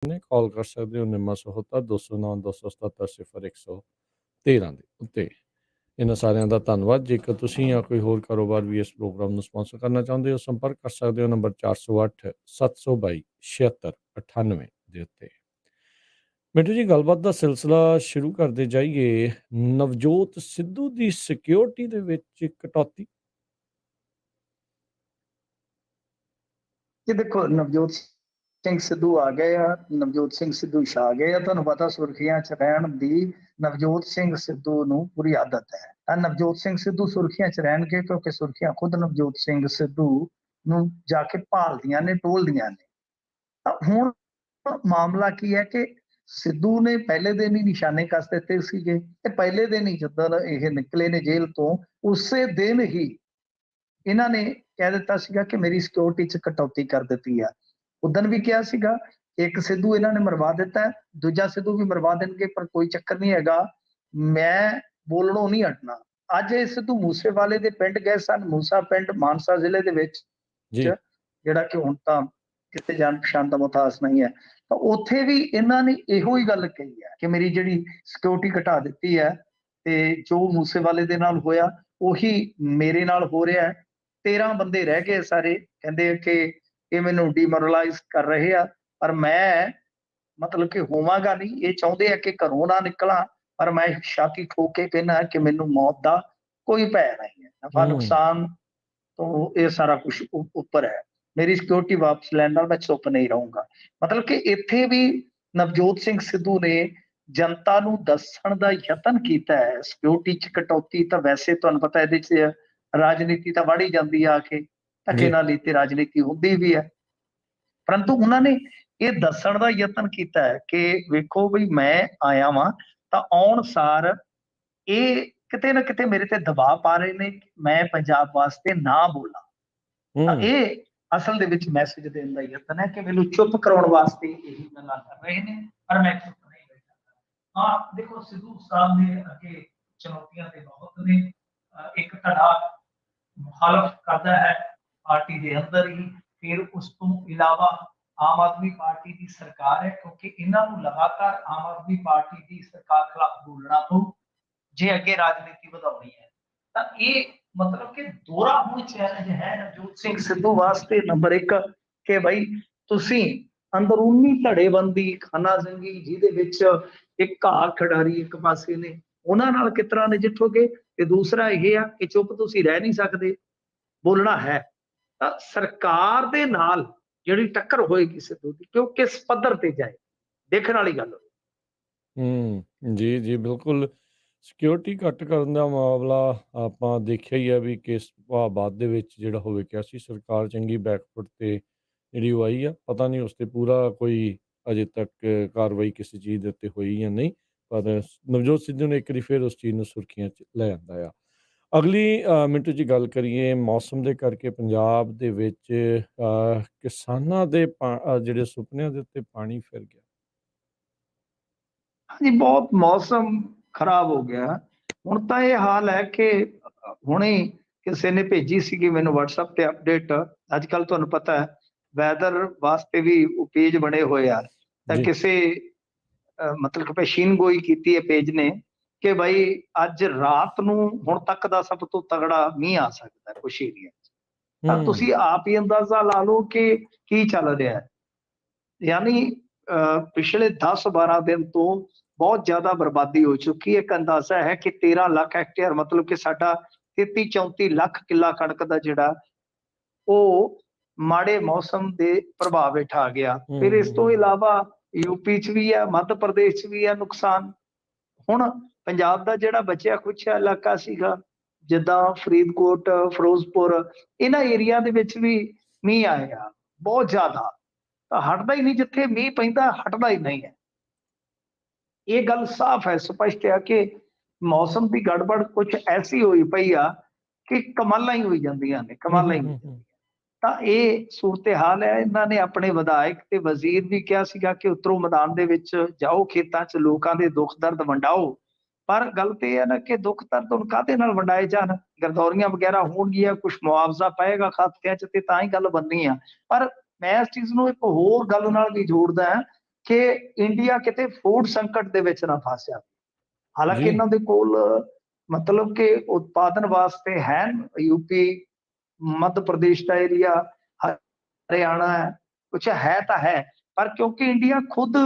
ਨੇ ਕਾਲ ਕਰ ਸਕਦੇ ਹੋ ਨਿੰਮਾ ਸਹੋਤਾ 209 277 0113 ਦੇ ਉੱਤੇ। ਇਹਨਾਂ ਸਾਰਿਆਂ ਦਾ ਧੰਨਵਾਦ। ਜੇਕਰ ਤੁਸੀਂ ਜਾਂ ਕੋਈ ਹੋਰ ਕਾਰੋਬਾਰ ਵੀ ਇਸ ਪ੍ਰੋਗਰਾਮ ਨੂੰ ਸਪਾਂਸਰ ਕਰਨਾ ਚਾਹੁੰਦੇ ਹੋ, ਸੰਪਰਕ ਕਰ ਸਕਦੇ ਹੋ ਨੰਬਰ 408 722 7698 ਦੇ ਉੱਤੇ। ਮਿੰਟੂ ਜੀ, ਗੱਲਬਾਤ ਦਾ ਸਿਲਸਿਲਾ ਸ਼ੁਰੂ ਕਰਦੇ ਜਾਈਏ। ਨਵਜੋਤ ਸਿੱਧੂ ਦੀ ਸਿਕਿਉਰਿਟੀ ਦੇ ਵਿੱਚ ਕਟੌਤੀ। ਜੀ ਦੇਖੋ, ਨਵਜੋਤ ਸਿੰਘ ਸਿੱਧੂ ਆ ਗਏ ਆ, ਨਵਜੋਤ ਸਿੰਘ ਸਿੱਧੂ ਛਾ ਗਏ ਆ। ਤੁਹਾਨੂੰ ਪਤਾ ਸੁਰਖੀਆਂ 'ਚ ਰਹਿਣ ਦੀ ਨਵਜੋਤ ਸਿੰਘ ਸਿੱਧੂ ਨੂੰ ਪੂਰੀ ਆਦਤ ਹੈ। ਤਾਂ ਨਵਜੋਤ ਸਿੰਘ ਸਿੱਧੂ ਸੁਰਖੀਆਂ 'ਚ ਰਹਿਣਗੇ ਕਿਉਂਕਿ ਸੁਰਖੀਆਂ ਖੁਦ ਨਵਜੋਤ ਸਿੰਘ ਸਿੱਧੂ ਨੂੰ ਜਾ ਕੇ ਭਾਲਦੀਆਂ ਨੇ, ਟੋਲਦੀਆਂ ਨੇ। ਤਾਂ ਹੁਣ ਮਾਮਲਾ ਕੀ ਹੈ ਕਿ ਸਿੱਧੂ ਨੇ ਪਹਿਲੇ ਦਿਨ ਹੀ ਨਿਸ਼ਾਨੇ ਕੱਸ ਦਿੱਤੇ ਸੀਗੇ ਤੇ ਪਹਿਲੇ ਦਿਨ ਹੀ ਜਦੋਂ ਇਹ ਨਿਕਲੇ ਨੇ ਜੇਲ੍ਹ ਤੋਂ, ਉਸੇ ਦਿਨ ਹੀ ਇਹਨਾਂ ਨੇ ਕਹਿ ਦਿੱਤਾ ਸੀਗਾ ਕਿ ਮੇਰੀ ਸਿਕਿਉਰਿਟੀ 'ਚ ਕਟੌਤੀ ਕਰ ਦਿੱਤੀ ਆ। ਉਦਣ ਵੀ ਕਿਹਾ ਸੀਗਾ ਇੱਕ ਸਿੱਧੂ ਇਹਨਾਂ ਨੇ ਮਰਵਾ ਦਿੱਤਾ, ਦੂਜਾ ਸਿੱਧੂ ਵੀ ਮਰਵਾ ਦੇਣਗੇ, ਪਰ ਕੋਈ ਚੱਕਰ ਨਹੀਂ ਹੈਗਾ, ਮੈਂ ਬੋਲਣੋਂ ਨਹੀਂ ਹਟਣਾ। ਅੱਜ ਇਹ ਸਿੱਧੂ ਮੂਸੇਵਾਲੇ ਦੇ ਪਿੰਡ ਗਏ ਸਨ, ਮੂਸਾ ਪਿੰਡ ਮਾਨਸਾ ਜ਼ਿਲ੍ਹੇ ਦੇ ਵਿੱਚ, ਜਿਹੜਾ ਕਿ ਹੁਣ ਤਾਂ ਕਿਤੇ ਜਾਣ ਪਛਾਣ ਦਾ ਮੁਹਤਾਜ ਨਹੀਂ ਹੈ। ਤਾਂ ਉੱਥੇ ਵੀ ਇਹਨਾਂ ਨੇ ਇਹੋ ਹੀ ਗੱਲ ਕਹੀ ਹੈ ਕਿ ਮੇਰੀ ਜਿਹੜੀ ਸਿਕਿਉਰਿਟੀ ਘਟਾ ਦਿੱਤੀ ਹੈ ਤੇ ਜੋ ਮੂਸੇਵਾਲੇ ਦੇ ਨਾਲ ਹੋਇਆ ਉਹੀ ਮੇਰੇ ਨਾਲ ਹੋ ਰਿਹਾ ਹੈ। 13 ਬੰਦੇ ਰਹਿ ਗਏ ਸਾਰੇ, ਕਹਿੰਦੇ ਕਿ ਇਹ ਮੈਨੂੰ ਡੀਮੋਰਲਾਈਜ਼ ਕਰ ਰਹੇ ਆ, ਪਰ ਮੈਂ ਮਤਲਬ ਕਿ ਹੋਵਾਂਗਾ ਨਹੀਂ। ਇਹ ਚਾਹੁੰਦੇ ਆ ਕਿ ਘਰੋਂ ਨਾ ਨਿਕਲਾਂ, ਪਰ ਮੈਂ ਛਾਤੀ ਠੋਕ ਕੇ ਕਹਿਣਾ ਕਿ ਮੈਨੂੰ ਮੌਤ ਦਾ ਕੋਈ ਭੈ ਨਹੀਂ ਹੈ। ਨਫਾ ਨੁਕਸਾਨ ਤੋਂ ਇਹ ਸਾਰਾ ਕੁਝ ਉੱਪਰ ਹੈ। ਮੇਰੀ ਸਿਕਿਉਰਿਟੀ ਵਾਪਸ ਲੈਣ ਨਾਲ ਮੈਂ ਚੁੱਪ ਨਹੀਂ ਰਹੂੰਗਾ। ਮਤਲਬ ਕਿ ਇੱਥੇ ਵੀ ਨਵਜੋਤ ਸਿੰਘ ਸਿੱਧੂ ਨੇ ਜਨਤਾ ਨੂੰ ਦੱਸਣ ਦਾ ਯਤਨ ਕੀਤਾ ਹੈ ਸਿਕਿਉਰਿਟੀ 'ਚ ਕਟੌਤੀ। ਤਾਂ ਵੈਸੇ ਤੁਹਾਨੂੰ ਪਤਾ ਇਹਦੇ 'ਚ ਰਾਜਨੀਤੀ ਤਾਂ ਵੜ ਹੀ ਜਾਂਦੀ ਆ ਕੇ, ਧੱਕੇ ਨਾਲ ਹੀ ਤੇ ਰਾਜਨੀਤੀ ਹੁੰਦੀ ਵੀ ਹੈ, ਪਰੰਤੂ ਉਹਨਾਂ ਨੇ ਇਹ ਦੱਸਣ ਦਾ ਯਤਨ ਕੀਤਾ ਹੈ ਕਿ ਵੇਖੋ ਵੀ ਮੈਂ ਆਇਆ ਵਾਂ। ਤਾਂ ਆਉਣ ਸਾਰ ਇਹ ਕਿਤੇ ਨਾ ਕਿਤੇ ਮੇਰੇ ਤੇ ਦਬਾਅ ਪਾ ਰਹੇ ਨੇ ਕਿ ਮੈਂ ਪੰਜਾਬ ਵਾਸਤੇ ਨਾ ਬੋਲਾਂ। ਤਾਂ ਇਹ ਅਸਲ ਦੇ ਵਿੱਚ ਮੈਸੇਜ ਦੇਣ ਦਾ ਯਤਨ ਹੈ ਕਿ ਮੈਨੂੰ ਚੁੱਪ ਕਰਾਉਣ ਵਾਸਤੇ ਇਹੀ ਗੱਲਾਂ ਕਰ ਰਹੇ ਨੇ, ਪਰ ਮੈਂ ਚੁੱਪ ਨਹੀਂ ਬੈਠਾ। ਹਾਂ ਦੇਖੋ, ਸਿੱਧੂ ਸਾਹਿਬ ਦੇ ਅੱਗੇ ਚੁਣੌਤੀਆਂ ਤੇ ਬਹੁਤ ਨੇ। ਇੱਕ ਧੜਾ ਮੁਖਾਲਫ ਕਰਦਾ ਹੈ ਪਾਰਟੀ ਦੇ ਅੰਦਰ ਹੀ, ਫਿਰ ਉਸ ਤੋਂ ਇਲਾਵਾ ਆਮ ਆਦਮੀ ਪਾਰਟੀ ਦੀ ਸਰਕਾਰ ਹੈ, ਕਿਉਂਕਿ ਇਹਨਾਂ ਨੂੰ ਲਗਾਤਾਰ ਆਮ ਆਦਮੀ ਪਾਰਟੀ ਦੀ ਸਰਕਾਰ ਖਿਲਾਫ ਬੋਲਣਾ ਪਊ ਜੇ ਅੱਗੇ ਰਾਜਨੀਤੀ ਵਧਾਉਣੀ ਹੈ। ਤਾਂ ਇਹ ਮਤਲਬ ਕਿ ਦੋਹਰਾ ਹੁਣ ਚੈਲੰਜ ਹੈ ਨਵਜੋਤ ਸਿੰਘ ਸਿੱਧੂ ਵਾਸਤੇ। ਨੰਬਰ 1 ਕਿ ਭਾਈ ਤੁਸੀਂ ਅੰਦਰੂਨੀ ਧੜੇਬੰਦੀ, ਖਾਨਾ ਜੰਗੀ ਜਿਹਦੇ ਵਿੱਚ ਇੱਕ ਘਾਹ ਖਿਡਾਰੀ ਇੱਕ ਪਾਸੇ ਨੇ, ਉਹਨਾਂ ਨਾਲ ਕਿਸ ਤਰ੍ਹਾਂ ਨਜਿੱਠੋਗੇ। ਤੇ ਦੂਸਰਾ ਇਹ ਆ ਕਿ ਚੁੱਪ ਤੁਸੀਂ ਰਹਿ ਨਹੀਂ ਸਕਦੇ, ਬੋਲਣਾ ਹੈ। ਤਾਂ ਸਰਕਾਰ ਦੇ ਨਾਲ ਜਿਹੜੀ ਟੱਕਰ ਹੋਏਗੀ ਸਿੱਧੂ ਦੀ, ਕਿ ਉਹ ਕਿਸ ਪੱਧਰ ਤੇ ਜਾਏ, ਦੇਖਣ ਵਾਲੀ ਗੱਲ ਹੋਵੇ। ਜੀ ਜੀ ਬਿਲਕੁਲ। ਸਿਕਿਉਰਿਟੀ ਘੱਟ ਕਰਨ ਦਾ ਮਾਮਲਾ ਆਪਾਂ ਦੇਖਿਆ ਹੀ ਹੈ ਵੀ ਕਿਸ ਬਾਅਦ ਦੇ ਵਿੱਚ ਜਿਹੜਾ ਹੋਵੇ ਕਿਹਾ ਸੀ ਸਰਕਾਰ ਚੰਗੀ ਬੈਕਫੁੱਟ ਤੇ ਜਿਹੜੀ ਉਹ ਆਈ ਆ। ਪਤਾ ਨਹੀਂ ਉਸ ਤੇ ਪੂਰਾ ਕੋਈ ਅਜੇ ਤੱਕ ਕਾਰਵਾਈ ਕਿਸੇ ਚੀਜ਼ ਦੇ ਉੱਤੇ ਹੋਈ ਜਾਂ ਨਹੀਂ, ਪਰ ਨਵਜੋਤ ਸਿੱਧੂ ਨੇ ਇੱਕ ਵਾਰੀ ਫਿਰ ਉਸ ਚੀਜ਼ ਨੂੰ ਸੁਰਖੀਆਂ 'ਚ ਲੈ ਆਂਦਾ ਆ। ਅਗਲੀ ਮਿੰਟੂ ਜੀ ਗੱਲ ਕਰੀਏ ਮੌਸਮ ਦੇ ਕਰਕੇ ਪੰਜਾਬ ਦੇ ਵਿੱਚ ਕਿਸਾਨਾਂ ਦੇ ਜਿਹੜੇ ਸੁਪਨਿਆਂ ਦੇ ਉੱਤੇ ਪਾਣੀ ਫਿਰ ਗਿਆ। ਹਾਂਜੀ, ਬਹੁਤ ਮੌਸਮ ਖਰਾਬ ਹੋ ਗਿਆ। ਹੁਣ ਤਾਂ ਇਹ ਹਾਲ ਹੈ ਕਿ ਹੁਣੇ ਕਿਸੇ ਨੇ ਭੇਜੀ ਸੀਗੀ ਮੈਨੂੰ WhatsApp ਤੇ ਅਪਡੇਟ। ਅੱਜ ਕੱਲ ਤੁਹਾਨੂੰ ਪਤਾ ਹੈ ਵੈਦਰ ਵਾਸਤੇ ਵੀ ਉਹ ਪੇਜ ਬਣੇ ਹੋਏ ਆ। ਤਾਂ ਕਿਸੇ ਮਤਲਬ ਕਿ ਪੇਸ਼ੀਨ ਗੋਈ ਕੀਤੀ ਹੈ ਪੇਜ ਨੇ ਕਿ ਭਾਈ ਅੱਜ ਰਾਤ ਨੂੰ ਹੁਣ ਤੱਕ ਦਾ ਸਭ ਤੋਂ ਤਗੜਾ ਮੀਂਹ ਆ ਸਕਦਾ ਕੁਛ ਏਰੀਆ 'ਚ। ਤਾਂ ਤੁਸੀਂ ਆਪ ਹੀ ਅੰਦਾਜ਼ਾ ਲਾ ਲਓ ਕਿ ਕੀ ਚੱਲ ਰਿਹਾ ਹੈ। ਯਾਨੀ ਪਿਛਲੇ 10-12 ਦਿਨ ਤੋਂ ਬਹੁਤ ਜ਼ਿਆਦਾ ਬਰਬਾਦੀ ਹੋ ਚੁੱਕੀ ਹੈ। ਇੱਕ ਅੰਦਾਜ਼ਾ ਹੈ ਕਿ 13 ਲੱਖ ਹੈਕਟੇਅਰ, ਮਤਲਬ ਕਿ ਸਾਡਾ 33-34 ਲੱਖ ਕਿੱਲਾ ਕਣਕ ਦਾ ਜਿਹੜਾ ਉਹ ਮਾੜੇ ਮੌਸਮ ਦੇ ਪ੍ਰਭਾਵ ਹੇਠ ਆ ਗਿਆ। ਫਿਰ ਇਸ ਤੋਂ ਇਲਾਵਾ ਯੂਪੀ 'ਚ ਵੀ ਹੈ, ਮੱਧ ਪ੍ਰਦੇਸ਼ 'ਚ ਵੀ ਹੈ ਨੁਕਸਾਨ। ਹੁਣ ਪੰਜਾਬ ਦਾ ਜਿਹੜਾ ਬਚਿਆ ਖੁਚਿਆ ਇਲਾਕਾ ਸੀਗਾ, ਜਿੱਦਾਂ ਫਰੀਦਕੋਟ, ਫਿਰੋਜ਼ਪੁਰ, ਇਹਨਾਂ ਏਰੀਆ ਦੇ ਵਿੱਚ ਵੀ ਮੀਂਹ ਆਇਆ ਬਹੁਤ ਜ਼ਿਆਦਾ। ਤਾਂ ਹਟਦਾ ਹੀ ਨਹੀਂ, ਜਿੱਥੇ ਮੀਂਹ ਪੈਂਦਾ ਹਟਦਾ ਹੀ ਨਹੀਂ ਹੈ। ਇਹ ਗੱਲ ਸਾਫ਼ ਹੈ, ਸਪਸ਼ਟ ਹੈ ਕਿ ਮੌਸਮ ਦੀ ਗੜਬੜ ਕੁਝ ਐਸੀ ਹੋਈ ਪਈ ਆ ਕਿ ਕਮਾਲਾਂ ਹੀ ਹੋਈ ਜਾਂਦੀਆਂ ਨੇ, ਕਮਾਲਾਂ ਹੀ। ਤਾਂ ਇਹ ਸੂਰਤ ਹਾਲ ਹੈ। ਇਹਨਾਂ ਨੇ ਆਪਣੇ ਵਿਧਾਇਕ ਤੇ ਵਜ਼ੀਰ ਵੀ ਕਿਹਾ ਸੀਗਾ ਕਿ ਉਤਰੋ ਮੈਦਾਨ ਦੇ ਵਿੱਚ ਜਾਓ, ਖੇਤਾਂ 'ਚ ਲੋਕਾਂ ਦੇ ਦੁੱਖ ਦਰਦ ਵੰਡਾਓ। ਪਰ ਗੱਲ ਤੇ ਇਹ ਹੈ ਨਾ ਕਿ ਦੁੱਖ ਦਰਦ ਹੁਣ ਕਾਹਦੇ ਨਾਲ ਵੰਡਾਏ ਜਾਣ। ਗਰਦੌਰੀਆਂ ਵਗੈਰਾ ਹੋਣਗੀਆਂ, ਕੁਛ ਮੁਆਵਜ਼ਾ ਪਏਗਾ ਖਾਤਿਆਂ 'ਚ ਤੇ ਤਾਂ ਹੀ ਗੱਲ ਬਣਨੀ ਆ। ਪਰ ਮੈਂ ਇਸ ਚੀਜ਼ ਨੂੰ ਇੱਕ ਹੋਰ ਗੱਲ ਨਾਲ ਵੀ ਜੋੜਦਾ ਹਾਂ ਕਿ ਇੰਡੀਆ ਕਿਤੇ ਫੂਡ ਸੰਕਟ ਦੇ ਵਿੱਚ ਨਾ ਫਸ ਜਾਵੇ। ਹਾਲਾਂਕਿ ਜੀ। ਇਹਨਾਂ ਦੇ ਕੋਲ ਮਤਲਬ ਕਿ ਉਤਪਾਦਨ ਵਾਸਤੇ ਹੈ ਯੂਪੀ, ਮੱਧ ਪ੍ਰਦੇਸ਼ ਦਾ ਏਰੀਆ, ਹਰਿਆਣਾ ਹੈ, ਕੁਛ ਹੈ ਤਾਂ ਹੈ, ਪਰ ਕਿਉਂਕਿ ਇੰਡੀਆ ਖੁਦ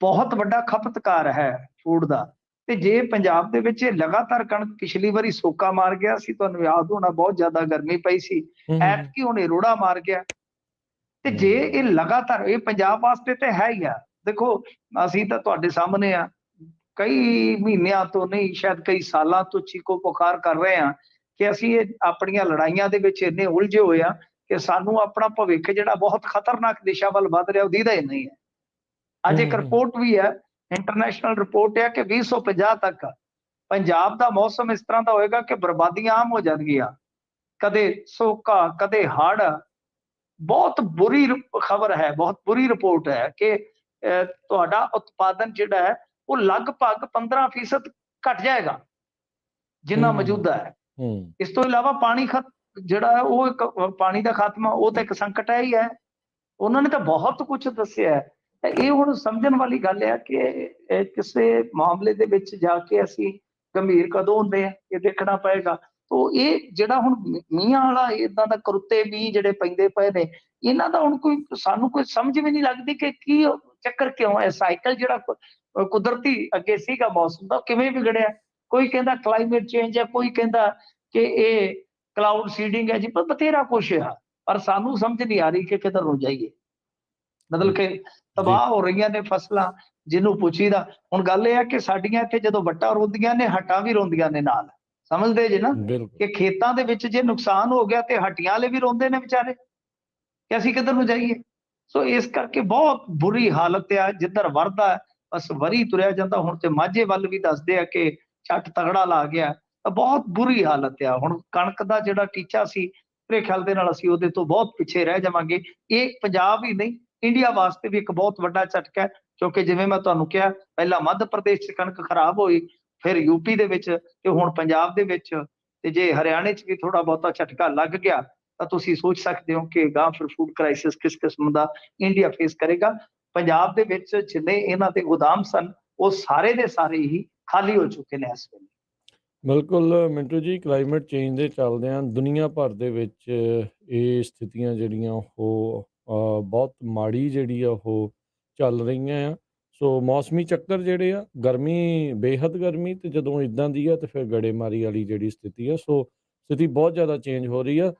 ਬਹੁਤ ਵੱਡਾ ਖਪਤਕਾਰ ਹੈ ਫੂਡ ਦਾ, ਤੇ ਜੇ ਪੰਜਾਬ ਦੇ ਵਿੱਚ ਇਹ ਲਗਾਤਾਰ ਕਣਕ, ਪਿਛਲੀ ਵਾਰੀ ਸੋਕਾ ਮਾਰ ਗਿਆ ਸੀ, ਤੁਹਾਨੂੰ ਯਾਦ ਹੋਣਾ, ਬਹੁਤ ਜ਼ਿਆਦਾ ਗਰਮੀ ਪਈ ਸੀ, ਹੂੰ, ਹੂੰ, ਹੂੰ, ਐਤਕੀ ਹੁਣ ਇਹ ਰੋੜਾ ਮਾਰ ਗਿਆ। ਤੇ ਜੇ ਇਹ ਹੂੰ, ਲਗਾਤਾਰ, ਇਹ ਪੰਜਾਬ ਵਾਸਤੇ ਤੇ ਹੈ ਹੀ ਆ, ਦੇਖੋ ਅਸੀਂ ਤਾਂ ਤੁਹਾਡੇ ਸਾਹਮਣੇ ਆ, ਕਈ ਮਹੀਨਿਆਂ ਤੋਂ ਨਹੀਂ, ਸ਼ਾਇਦ ਕਈ ਸਾਲਾਂ ਤੋਂ ਚੀਕੋ ਪੁਕਾਰ ਕਰ ਰਹੇ ਹਾਂ ਕਿ ਅਸੀਂ ਇਹ ਆਪਣੀਆਂ ਲੜਾਈਆਂ ਦੇ ਵਿੱਚ ਇੰਨੇ ਉਲਝੇ ਹੋਏ ਆ ਕਿ ਸਾਨੂੰ ਆਪਣਾ ਭਵਿੱਖ ਜਿਹੜਾ ਬਹੁਤ ਖਤਰਨਾਕ ਦਿਸ਼ਾ ਵੱਲ ਵੱਧ ਰਿਹਾ, ਉਹ ਦੀਦਾ ਹੀ ਨਹੀਂ ਹੈ। ਅੱਜ ਇੱਕ ਹੂੰ, ਰਿਪੋਰਟ ਵੀ ਹੈ, ਇੰਟਰਨੈਸ਼ਨਲ ਰਿਪੋਰਟ ਹੈ ਕਿ 2050 ਤੱਕ ਪੰਜਾਬ ਦਾ ਮੌਸਮ ਇਸ ਤਰ੍ਹਾਂ ਦਾ ਹੋਏਗਾ ਕਿ ਬਰਬਾਦੀਆਂ ਆਮ ਹੋ ਜਾਣਗੀਆਂ, ਕਦੇ ਸੋਕਾ, ਕਦੇ ਹੜ੍ਹ। ਬਹੁਤ ਬੁਰੀ ਖਬਰ ਹੈ, ਬਹੁਤ ਬੁਰੀ ਰਿਪੋਰਟ ਹੈ ਕਿ ਤੁਹਾਡਾ ਉਤਪਾਦਨ ਜਿਹੜਾ ਹੈ ਉਹ ਲਗਭਗ 15% ਘਟ ਜਾਏਗਾ ਜਿੰਨਾ ਹੂੰ, ਮੌਜੂਦਾ ਹੈ। ਹੂੰ, ਇਸ ਤੋਂ ਇਲਾਵਾ ਪਾਣੀ ਜਿਹੜਾ ਹੈ ਉਹ ਇੱਕ ਪਾਣੀ ਦਾ ਖਾਤਮਾ, ਉਹ ਤਾਂ ਇੱਕ ਸੰਕਟ ਹੈ ਹੀ ਹੈ। ਉਹਨਾਂ ਨੇ ਤਾਂ ਬਹੁਤ ਕੁਝ ਦੱਸਿਆ ਹੈ। ਇਹ ਹੁਣ ਸਮਝਣ ਵਾਲੀ ਗੱਲ ਹੈ ਕਿ ਕਿਸੇ ਮਾਮਲੇ ਦੇ ਵਿੱਚ ਜਾ ਕੇ ਅਸੀਂ ਗੰਭੀਰ ਕਦੋਂ ਹੁੰਦੇ ਆ, ਇਹ ਦੇਖਣਾ ਪਏਗਾ। ਤੋ ਇਹ ਜਿਹੜਾ ਹੁਣ ਮੀਂਹਾਂ ਵਾਲਾ ਇਦਾਂ ਦਾ ਕਰੁੱਤੇ ਮੀਂਹ ਜਿਹੜੇ ਪੈਂਦੇ ਪਏ ਨੇ, ਇਹਨਾਂ ਦਾ ਹੁਣ ਕੋਈ ਸਾਨੂੰ ਕੋਈ ਸਮਝ ਵੀ ਨਹੀਂ ਲੱਗਦੀ ਕਿ ਕੀ ਚੱਕਰ ਕਿਉਂ ਹੈ। ਸਾਈਕਲ ਜਿਹੜਾ ਕੁਦਰਤੀ ਅੱਗੇ ਸੀਗਾ ਮੌਸਮ ਦਾ, ਕਿਵੇਂ ਵਿਗੜਿਆ। ਕੋਈ ਕਹਿੰਦਾ ਕਲਾਈਮੇਟ ਚੇਂਜ ਹੈ, ਕੋਈ ਕਹਿੰਦਾ ਕਿ ਇਹ ਕਲਾਊਡ ਸੀਡਿੰਗ ਹੈ ਜੀ, ਪਰ ਬਥੇਰਾ ਕੁਛ ਆ, ਪਰ ਸਾਨੂੰ ਸਮਝ ਨਹੀਂ ਆ ਰਹੀ ਕਿ ਕਿੱਧਰ ਨੂੰ ਜਾਈਏ। ਮਤਲਬ ਕਿ ਜੀ, ਤਬਾਹ ਹੋ ਰਹੀਆਂ ਨੇ ਫਸਲਾਂ, ਜਿਹਨੂੰ ਪੁੱਛੀਦਾ। ਹੁਣ ਗੱਲ ਇਹ ਹੈ ਕਿ ਸਾਡੀਆਂ ਇੱਥੇ ਜਦੋਂ ਵੱਟਾਂ ਰੋਂਦੀਆਂ ਨੇ, ਹੱਟਾਂ ਵੀ ਰੋਂਦੀਆਂ ਨੇ ਨਾਲ, ਸਮਝਦੇ ਜੇ ਨਾ, ਬਿਲਕੁਲ, ਕਿ ਖੇਤਾਂ ਦੇ ਵਿੱਚ ਜੇ ਨੁਕਸਾਨ ਹੋ ਗਿਆ ਤੇ ਹੱਟੀਆਂ ਵਾਲੇ ਵੀ ਰੋਂਦੇ ਨੇ ਵਿਚਾਰੇ, ਕਿ ਅਸੀਂ ਕਿੱਧਰ ਨੂੰ ਜਾਈਏ। ਸੋ ਇਸ ਕਰਕੇ ਬਹੁਤ ਬੁਰੀ ਹਾਲਤ ਆ, ਜਿੱਧਰ ਵਰਦਾ ਬਸ ਵਰੀ ਤੁਰਿਆ ਜਾਂਦਾ। ਹੁਣ ਤੇ ਮਾਝੇ ਵੱਲ ਵੀ ਦੱਸਦੇ ਆ ਕਿ ਛੱਟ ਤਗੜਾ ਲਾ ਗਿਆ, ਤਾਂ ਬਹੁਤ ਬੁਰੀ ਹਾਲਤ ਆ। ਹੁਣ ਕਣਕ ਦਾ ਜਿਹੜਾ ਟੀਚਾ ਸੀ, ਮੇਰੇ ਖਿਆਲ ਦੇ ਨਾਲ ਅਸੀਂ ਉਹਦੇ ਤੋਂ ਬਹੁਤ ਪਿੱਛੇ ਰਹਿ ਜਾਵਾਂਗੇ। ਇਹ ਪੰਜਾਬ ਹੀ ਨਹੀਂ, ਇੰਡੀਆ ਵਾਸਤੇ ਵੀ ਇੱਕ ਬਹੁਤ ਵੱਡਾ ਝਟਕਾ ਹੈ, ਕਿਉਂਕਿ ਜਿਵੇਂ ਮੈਂ ਤੁਹਾਨੂੰ ਕਿਹਾ, ਪਹਿਲਾਂ ਮੱਧ ਪ੍ਰਦੇਸ਼ 'ਚ ਕਣਕ ਖਰਾਬ ਹੋਈ, ਫਿਰ ਯੂਪੀ ਦੇ ਵਿੱਚ, ਤੇ ਹੁਣ ਪੰਜਾਬ ਦੇ ਵਿੱਚ, ਤੇ ਜੇ ਹਰਿਆਣੇ 'ਚ ਵੀ ਥੋੜਾ ਬਹੁਤਾ ਝਟਕਾ ਲੱਗ ਗਿਆ ਤਾਂ ਤੁਸੀਂ ਸੋਚ ਸਕਦੇ ਹੋ ਕਿ ਗਾਂ ਫਿਰ ਫੂਡ ਕ੍ਰਾਈਸਿਸ ਕਿਸ ਕਿਸਮ ਦਾ ਇੰਡੀਆ ਫੇਸ ਕਰੇਗਾ। ਪੰਜਾਬ ਦੇ ਵਿੱਚ ਜਿੰਨੇ ਇਹਨਾਂ ਦੇ ਗੋਦਾਮ ਸਨ, ਉਹ ਸਾਰੇ ਦੇ ਸਾਰੇ ਹੀ ਖਾਲੀ ਹੋ ਚੁੱਕੇ ਨੇ ਇਸ ਵੇਲੇ। ਬਿਲਕੁਲ ਮਿੰਟੂ ਜੀ, ਕਲਾਈਮੇਟ ਚੇਂਜ ਦੇ ਚੱਲਦਿਆਂ ਦੁਨੀਆ ਭਰ ਦੇ ਵਿੱਚ ਇਹ ਸਥਿਤੀਆਂ ਜਿਹੜੀਆਂ ਉਹ ਬਹੁਤ ਮਾੜੀ ਜਿਹੜੀ ਆ ਉਹ ਚੱਲ ਰਹੀਆਂ ਆ। ਸੋ ਮੌਸਮੀ ਚੱਕਰ ਜਿਹੜੇ ਆ, ਗਰਮੀ, ਬੇਹੱਦ ਗਰਮੀ, ਤੇ ਜਦੋਂ ਇਦਾਂ ਦੀ ਆ ਤੇ ਫਿਰ ਗੜੇਮਾਰੀ ਵਾਲੀ ਜਿਹੜੀ ਸਥਿਤੀ ਆ, ਸੋ ਸਥਿਤੀ ਬਹੁਤ ਜ਼ਿਆਦਾ ਚੇਂਜ ਹੋ ਰਹੀ ਆ।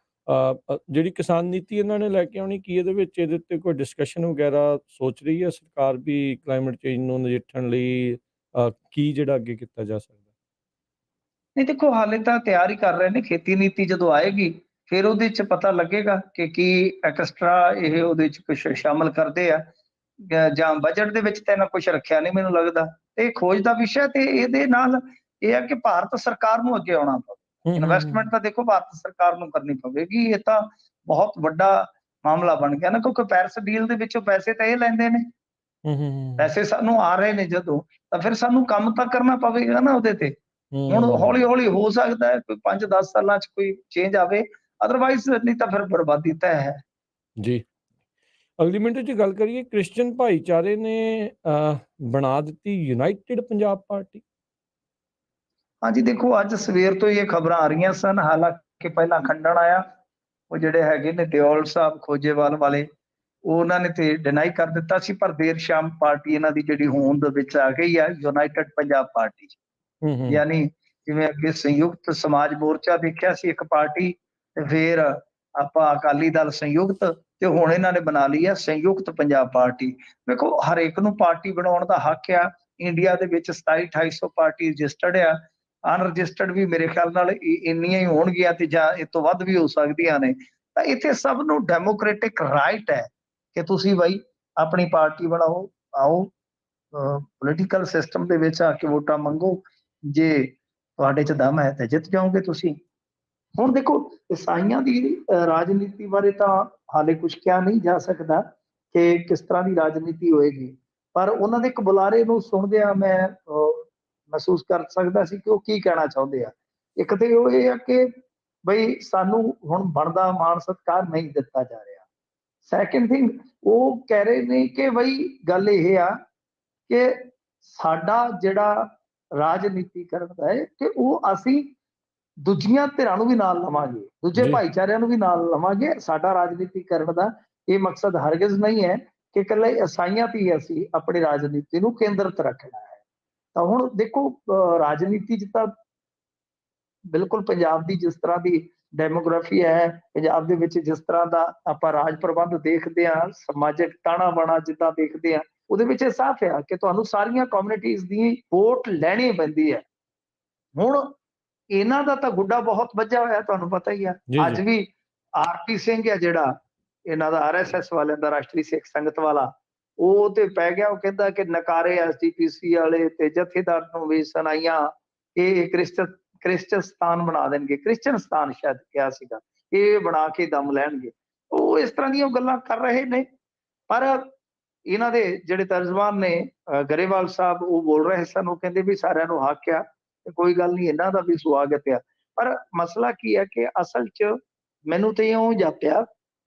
ਜਿਹੜੀ ਕਿਸਾਨ ਨੀਤੀ ਇਹਨਾਂ ਨੇ ਲੈ ਕੇ ਆਉਣੀ, ਕੀ ਇਹਦੇ ਉੱਤੇ ਕੋਈ ਡਿਸਕਸ਼ਨ ਵਗੈਰਾ ਸੋਚ ਰਹੀ ਹੈ ਸਰਕਾਰ ਵੀ ਕਲਾਈਮੇਟ ਚੇਂਜ ਨੂੰ ਨਜਿੱਠਣ ਲਈ ਕੀ ਜਿਹੜਾ ਅੱਗੇ ਕੀਤਾ ਜਾ ਸਕਦਾ? ਨਹੀਂ ਦੇਖੋ, ਹਾਲੇ ਤਾਂ ਤਿਆਰ ਹੀ ਕਰ ਰਹੇ ਨੇ। ਖੇਤੀ ਨੀਤੀ ਜਦੋਂ ਆਏਗੀ ਫਿਰ ਉਹਦੇ 'ਚ ਪਤਾ ਲੱਗੇਗਾ ਕਿ ਕੀ ਐਕਸਟਰਾ ਇਹ ਉਹਦੇ 'ਚ ਕੁਛ ਸ਼ਾਮਲ ਕਰਦੇ ਆ, ਜਾਂ ਬਜਟ ਦੇ ਵਿੱਚ ਤਾਂ ਇਹਨਾਂ ਕੁਛ ਰੱਖਿਆ ਨਹੀਂ ਮੈਨੂੰ ਲੱਗਦਾ। ਇਹ ਖੋਜ ਦਾ ਵਿਸ਼ਾ, ਤੇ ਇਹਦੇ ਨਾਲ ਇਹ ਹੈ ਕਿ ਭਾਰਤ ਸਰਕਾਰ ਨੂੰ ਅੱਗੇ ਆਉਣਾ ਪਵੇ। ਹੂੰ, ਹੂੰ, ਇਨਵੈਸਟਮੈਂਟ ਤਾਂ ਦੇਖੋ ਭਾਰਤ ਸਰਕਾਰ ਨੂੰ ਕਰਨੀ ਪਵੇਗੀ। ਇਹ ਤਾਂ ਬਹੁਤ ਵੱਡਾ ਮਾਮਲਾ ਬਣ ਗਿਆ ਨਾ, ਕਿਉਂਕਿ ਪੈਰਿਸ ਡੀਲ ਦੇ ਵਿੱਚੋਂ ਪੈਸੇ ਤਾਂ ਇਹ ਲੈਂਦੇ ਨੇ। ਹੂੰ, ਹੂੰ, ਹੂੰ, ਪੈਸੇ ਸਾਨੂੰ ਆ ਰਹੇ ਨੇ ਜਦੋਂ, ਤਾਂ ਫਿਰ ਸਾਨੂੰ ਕੰਮ ਤਾਂ ਕਰਨਾ ਪਵੇਗਾ ਨਾ ਉਹਦੇ ਤੇ। ਹੁਣ ਹੌਲੀ ਹੂੰ, ਹੌਲੀ ਹੋ ਸਕਦਾ ਹੈ ਕੋਈ 5-10 ਸਾਲਾਂ 'ਚ ਕੋਈ ਚੇਂਜ ਆਵੇ, ਅਦਰਵਾਈਜ਼ ਨਹੀਂ ਤਾਂ ਫਿਰ ਬਰਬਾਦੀ ਤੈਅ ਹੈ। ਜੀ। ਅਗਲੀ ਮਿੰਟ 'ਚ ਗੱਲ ਕਰੀਏ, ਕ੍ਰਿਸਚਨ ਭਾਈਚਾਰੇ ਨੇ ਬਣਾ ਦਿੱਤੀ ਯੂਨਾਈਟਿਡ ਪੰਜਾਬ ਪਾਰਟੀ। ਹਾਂਜੀ ਦੇਖੋ, ਅੱਜ ਸਵੇਰ ਤੋਂ ਹੀ ਇਹ ਖਬਰਾਂ ਆ ਰਹੀਆਂ ਸਨ, ਹਾਲਾਂਕਿ ਪਹਿਲਾਂ ਖੰਡਨ ਆਇਆ। ਉਹ ਜਿਹੜੇ ਹੈਗੇ ਨੇ ਦਿਓਲ ਸਾਹਿਬ ਖੋਜੇਵਾਲ ਵਾਲੇ, ਉਹਨਾਂ ਨੇ ਤੇ ਡਿਨਾਈ ਕਰ ਦਿੱਤਾ ਸੀ, ਪਰ ਦੇਰ ਸ਼ਾਮ ਪਾਰਟੀ ਇਹਨਾਂ ਦੀ ਜਿਹੜੀ ਹੋਂਦ ਵਿੱਚ ਆ ਗਈ ਆ, ਯੂਨਾਈਟਿਡ ਪੰਜਾਬ ਪਾਰਟੀ। ਹੂੰ, ਹੂੰ, ਯਾਨੀ ਜਿਵੇਂ ਅੱਗੇ ਸੰਯੁਕਤ ਸਮਾਜ ਮੋਰਚਾ ਦੇਖਿਆ ਸੀ ਇੱਕ ਪਾਰਟੀ, ਤੇ ਫਿਰ ਆਪਾਂ ਅਕਾਲੀ ਦਲ ਸੰਯੁਕਤ, ਤੇ ਹੁਣ ਇਹਨਾਂ ਨੇ ਬਣਾ ਲਈ ਹੈ ਸੰਯੁਕਤ ਪੰਜਾਬ ਪਾਰਟੀ। ਵੇਖੋ, ਹਰੇਕ ਨੂੰ ਪਾਰਟੀ ਬਣਾਉਣ ਦਾ ਹੱਕ ਆ। ਇੰਡੀਆ ਦੇ ਵਿੱਚ 2700-2800 ਪਾਰਟੀ ਰਜਿਸਟਰਡ ਆ, ਅਨਰਜਿਸਟਰਡ ਵੀ ਮੇਰੇ ਖਿਆਲ ਨਾਲ ਇੰਨੀਆਂ ਹੀ ਹੋਣਗੀਆਂ, ਤੇ ਜਾਂ ਇਸ ਤੋਂ ਵੱਧ ਵੀ ਹੋ ਸਕਦੀਆਂ ਨੇ। ਤਾਂ ਇੱਥੇ ਸਭ ਨੂੰ ਡੈਮੋਕ੍ਰੈਟਿਕ ਰਾਈਟ ਹੈ ਕਿ ਤੁਸੀਂ ਬਾਈ ਆਪਣੀ ਪਾਰਟੀ ਬਣਾਓ, ਆਓ ਪੋਲੀਟੀਕਲ ਸਿਸਟਮ ਦੇ ਵਿੱਚ ਆ ਕੇ ਵੋਟਾਂ ਮੰਗੋ। ਜੇ ਤੁਹਾਡੇ 'ਚ ਦਮ ਹੈ ਤਾਂ ਜਿੱਤ ਜਾਓਗੇ ਤੁਸੀਂ। ਹੁਣ ਦੇਖੋ, ਈਸਾਈਆਂ ਦੀ ਰਾਜਨੀਤੀ ਬਾਰੇ ਤਾਂ ਹਾਲੇ ਕੁਝ ਕਿਹਾ ਨਹੀਂ ਜਾ ਸਕਦਾ ਕਿ ਕਿਸ ਤਰ੍ਹਾਂ ਦੀ ਰਾਜਨੀਤੀ ਹੋਏਗੀ, ਪਰ ਉਹਨਾਂ ਦੇ ਇੱਕ ਬੁਲਾਰੇ ਨੂੰ ਸੁਣਦਿਆਂ ਮੈਂ ਮਹਿਸੂਸ ਕਰ ਸਕਦਾ ਸੀ ਕਿ ਉਹ ਕੀ ਕਹਿਣਾ ਚਾਹੁੰਦੇ ਆ। ਇੱਕ ਤੇ ਉਹ ਇਹ ਆ ਕਿ ਬਈ ਸਾਨੂੰ ਹੁਣ ਬਣਦਾ ਮਾਣ ਸਤਿਕਾਰ ਨਹੀਂ ਦਿੱਤਾ ਜਾ ਰਿਹਾ। ਸੈਕਿੰਡ ਥਿੰਗ, ਉਹ ਕਹਿ ਰਹੇ ਨੇ ਕਿ ਬਈ ਗੱਲ ਇਹ ਆ ਕਿ ਸਾਡਾ ਜਿਹੜਾ ਰਾਜਨੀਤੀਕਰਨ ਦਾ ਹੈ ਕਿ ਉਹ ਅਸੀਂ ਦੂਜੀਆਂ ਧਿਰਾਂ ਨੂੰ ਵੀ ਨਾਲ ਲਵਾਂਗੇ, ਦੂਜੇ ਜੀ ਭਾਈਚਾਰਿਆਂ ਨੂੰ ਵੀ ਨਾਲ ਲਵਾਂਗੇ। ਸਾਡਾ ਰਾਜਨੀਤੀਕਰਨ ਦਾ ਇਹ ਮਕਸਦ ਹਰਗਿਜ਼ ਨਹੀਂ ਹੈ ਕਿ ਇਕੱਲੇ ਈਸਾਈਆਂ ਤੇ ਹੀ ਅਸੀਂ ਆਪਣੀ ਰਾਜਨੀਤੀ ਨੂੰ ਕੇਂਦਰਿਤ ਰੱਖਣਾ ਹੈ। ਤਾਂ ਹੁਣ ਦੇਖੋ ਰਾਜਨੀਤੀ 'ਚ ਤਾਂ ਬਿਲਕੁਲ ਪੰਜਾਬ ਦੀ ਜਿਸ ਤਰ੍ਹਾਂ ਦੀ ਡੈਮੋਗ੍ਰਾਫੀ ਹੈ, ਪੰਜਾਬ ਦੇ ਵਿੱਚ ਜਿਸ ਤਰ੍ਹਾਂ ਦਾ ਆਪਾਂ ਰਾਜ ਪ੍ਰਬੰਧ ਦੇਖਦੇ ਹਾਂ, ਸਮਾਜਿਕ ਤਾਣਾ ਬਾਣਾ ਜਿੱਦਾਂ ਦੇਖਦੇ ਹਾਂ, ਉਹਦੇ ਵਿੱਚ ਇਹ ਸਾਫ਼ ਆ ਕਿ ਤੁਹਾਨੂੰ ਸਾਰੀਆਂ ਕਮਿਊਨਿਟੀਜ਼ ਦੀ ਵੋਟ ਲੈਣੀ ਪੈਂਦੀ ਹੈ। ਹੁਣ ਇਹਨਾਂ ਦਾ ਤਾਂ ਗੁੱਡਾ ਬਹੁਤ ਵੱਜਾ ਹੋਇਆ, ਤੁਹਾਨੂੰ ਪਤਾ ਹੀ ਆ। ਜੀ ਅੱਜ ਜੀ ਵੀ ਆਰਪੀ ਸਿੰਘ ਆ ਜਿਹੜਾ ਇਹਨਾਂ ਦਾ ਆਰਐਸਐਸ ਵਾਲਿਆਂ ਦਾ, ਰਾਸ਼ਟਰੀ ਸਿੱਖ ਸੰਗਤ ਵਾਲਾ, ਉਹ ਤੇ ਪੈ ਗਿਆ। ਉਹ ਕਹਿੰਦਾ ਕਿ ਨਕਾਰੇ ਐਸਜੀਪੀਸੀ ਵਾਲੇ ਤੇ ਜਥੇਦਾਰ ਨੂੰ ਵੀ ਸੁਣਾਈਆਂ ਇਹ ਕ੍ਰਿਸਚਨਸਤਾਨ ਬਣਾ ਦੇਣਗੇ, ਕ੍ਰਿਸਚਨਸਤਾਨ ਸ਼ਾਇਦ ਕਿਹਾ ਸੀਗਾ, ਇਹ ਬਣਾ ਕੇ ਦਮ ਲੈਣਗੇ। ਉਹ ਇਸ ਤਰ੍ਹਾਂ ਦੀਆਂ ਗੱਲਾਂ ਕਰ ਰਹੇ ਨੇ। ਪਰ ਇਹਨਾਂ ਦੇ ਜਿਹੜੇ ਤਰਜਮਾਨ ਨੇ ਗਰੇਵਾਲ ਸਾਹਿਬ, ਉਹ ਬੋਲ ਰਹੇ ਸਨ, ਉਹ ਕਹਿੰਦੇ ਵੀ ਸਾਰਿਆਂ ਨੂੰ ਹੱਕ ਆ ਤੇ ਕੋਈ ਗੱਲ ਨਹੀਂ, ਇਹਨਾਂ ਦਾ ਵੀ ਸਵਾਗਤ ਆ। ਪਰ ਮਸਲਾ ਕੀ ਹੈ ਕਿ ਅਸਲ 'ਚ ਮੈਨੂੰ ਤੇ ਇਉਂ ਜਾਪਿਆ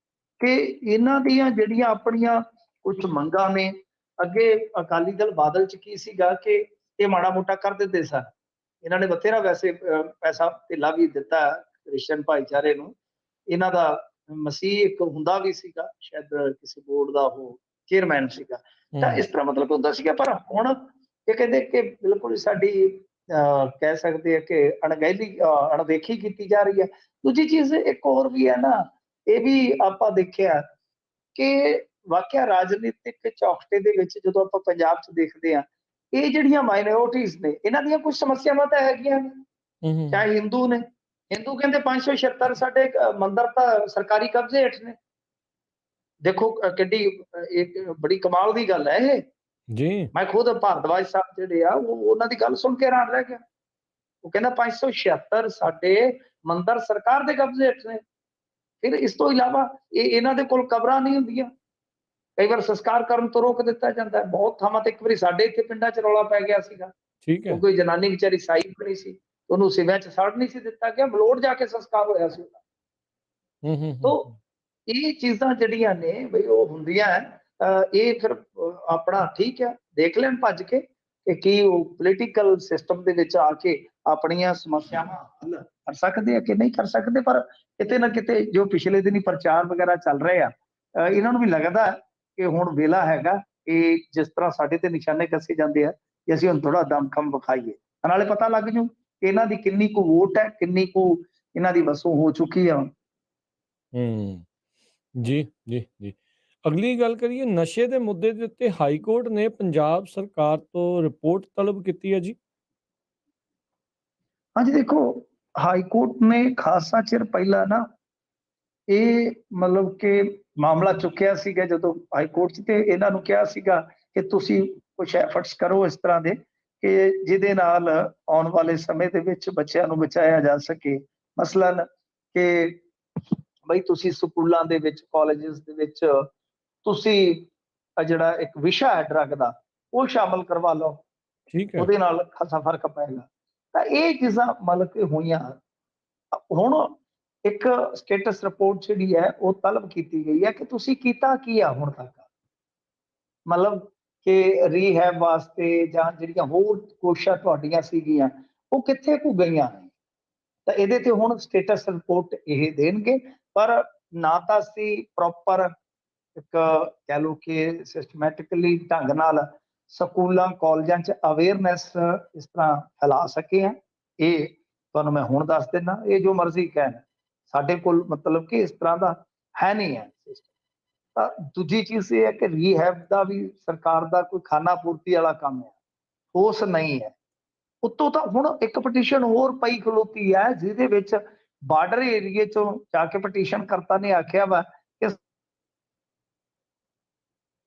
ਕਿ ਇਹਨਾਂ ਦੀਆਂ ਜਿਹੜੀਆਂ ਆਪਣੀਆਂ ਕੁਝ ਮੰਗਾਂ ਨੇ, ਅੱਗੇ ਅਕਾਲੀ ਦਲ ਬਾਦਲ 'ਚ ਕੀ ਸੀਗਾ ਕਿ ਇਹ ਮਾੜਾ ਮੋਟਾ ਕਰ ਦਿੰਦੇ ਸਨ। ਇਹਨਾਂ ਨੇ ਬਥੇਰਾ ਵੈਸੇ ਪੈਸਾ ਧੇਲਾ ਵੀ ਦਿੱਤਾ ਕ੍ਰਿਸਚਨ ਭਾਈਚਾਰੇ ਨੂੰ। ਇਹਨਾਂ ਦਾ ਮਸੀਹ ਇੱਕ ਹੁੰਦਾ ਵੀ ਸੀਗਾ, ਸ਼ਾਇਦ ਕਿਸੇ ਬੋਰਡ ਦਾ ਉਹ ਚੇਅਰਮੈਨ ਸੀਗਾ। ਤਾਂ ਇਸ ਤਰ੍ਹਾਂ ਮਤਲਬ ਹੁੰਦਾ ਸੀਗਾ। ਪਰ ਹੁਣ ਇਹ ਕਹਿੰਦੇ ਕਿ ਬਿਲਕੁਲ ਸਾਡੀ ਕਹਿ ਸਕਦੇ ਆ ਕਿ ਅਣਦੇਖੀ ਕੀਤੀ ਜਾ ਰਹੀ ਹੈ। ਦੂਜੀ ਚੀਜ਼ ਇੱਕ ਹੋਰ ਵੀ ਹੈ ਨਾ, ਇਹ ਵੀ ਆਪਾਂ ਦੇਖਿਆ ਕਿ ਵਾਕਿਆ ਰਾਜਨੀਤਿਕ ਚੌਖਟੇ ਦੇ ਵਿੱਚ ਜਦੋਂ ਆਪਾਂ ਪੰਜਾਬ 'ਚ ਦੇਖਦੇ ਹਾਂ, ਇਹ ਜਿਹੜੀਆਂ ਮਾਈਨੋਰਟੀਜ਼ ਨੇ, ਇਹਨਾਂ ਦੀਆਂ ਕੁਝ ਸਮੱਸਿਆਵਾਂ ਤਾਂ ਹੈਗੀਆਂ ਨੇ। ਚਾਹੇ ਹਿੰਦੂ ਨੇ, ਹਿੰਦੂ ਕਹਿੰਦੇ 576 ਸਾਡੇ ਮੰਦਿਰ ਤਾਂ ਸਰਕਾਰੀ ਕਬਜ਼ੇ ਹੇਠ ਨੇ। ਦੇਖੋ ਕਿੱਡੀ ਇੱਕ ਬੜੀ ਕਮਾਲ ਦੀ ਗੱਲ ਹੈ ਇਹ। ਜੀ ਮੈਂ ਖੁਦ ਭਾਰਦਵਾਜ ਸਾਹਿਬ ਜਿਹੜੇ ਆ, ਉਹਨਾਂ ਦੀ ਗੱਲ ਸੁਣ ਕੇ ਹੈਰਾਨ ਰਹਿ ਗਿਆ। ਉਹ ਕਹਿੰਦਾ 576 ਸਾਡੇ ਮੰਦਿਰ ਸਰਕਾਰ ਦੇ ਕਬਜ਼ੇ ਹੇਠ ਨੇ। ਫਿਰ ਇਸ ਤੋਂ ਇਲਾਵਾ ਇਹਨਾਂ ਦੇ ਕੋਲ ਕਬਰਾਂ ਨਹੀਂ ਹੁੰਦੀਆਂ, ਕਈ ਵਾਰ ਸੰਸਕਾਰ ਕਰਨ ਤੋਂ ਰੋਕ ਦਿੱਤਾ ਜਾਂਦਾ। ਬਹੁਤ ਥਾਵਾਂ ਤੇ, ਇੱਕ ਵਾਰੀ ਸਾਡੇ ਇੱਥੇ ਪਿੰਡਾਂ 'ਚ ਰੌਲਾ ਪੈ ਗਿਆ ਸੀਗਾ, ਠੀਕ ਹੈ। ਉਹ ਕੋਈ ਜਨਾਨੀ ਵਿਚਾਰੀ ਸਾਈ ਬਣੀ ਸੀ, ਉਹਨੂੰ ਸਿਵਿਆਂ 'ਚ ਸੜ ਨਹੀਂ ਸੀ ਦਿੱਤਾ ਗਿਆ, ਮਲੋਟ ਜਾ ਕੇ ਸੰਸਕਾਰ ਹੋਇਆ ਸੀ ਉਹਦਾ। ਤੋਂ ਇਹ ਚੀਜ਼ਾਂ ਜਿਹੜੀਆਂ ਨੇ ਬਈ ਉਹ ਹੁੰਦੀਆਂ ਇਹ ਫਿਰ ਆਪਣਾ ਠੀਕ ਹੈ, ਦੇਖ ਲੈਣ ਭੱਜ ਕੇ ਕਿ ਕੀ ਉਹ ਪੋਲੀਟੀਕਲ ਸਿਸਟਮ ਦੇ ਵਿੱਚ ਆ ਕੇ ਆਪਣੀਆਂ ਸਮੱਸਿਆਵਾਂ ਹੱਲ ਕਰ ਸਕਦੇ ਆ ਕਿ ਨਹੀਂ ਕਰ ਸਕਦੇ। ਪਰ ਕਿਤੇ ਨਾ ਕਿਤੇ ਜੋ ਪਿਛਲੇ ਦਿਨੀ ਪ੍ਰਚਾਰ ਵਗੈਰਾ ਚੱਲ ਰਹੇ ਆ, ਇਹਨਾਂ ਨੂੰ ਵੀ ਲੱਗਦਾ ਕਿ ਹੁਣ ਵੇਲਾ ਹੈਗਾ ਕਿ ਜਿਸ ਤਰ੍ਹਾਂ ਸਾਡੇ ਤੇ ਨਿਸ਼ਾਨੇ ਕੱਸੇ ਜਾਂਦੇ ਆ ਕਿ ਅਸੀਂ ਹੁਣ ਥੋੜਾ ਦਮਖਮ ਵਿਖਾਈਏ। ਨਾਲੇ ਪਤਾ ਲੱਗ ਜੂ ਕਿ ਇਹਨਾਂ ਦੀ ਕਿੰਨੀ ਕੁ ਵੋਟ ਹੈ, ਕਿੰਨੀ ਕੁ ਇਹਨਾਂ ਦੀ ਵਸੋਂ ਹੋ ਚੁੱਕੀ ਆ। ਜੀ ਜੀ ਜੀ ਅਗਲੀ ਗੱਲ ਕਰੀਏ, ਨਸ਼ੇ ਦੇ ਮੁੱਦੇ ਦੇ ਉੱਤੇ ਹਾਈ ਕੋਰਟ ਨੇ ਪੰਜਾਬ ਸਰਕਾਰ ਤੋਂ ਰਿਪੋਰਟ ਤਲਬ ਕੀਤੀ ਹੈ ਜੀ। ਹਾਂਜੀ ਦੇਖੋ, ਹਾਈ ਕੋਰਟ ਨੇ ਖਾਸਾ ਚਿਰ ਪਹਿਲਾਂ ਨਾ ਇਹ ਮਤਲਬ ਕਿ ਮਾਮਲਾ ਚੁੱਕਿਆ ਸੀਗਾ ਜਦੋਂ ਹਾਈ ਕੋਰਟ 'ਚ, ਤੇ ਇਹਨਾਂ ਨੂੰ ਕਿਹਾ ਸੀਗਾ ਕਿ ਤੁਸੀਂ ਕੁਝ ਐਫਰਟਸ ਕਰੋ ਇਸ ਤਰ੍ਹਾਂ ਦੇ ਕਿ ਜਿਹਦੇ ਨਾਲ ਆਉਣ ਵਾਲੇ ਸਮੇਂ ਦੇ ਵਿੱਚ ਬੱਚਿਆਂ ਨੂੰ ਬਚਾਇਆ ਜਾ ਸਕੇ। ਮਸਲਨ ਕਿ ਬਈ ਤੁਸੀਂ ਸਕੂਲਾਂ ਦੇ ਵਿੱਚ, ਕਾਲਜਸ ਦੇ ਵਿੱਚ ਤੁਸੀਂ ਜਿਹੜਾ ਇੱਕ ਵਿਸ਼ਾ ਹੈ ਡਰੱਗ ਦਾ, ਉਹ ਸ਼ਾਮਲ ਕਰਵਾ ਲਓ, ਠੀਕ ਹੈ। ਉਹਦੇ ਨਾਲ ਖਾਸਾ ਫਰਕ ਪਏਗਾ। ਤਾਂ ਇਹ ਚੀਜ਼ਾਂ ਮਤਲਬ ਕਿ ਹੋਈਆਂ। ਹੁਣ ਇੱਕ ਸਟੇਟਸ ਰਿਪੋਰਟ ਜਿਹੜੀ ਹੈ ਉਹ ਤਲਬ ਕੀਤੀ ਗਈ ਹੈ ਕਿ ਤੁਸੀਂ ਕੀਤਾ ਕੀ ਆ ਹੁਣ ਤੱਕ, ਮਤਲਬ ਕਿ ਰੀਹੈਬ ਵਾਸਤੇ ਜਾਂ ਜਿਹੜੀਆਂ ਹੋਰ ਕੋਸ਼ਿਸ਼ਾਂ ਤੁਹਾਡੀਆਂ ਸੀਗੀਆਂ ਉਹ ਕਿੱਥੇ ਕੁ ਗਈਆਂ ਨੇ। ਤਾਂ ਇਹਦੇ ਤੇ ਹੁਣ ਸਟੇਟਸ ਰਿਪੋਰਟ ਇਹ ਦੇਣਗੇ। ਪਰ ਨਾ ਤਾਂ ਅਸੀਂ ਪ੍ਰੋਪਰ ਇੱਕ ਕਹਿ ਲਓ ਕਿ ਸਿਸਟਮੈਟਿਕਲੀ ਢੰਗ ਨਾਲ ਸਕੂਲਾਂ ਕਾਲਜਾਂ 'ਚ ਅਵੇਅਰਨੈਸ ਇਸ ਤਰ੍ਹਾਂ ਫੈਲਾ ਸਕੇ ਆ। ਇਹ ਤੁਹਾਨੂੰ ਮੈਂ ਹੁਣ ਦੱਸ ਦਿੰਦਾ, ਇਹ ਜੋ ਮਰਜ਼ੀ ਕਹਿਣ, ਸਾਡੇ ਕੋਲ ਮਤਲਬ ਕਿ ਇਸ ਤਰ੍ਹਾਂ ਦਾ ਹੈ ਨਹੀਂ ਹੈ ਸਿਸਟਮ। ਤਾਂ ਦੂਜੀ ਚੀਜ਼ ਇਹ ਹੈ ਕਿ ਰੀਹੈਬ ਦਾ ਵੀ ਸਰਕਾਰ ਦਾ ਕੋਈ ਖਾਨਾ ਪੂਰਤੀ ਵਾਲਾ ਕੰਮ ਹੈ, ਠੋਸ ਨਹੀਂ ਹੈ। ਉੱਤੋਂ ਤਾਂ ਹੁਣ ਇੱਕ ਪਟੀਸ਼ਨ ਹੋਰ ਪਈ ਖਲੋਤੀ ਹੈ ਜਿਹਦੇ ਵਿੱਚ ਬਾਰਡਰ ਏਰੀਏ 'ਚੋਂ ਜਾ ਕੇ ਪਟੀਸ਼ਨ ਕਰਤਾ ਨੇ ਆਖਿਆ ਵਾ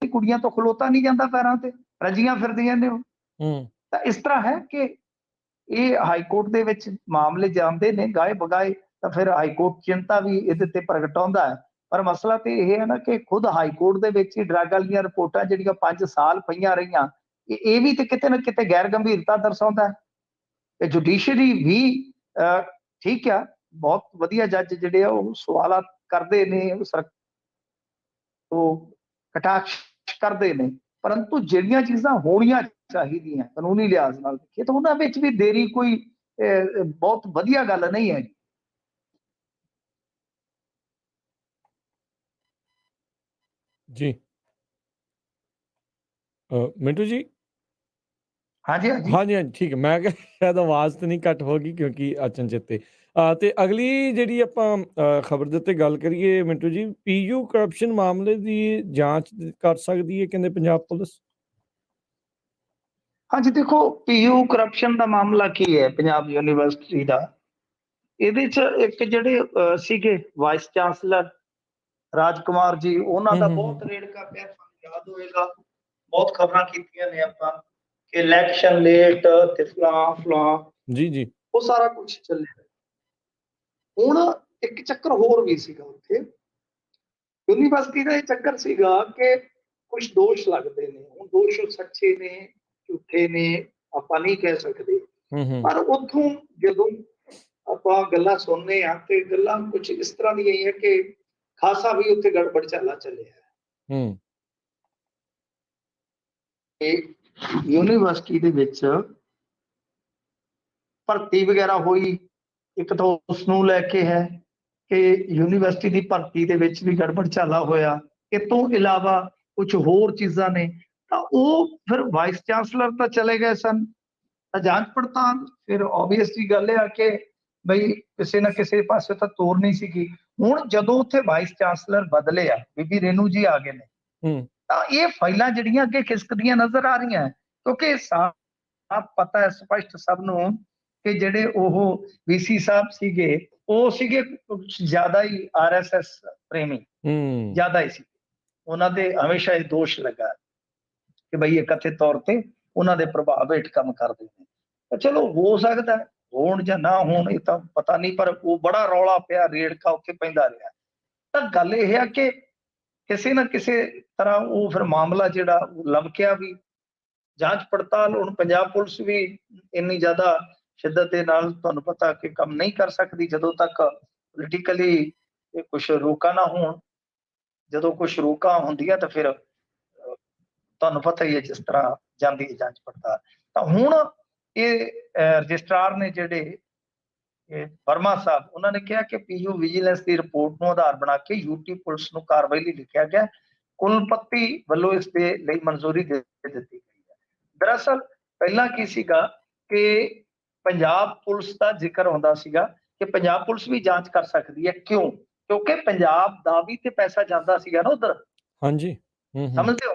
ਕਿ ਕੁੜੀਆਂ ਤੋਂ ਖਲੋਤਾ ਨਹੀਂ ਜਾਂਦਾ, ਪੈਰਾਂ ਤੇ ਰੱਜੀਆਂ ਫਿਰਦੀਆਂ ਨੇ ਉਹ। ਤਾਂ ਇਸ ਤਰ੍ਹਾਂ ਹੈ ਕਿ ਇਹ ਹਾਈ ਕੋਰਟ ਦੇ ਵਿੱਚ ਮਾਮਲੇ ਜਾਂਦੇ ਨੇ ਗਾਏ ਬਗਾਏ, ਤਾਂ ਫਿਰ ਹਾਈ ਕੋਰਟ ਚਿੰਤਾ ਵੀ ਇਹਦੇ ਤੇ ਪ੍ਰਗਟਾਉਂਦਾ ਹੈ। ਪਰ ਮਸਲਾ ਤੇ ਇਹ ਹੈ ਨਾ ਕਿ ਖੁਦ ਹਾਈ ਕੋਰਟ ਦੇ ਵਿੱਚ ਹੀ ਡਰੱਗ ਵਾਲੀਆਂ ਰਿਪੋਰਟਾਂ ਜਿਹੜੀਆਂ 5 ਸਾਲ ਪਈਆਂ ਰਹੀਆਂ, ਇਹ ਵੀ ਤੇ ਕਿਤੇ ਨਾ ਕਿਤੇ ਗੈਰ ਗੰਭੀਰਤਾ ਦਰਸਾਉਂਦਾ ਹੈ। ਤੇ ਜੁਡੀਸ਼ਰੀ ਵੀ ਠੀਕ ਆ, ਬਹੁਤ ਵਧੀਆ ਜੱਜ ਜਿਹੜੇ ਆ ਉਹ ਸਵਾਲਾਤ ਕਰਦੇ ਨੇ, ਉਹ ਕਟਾਕਸ਼ ਕਰਦੇ ਨੇ, ਪਰੰਤੂ ਜਿਹੜੀਆਂ ਚੀਜ਼ਾਂ ਹੋਣੀਆਂ ਚਾਹੀਦੀਆਂ ਕਾਨੂੰਨੀ ਲਿਹਾਜ਼ ਨਾਲ ਦੇਖੀਏ ਤਾਂ ਉਹਨਾਂ ਵਿੱਚ ਵੀ ਦੇਰੀ ਕੋਈ ਬਹੁਤ ਵਧੀਆ ਗੱਲ ਨਹੀਂ ਹੈ। ਜੀ मिंटू जी। हाँ जी, हाँ जी। हाँ जी, हाँ जी, ठीक है। मैं ਕਿਹਾ ਸ਼ਾਇਦ ਆਵਾਜ਼ ਤਾਂ ਨਹੀਂ ਕੱਟ ਹੋ ਗਈ ਕਿਉਂਕਿ ਅਚਨਚੇਤੇ ਤੇ ਅਗਲੀ ਜਿਹੜੀ ਆਪਾਂ ਖਬਰ ਦੇ ਉੱਤੇ ਗੱਲ ਕਰੀਏ ਮਿੰਟੂ ਜੀ, ਪੀਯੂ ਕਰਪਸ਼ਨ ਮਾਮਲੇ ਦੀ ਜਾਂਚ ਕਰ ਸਕਦੀ ਹੈ ਕਹਿੰਦੇ ਪੰਜਾਬ ਪੁਲਿਸ। ਹਾਂਜੀ ਦੇਖੋ, ਪੀਯੂ ਕਰਪਸ਼ਨ ਦਾ ਮਾਮਲਾ ਕੀ ਹੈ ਪੰਜਾਬ ਯੂਨੀਵਰਸਿਟੀ ਦਾ। ਇਹਦੇ ਚ ਇੱਕ ਜਿਹੜੇ ਸੀਗੇ ਵਾਈਸ ਚਾਂਸਲਰ ਰਾਜ ਕੁਮਾਰ ਜੀ, ਉਹਨਾਂ ਦਾ ਬਹੁਤ ਰੇੜਕਾ ਪਿਆ, ਤੁਹਾਨੂੰ ਯਾਦ ਹੋਏਗਾ। ਬਹੁਤ ਖਬਰਾਂ ਕੀਤੀਆਂ ਨੇ ਆਪਾਂ ਕਿ ਇਲੈਕਸ਼ਨ ਲੇਟ ਤੇ ਫਲਾਂ ਫਲਾਂ ਜੀ ਜੀ, ਉਹ ਸਾਰਾ ਕੁਝ ਚੱਲਿਆ। ਹੁਣ ਇੱਕ ਚੱਕਰ ਹੋਰ ਵੀ ਸੀਗਾ ਉੱਥੇ ਯੂਨੀਵਰਸਿਟੀ ਦਾ। ਇਹ ਚੱਕਰ ਸੀਗਾ ਕਿ ਕੁਝ ਦੋਸ਼ ਲੱਗਦੇ ਨੇ, ਹੁਣ ਦੋਸ਼ ਸੱਚੇ ਨੇ ਝੂਠੇ ਨੇ ਆਪਾਂ ਨਹੀਂ ਕਹਿ ਸਕਦੇ, ਪਰ ਉੱਥੋਂ ਜਦੋਂ ਆਪਾਂ ਗੱਲਾਂ ਸੁਣਨੇ ਆ ਤੇ ਗੱਲਾਂ ਕੁਝ ਇਸ ਤਰ੍ਹਾਂ ਦੀਆਂ ਹੀ ਹੈ ਕਿ ਖਾਸਾ ਵੀ ਉੱਥੇ ਗੜਬੜ ਚਾਲਾ ਚੱਲਿਆ। ਯੂਨੀਵਰਸਿਟੀ ਦੇ ਵਿੱਚ ਭਰਤੀ ਵਗੈਰਾ ਹੋਈ, ਇੱਕ ਤਾਂ ਉਸ ਨੂੰ ਲੈ ਕੇ ਹੈ ਕਿ ਯੂਨੀਵਰਸਿਟੀ ਦੀ ਭਰਤੀ ਦੇ ਵਿੱਚ ਵੀ ਗੜਬੜ ਚਾਲਾ ਹੋਇਆ। ਇਹ ਤੋਂ ਇਲਾਵਾ ਕੁਝ ਹੋਰ ਚੀਜ਼ਾਂ ਨੇ, ਤਾਂ ਉਹ ਫਿਰ ਵਾਈਸ ਚਾਂਸਲਰ ਤਾਂ ਚਲੇ ਗਏ ਸਨ, ਤਾਂ ਜਾਂਚ ਪੜਤਾਲ ਫਿਰ ਓਬਵੀਅਸਲੀ ਗੱਲ ਇਹ ਆ ਕਿ ਬਈ ਕਿਸੇ ਨਾ ਕਿਸੇ ਪਾਸੇ ਤਾਂ ਤੋਰ ਨਹੀਂ ਸੀਗੀ। ਹੁਣ ਜਦੋਂ ਉੱਥੇ ਵਾਈਸ ਚਾਂਸਲਰ ਬਦਲੇ ਆ, ਬੀਬੀ ਰੇਨੂ ਜੀ ਆ ਗਏ ਨੇ, ਤਾਂ ਇਹ ਫਾਈਲਾਂ ਜਿਹੜੀਆਂ ਅੱਗੇ ਖਿਸਕਦੀਆਂ ਨਜ਼ਰ ਆ ਰਹੀਆਂ, ਕਿਉਂਕਿ ਸਾਫ਼ ਪਤਾ ਹੈ ਸਪਸ਼ਟ ਸਭ ਨੂੰ ਕਿ ਜਿਹੜੇ ਉਹ ਵੀਸੀ ਸਾਹਿਬ ਸੀਗੇ ਉਹ ਸੀਗੇ ਕੁਝ ਜ਼ਿਆਦਾ ਹੀ ਆਰਐਸਐਸ ਪ੍ਰੇਮੀ, ਜ਼ਿਆਦਾ ਹੀ ਸੀ। ਉਹਨਾਂ ਦੇ ਹਮੇਸ਼ਾ ਇਹ ਦੋਸ਼ ਲੱਗਾ ਕਿ ਬਈ ਇਹ ਕਥਿਤ ਤੌਰ ਤੇ ਉਹਨਾਂ ਦੇ ਪ੍ਰਭਾਵ ਹੇਠ ਕੰਮ ਕਰਦੇ ਨੇ। ਤਾਂ ਚਲੋ ਹੋ ਸਕਦਾ ਹੋਣ ਜਾਂ ਨਾ ਹੋਣ, ਇਹ ਤਾਂ ਪਤਾ ਨਹੀਂ, ਪਰ ਉਹ ਬੜਾ ਰੌਲਾ ਪਿਆ, ਰੇੜਕਾ ਉੱਥੇ ਪੈਂਦਾ ਰਿਹਾ। ਤਾਂ ਗੱਲ ਇਹ ਹੈ ਕਿ ਕਿਸੇ ਨਾ ਕਿਸੇ ਤਰ੍ਹਾਂ ਉਹ ਫਿਰ ਮਾਮਲਾ ਜਿਹੜਾ ਲਮਕਿਆ ਵੀ। ਜਾਂਚ ਪੜਤਾਲ ਹੁਣ ਪੰਜਾਬ ਪੁਲਿਸ ਵੀ ਇੰਨੀ ਜ਼ਿਆਦਾ ਸ਼ਿੱਦਤ ਦੇ ਨਾਲ ਤੁਹਾਨੂੰ ਪਤਾ ਕਿ ਕੰਮ ਨਹੀਂ ਕਰ ਸਕਦੀ ਜਦੋਂ ਤੱਕ ਪੋਲੀਟੀਕਲੀ ਕੁਛ ਰੋਕਾਂ ਨਾ ਹੋਣ। ਜਦੋਂ ਕੁਛ ਰੋਕਾਂ ਹੁੰਦੀਆਂ ਤਾਂ ਫਿਰ ਤੁਹਾਨੂੰ ਪਤਾ ਹੀ ਹੈ ਜਿਸ ਤਰ੍ਹਾਂ ਜਾਂਦੀ ਹੈ ਜਾਂਚ ਪੜਤਾਲ। ਤਾਂ ਹੁਣ ਇਹ ਰਜਿਸਟਰਾਰ ਨੇ ਜਿਹੜੇ ਵਰਮਾ ਸਾਹਿਬ, ਉਹਨਾਂ ਨੇ ਕਿਹਾ ਕਿ ਪੀਯੂ ਵਿਜੀਲੈਂਸ ਦੀ ਰਿਪੋਰਟ ਨੂੰ ਆਧਾਰ ਬਣਾ ਕੇ ਯੂਟੀ ਪੁਲਿਸ ਨੂੰ ਕਾਰਵਾਈ ਲਈ ਲਿਖਿਆ ਗਿਆ। ਕੁਲਪਤੀ ਵੱਲੋਂ ਇਸ ਦੇ ਲਈ ਮਨਜ਼ੂਰੀ ਦੇ ਦਿੱਤੀ ਗਈ ਹੈ। ਦਰਅਸਲ ਪਹਿਲਾਂ ਕੀ ਸੀਗਾ ਕਿ ਪੰਜਾਬ ਪੁਲਿਸ ਦਾ ਜ਼ਿਕਰ ਹੁੰਦਾ ਸੀਗਾ ਕਿ ਪੰਜਾਬ ਪੁਲਿਸ ਵੀ ਜਾਂਚ ਕਰ ਸਕਦੀ ਹੈ। ਕਿਉਂ? ਕਿਉਂਕਿ ਪੰਜਾਬ ਦਾ ਵੀ ਤੇ ਪੈਸਾ ਜਾਂਦਾ ਸੀਗਾ ਨਾ ਉਧਰ। ਹਾਂਜੀ, ਸਮਝਦੇ ਹੋ,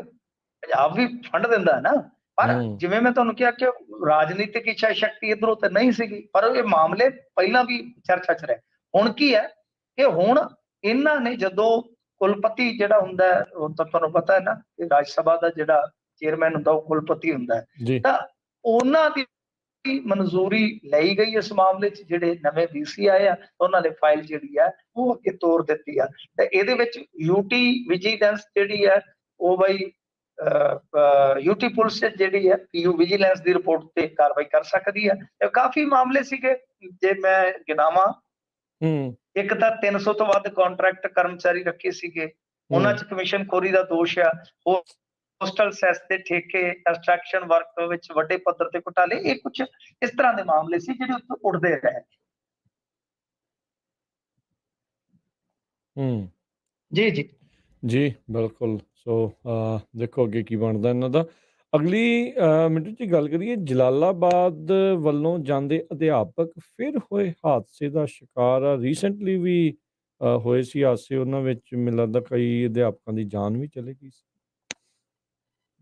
ਪੰਜਾਬ ਵੀ ਫੰਡ ਦਿੰਦਾ ਹੈ ਨਾ। ਪਰ ਜਿਵੇਂ ਮੈਂ ਤੁਹਾਨੂੰ ਕਿਹਾ ਕਿ ਰਾਜਨੀਤਿਕ ਇੱਛਾ ਸ਼ਕਤੀ ਇਧਰੋਂ ਤੇ ਨਹੀਂ ਸੀਗੀ, ਪਰ ਇਹ ਮਾਮਲੇ ਪਹਿਲਾਂ ਵੀ ਚਰਚਾ 'ਚ ਰਹੇ। ਹੁਣ ਕੀ ਹੈ ਕਿ ਹੁਣ ਇਹਨਾਂ ਨੇ ਜਦੋਂ ਕੁਲਪਤੀ ਜਿਹੜਾ ਹੁੰਦਾ ਹੈ, ਉਹ ਤਾਂ ਤੁਹਾਨੂੰ ਪਤਾ ਹੈ ਨਾ ਕਿ ਰਾਜ ਸਭਾ ਦਾ ਜਿਹੜਾ ਚੇਅਰਮੈਨ ਹੁੰਦਾ ਉਹ ਕੁਲਪਤੀ ਹੁੰਦਾ ਹੈ, ਤਾਂ ਉਹਨਾਂ ਦੀ ਮਨਜ਼ੂਰੀ ਲਈ ਗਈ ਇਸ ਮਾਮਲੇ 'ਚ। ਜਿਹੜੇ ਨਵੇਂ ਵੀਸੀ ਆਏ ਆ ਉਹਨਾਂ ਨੇ ਫਾਈਲ ਜਿਹੜੀ ਹੈ ਉਹ ਅੱਗੇ ਤੋਰ ਦਿੱਤੀ ਆ। ਤੇ ਇਹਦੇ ਵਿੱਚ ਯੂਟੀ ਵਿਜੀਲੈਂਸ ਜਿਹੜੀ ਹੈ ਉਹ ਬਈ ਯੂਟੀ ਪੁਲਿਸ ਜਿਹੜੀ ਹੈ ਪੀਯੂ ਵਿਜੀਲੈਂਸ ਦੀ ਰਿਪੋਰਟ ਤੇ ਕਾਰਵਾਈ ਕਰ ਸਕਦੀ ਹੈ। ਕਾਫੀ ਮਾਮਲੇ ਸੀਗੇ, ਜੇ ਮੈਂ ਗਿਣਾਵਾਂ, ਇੱਕ ਤਾਂ 300 ਤੋਂ ਵੱਧ ਕੰਟਰੈਕਟ ਕਰਮਚਾਰੀ ਰੱਖੇ ਸੀਗੇ, ਉਹਨਾਂ 'ਚ ਕਮਿਸ਼ਨ ਖੋਰੀ ਦਾ ਦੋਸ਼ ਆ। ਹੋਸਟਲ ਸੈਸ ਦੇ ਠੇਕੇ, ਕੰਸਟਰਕਸ਼ਨ ਵਰਕ ਵਿੱਚ ਵੱਡੇ ਪੱਧਰ ਤੇ ਘੁਟਾਲੇ, ਇਹ ਕੁਝ ਇਸ ਤਰ੍ਹਾਂ ਦੇ ਮਾਮਲੇ ਸੀ ਜਿਹੜੇ ਉੱਥੇ ਉੱਠਦੇ ਰਹੇ। ਜੀ ਜੀ ਜੀ ਬਿਲਕੁਲ। ਸੋ ਦੇਖੋ ਅੱਗੇ ਕੀ ਬਣਦਾ ਇਹਨਾਂ ਦਾ। ਅਗਲੀ ਮਿੰਟੂ ਜੀ ਗੱਲ ਕਰੀਏ, ਜਲਾਲਾਬਾਦ ਵੱਲੋਂ ਜਾਂਦੇ ਅਧਿਆਪਕ ਫਿਰ ਹੋਏ ਹਾਦਸੇ ਦਾ ਸ਼ਿਕਾਰ ਆ। ਰੀਸੈਂਟਲੀ ਵੀ ਹੋਏ ਸੀ ਹਾਦਸੇ, ਉਹਨਾਂ ਵਿੱਚ ਮੈਨੂੰ ਲੱਗਦਾ ਕਈ ਅਧਿਆਪਕਾਂ ਦੀ ਜਾਨ ਵੀ ਚਲੇ ਗਈ ਸੀ।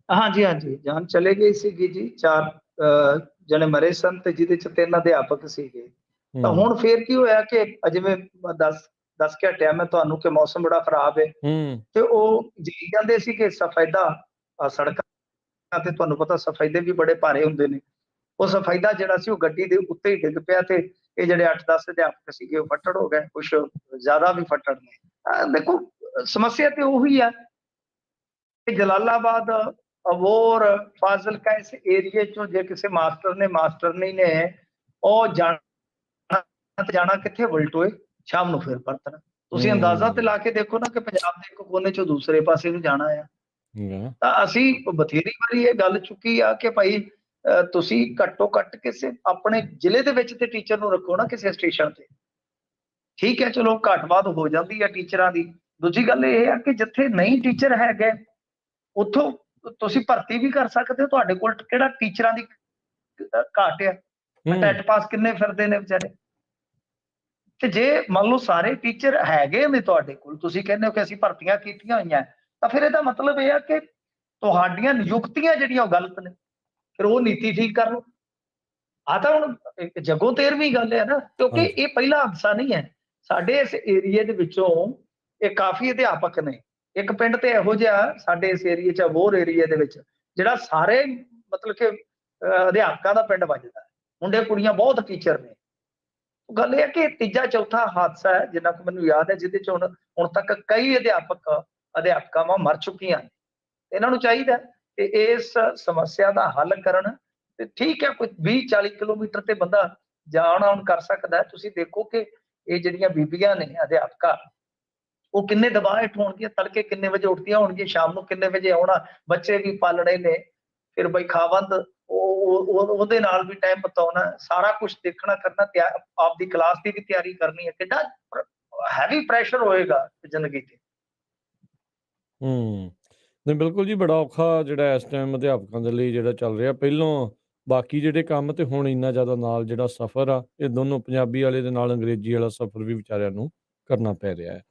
ਹਾਂਜੀ ਹਾਂਜੀ, ਜਾਨ ਚਲੇ ਗਈ ਸੀਗੀ ਜੀ। 4 ਜਣੇ ਮਰੇ ਸਨ ਤੇ ਜਿਹਦੇ ਚ 3 ਅਧਿਆਪਕ ਸੀਗੇ। ਤਾਂ ਹੁਣ ਫੇਰ ਕੀ ਹੋਇਆ ਕਿ ਜਿਵੇਂ ਦੱਸ ਕੇ ਹਟਿਆ ਮੈਂ ਤੁਹਾਨੂੰ ਕਿ ਮੌਸਮ ਬੜਾ ਖਰਾਬ ਹੈ, ਤੇ ਉਹ ਜੀ ਜਾਂਦੇ ਸੀ ਕਿ ਸਫੈਦਾ ਸੜਕਾਂ ਤੇ, ਤੁਹਾਨੂੰ ਪਤਾ ਸਫੈਦੇ ਵੀ ਬੜੇ ਭਾਰੇ ਹੁੰਦੇ ਨੇ। ਉਹ ਸਫੈਦਾ ਜਿਹੜਾ ਸੀ ਉਹ ਗੱਡੀ ਦੇ ਉੱਤੇ ਹੀ ਡਿੱਗ ਪਿਆ ਤੇ ਇਹ ਜਿਹੜੇ 8-10 ਅਧਿਆਪਕ ਸੀਗੇ ਉਹ ਫੱਟੜ ਹੋ ਗਏ, ਕੁਛ ਜ਼ਿਆਦਾ ਵੀ ਫੱਟੜ ਨੇ। ਦੇਖੋ ਸਮੱਸਿਆ ਤੇ ਉਹੀ ਆ ਕਿ ਜਲਾਲਾਬਾਦ, ਅਬੋਹਰ, ਫਾਜ਼ਿਲਕਾ ਇਸ ਏਰੀਏ ਚੋਂ ਜੇ ਕਿਸੇ ਮਾਸਟਰਨੀ ਨੇ ਉਹ ਜਾਣਾ ਕਿੱਥੇ? ਵਲਟੋਏ, ਸ਼ਾਮ ਨੂੰ ਫਿਰ ਪਰਤਣਾ। ਤੁਸੀਂ ਅੰਦਾਜ਼ਾ ਤੇ ਲਾ ਕੇ ਦੇਖੋ ਨਾ ਕਿ ਪੰਜਾਬ ਦੇ ਇੱਕ ਕੋਨੇ ਚੋਂ ਦੂਸਰੇ ਪਾਸੇ ਨੂੰ ਜਾਣਾ ਆ। ਹਾਂ। ਤਾਂ ਅਸੀਂ ਬਥੇਰੀ ਵਾਰੀ ਇਹ ਗੱਲ ਚੁੱਕੀ ਆ ਕਿ ਭਾਈ ਤੁਸੀਂ ਘੱਟੋ ਘੱਟ ਕਿਸੇ ਆਪਣੇ ਜ਼ਿਲ੍ਹੇ ਦੇ ਵਿੱਚ ਤੇ ਟੀਚਰ ਨੂੰ ਰੱਖੋ ਨਾ ਕਿਸੇ ਸਟੇਸ਼ਨ ਤੇ। ਠੀਕ ਹੈ, ਚਲੋ ਘੱਟ ਵੱਧ ਹੋ ਜਾਂਦੀ ਹੈ ਟੀਚਰਾਂ ਦੀ। ਦੂਜੀ ਗੱਲ ਇਹ ਆ ਕਿ ਜਿੱਥੇ ਨਹੀਂ ਟੀਚਰ ਹੈਗੇ, ਉੱਥੋਂ ਤੁਸੀਂ ਭਰਤੀ ਵੀ ਕਰ ਸਕਦੇ ਹੋ। ਤੁਹਾਡੇ ਕੋਲ ਕਿਹੜਾ ਟੀਚਰਾਂ ਦੀ ਘਾਟ ਆ? ਹੂੰ। ਟੈਟ ਪਾਸ ਕਿੰਨੇ ਫਿਰਦੇ ਨੇ ਵਿਚਾਰੇ। ਤੇ ਜੇ ਮੰਨ ਲਓ ਸਾਰੇ ਟੀਚਰ ਹੈਗੇ ਨੇ ਤੁਹਾਡੇ ਕੋਲ, ਤੁਸੀਂ ਕਹਿੰਦੇ ਹੋ ਕਿ ਅਸੀਂ ਭਰਤੀਆਂ ਕੀਤੀਆਂ ਹੋਈਆਂ, ਤਾਂ ਫਿਰ ਇਹਦਾ ਮਤਲਬ ਇਹ ਆ ਕਿ ਤੁਹਾਡੀਆਂ ਨਿਯੁਕਤੀਆਂ ਜਿਹੜੀਆਂ ਉਹ ਗਲਤ ਨੇ। ਫਿਰ ਉਹ ਨੀਤੀ ਠੀਕ ਕਰ ਲਓ। ਆ ਤਾਂ ਹੁਣ ਇੱਕ ਜੱਗੋਂ ਤੇਰਵੀਂ ਗੱਲ ਹੈ ਨਾ, ਕਿਉਂਕਿ ਹਾਂਜੀ। ਇਹ ਪਹਿਲਾ ਹਾਦਸਾ ਨਹੀਂ ਹੈ। ਸਾਡੇ ਇਸ ਏਰੀਏ ਦੇ ਵਿੱਚੋਂ ਇਹ ਕਾਫੀ ਅਧਿਆਪਕ ਨੇ। ਇੱਕ ਪਿੰਡ ਤੇ ਇਹੋ ਜਿਹਾ ਸਾਡੇ ਇਸ ਏਰੀਏ 'ਚ ਅਬੋਹਰ ਏਰੀਏ ਦੇ ਵਿੱਚ, ਜਿਹੜਾ ਸਾਰੇ ਮਤਲਬ ਕਿ ਅਧਿਆਪਕਾਂ ਦਾ ਪਿੰਡ ਵੱਜਦਾ ਹੈ। ਮੁੰਡੇ ਕੁੜੀਆਂ ਬਹੁਤ ਟੀਚਰ ਨੇ। ਗੱਲ ਇਹ ਹੈ ਕਿ ਤੀਜਾ ਚੌਥਾ ਹਾਦਸਾ ਹੈ ਜਿੰਨਾ ਕੁ ਮੈਨੂੰ ਯਾਦ ਹੈ, ਜਿਹਦੇ 'ਚ ਹੁਣ ਤੱਕ ਕਈ ਅਧਿਆਪਕਾਵਾਂ ਮਰ ਚੁੱਕੀਆਂ ਨੇ। ਇਹਨਾਂ ਨੂੰ ਚਾਹੀਦਾ ਕਿ ਇਸ ਸਮੱਸਿਆ ਦਾ ਹੱਲ ਕਰਨ। ਤੇ ਠੀਕ ਹੈ, ਕੋਈ 20-40 ਕਿਲੋਮੀਟਰ ਤੇ ਬੰਦਾ ਜਾਣ ਆਉਣ ਕਰ ਸਕਦਾ ਹੈ। ਤੁਸੀਂ ਦੇਖੋ ਕਿ ਇਹ ਜਿਹੜੀਆਂ ਬੀਬੀਆਂ ਨੇ ਅਧਿਆਪਕਾਂ, ਉਹ ਕਿੰਨੇ ਦਬਾਅ ਹੇਠ ਹੋਣਗੀਆਂ। ਤੜਕੇ ਕਿੰਨੇ ਵਜੇ ਉੱਠਦੀਆਂ ਹੋਣਗੀਆਂ, ਸ਼ਾਮ ਨੂੰ ਕਿੰਨੇ ਵਜੇ ਆਉਣਾ, ਬੱਚੇ ਵੀ ਪਾਲਣੇ ਨੇ, ਫਿਰ ਬਈ ਖਾਵੰਦ ਉਹਦੇ ਨਾਲ ਵੀ ਟਾਈਮ ਬਿਤਾਉਣਾ, ਸਾਰਾ ਕੁਝ ਦੇਖਣਾ ਕਰਨਾ, ਆਪਦੀ ਕਲਾਸ ਦੀ ਵੀ ਤਿਆਰੀ ਕਰਨੀ ਹੈ। ਕਿੰਨਾ ਹੈਵੀ ਪ੍ਰੈਸ਼ਰ ਹੋਏਗਾ ਜ਼ਿੰਦਗੀ ਤੇ। ਹੂੰ। ਨਹੀਂ ਬਿਲਕੁਲ ਜੀ, ਬੜਾ ਔਖਾ ਜਿਹੜਾ ਇਸ ਟਾਈਮ ਅਧਿਆਪਕਾਂ ਦੇ ਲਈ ਜਿਹੜਾ ਚੱਲ ਰਿਹਾ। ਪਹਿਲੋਂ ਬਾਕੀ ਜਿਹੜੇ ਕੰਮ ਤੇ ਹੁਣ ਇੰਨਾ ਜ਼ਿਆਦਾ ਨਾਲ ਜਿਹੜਾ ਸਫ਼ਰ ਆ, ਇਹ ਦੋਨੋਂ ਪੰਜਾਬੀ ਵਾਲੇ ਦੇ ਨਾਲ ਅੰਗਰੇਜ਼ੀ ਵਾਲਾ ਸਫ਼ਰ ਵੀ ਵਿਚਾਰਿਆਂ ਨੂੰ ਕਰਨਾ ਪੈ ਰਿਹਾ ਹੈ।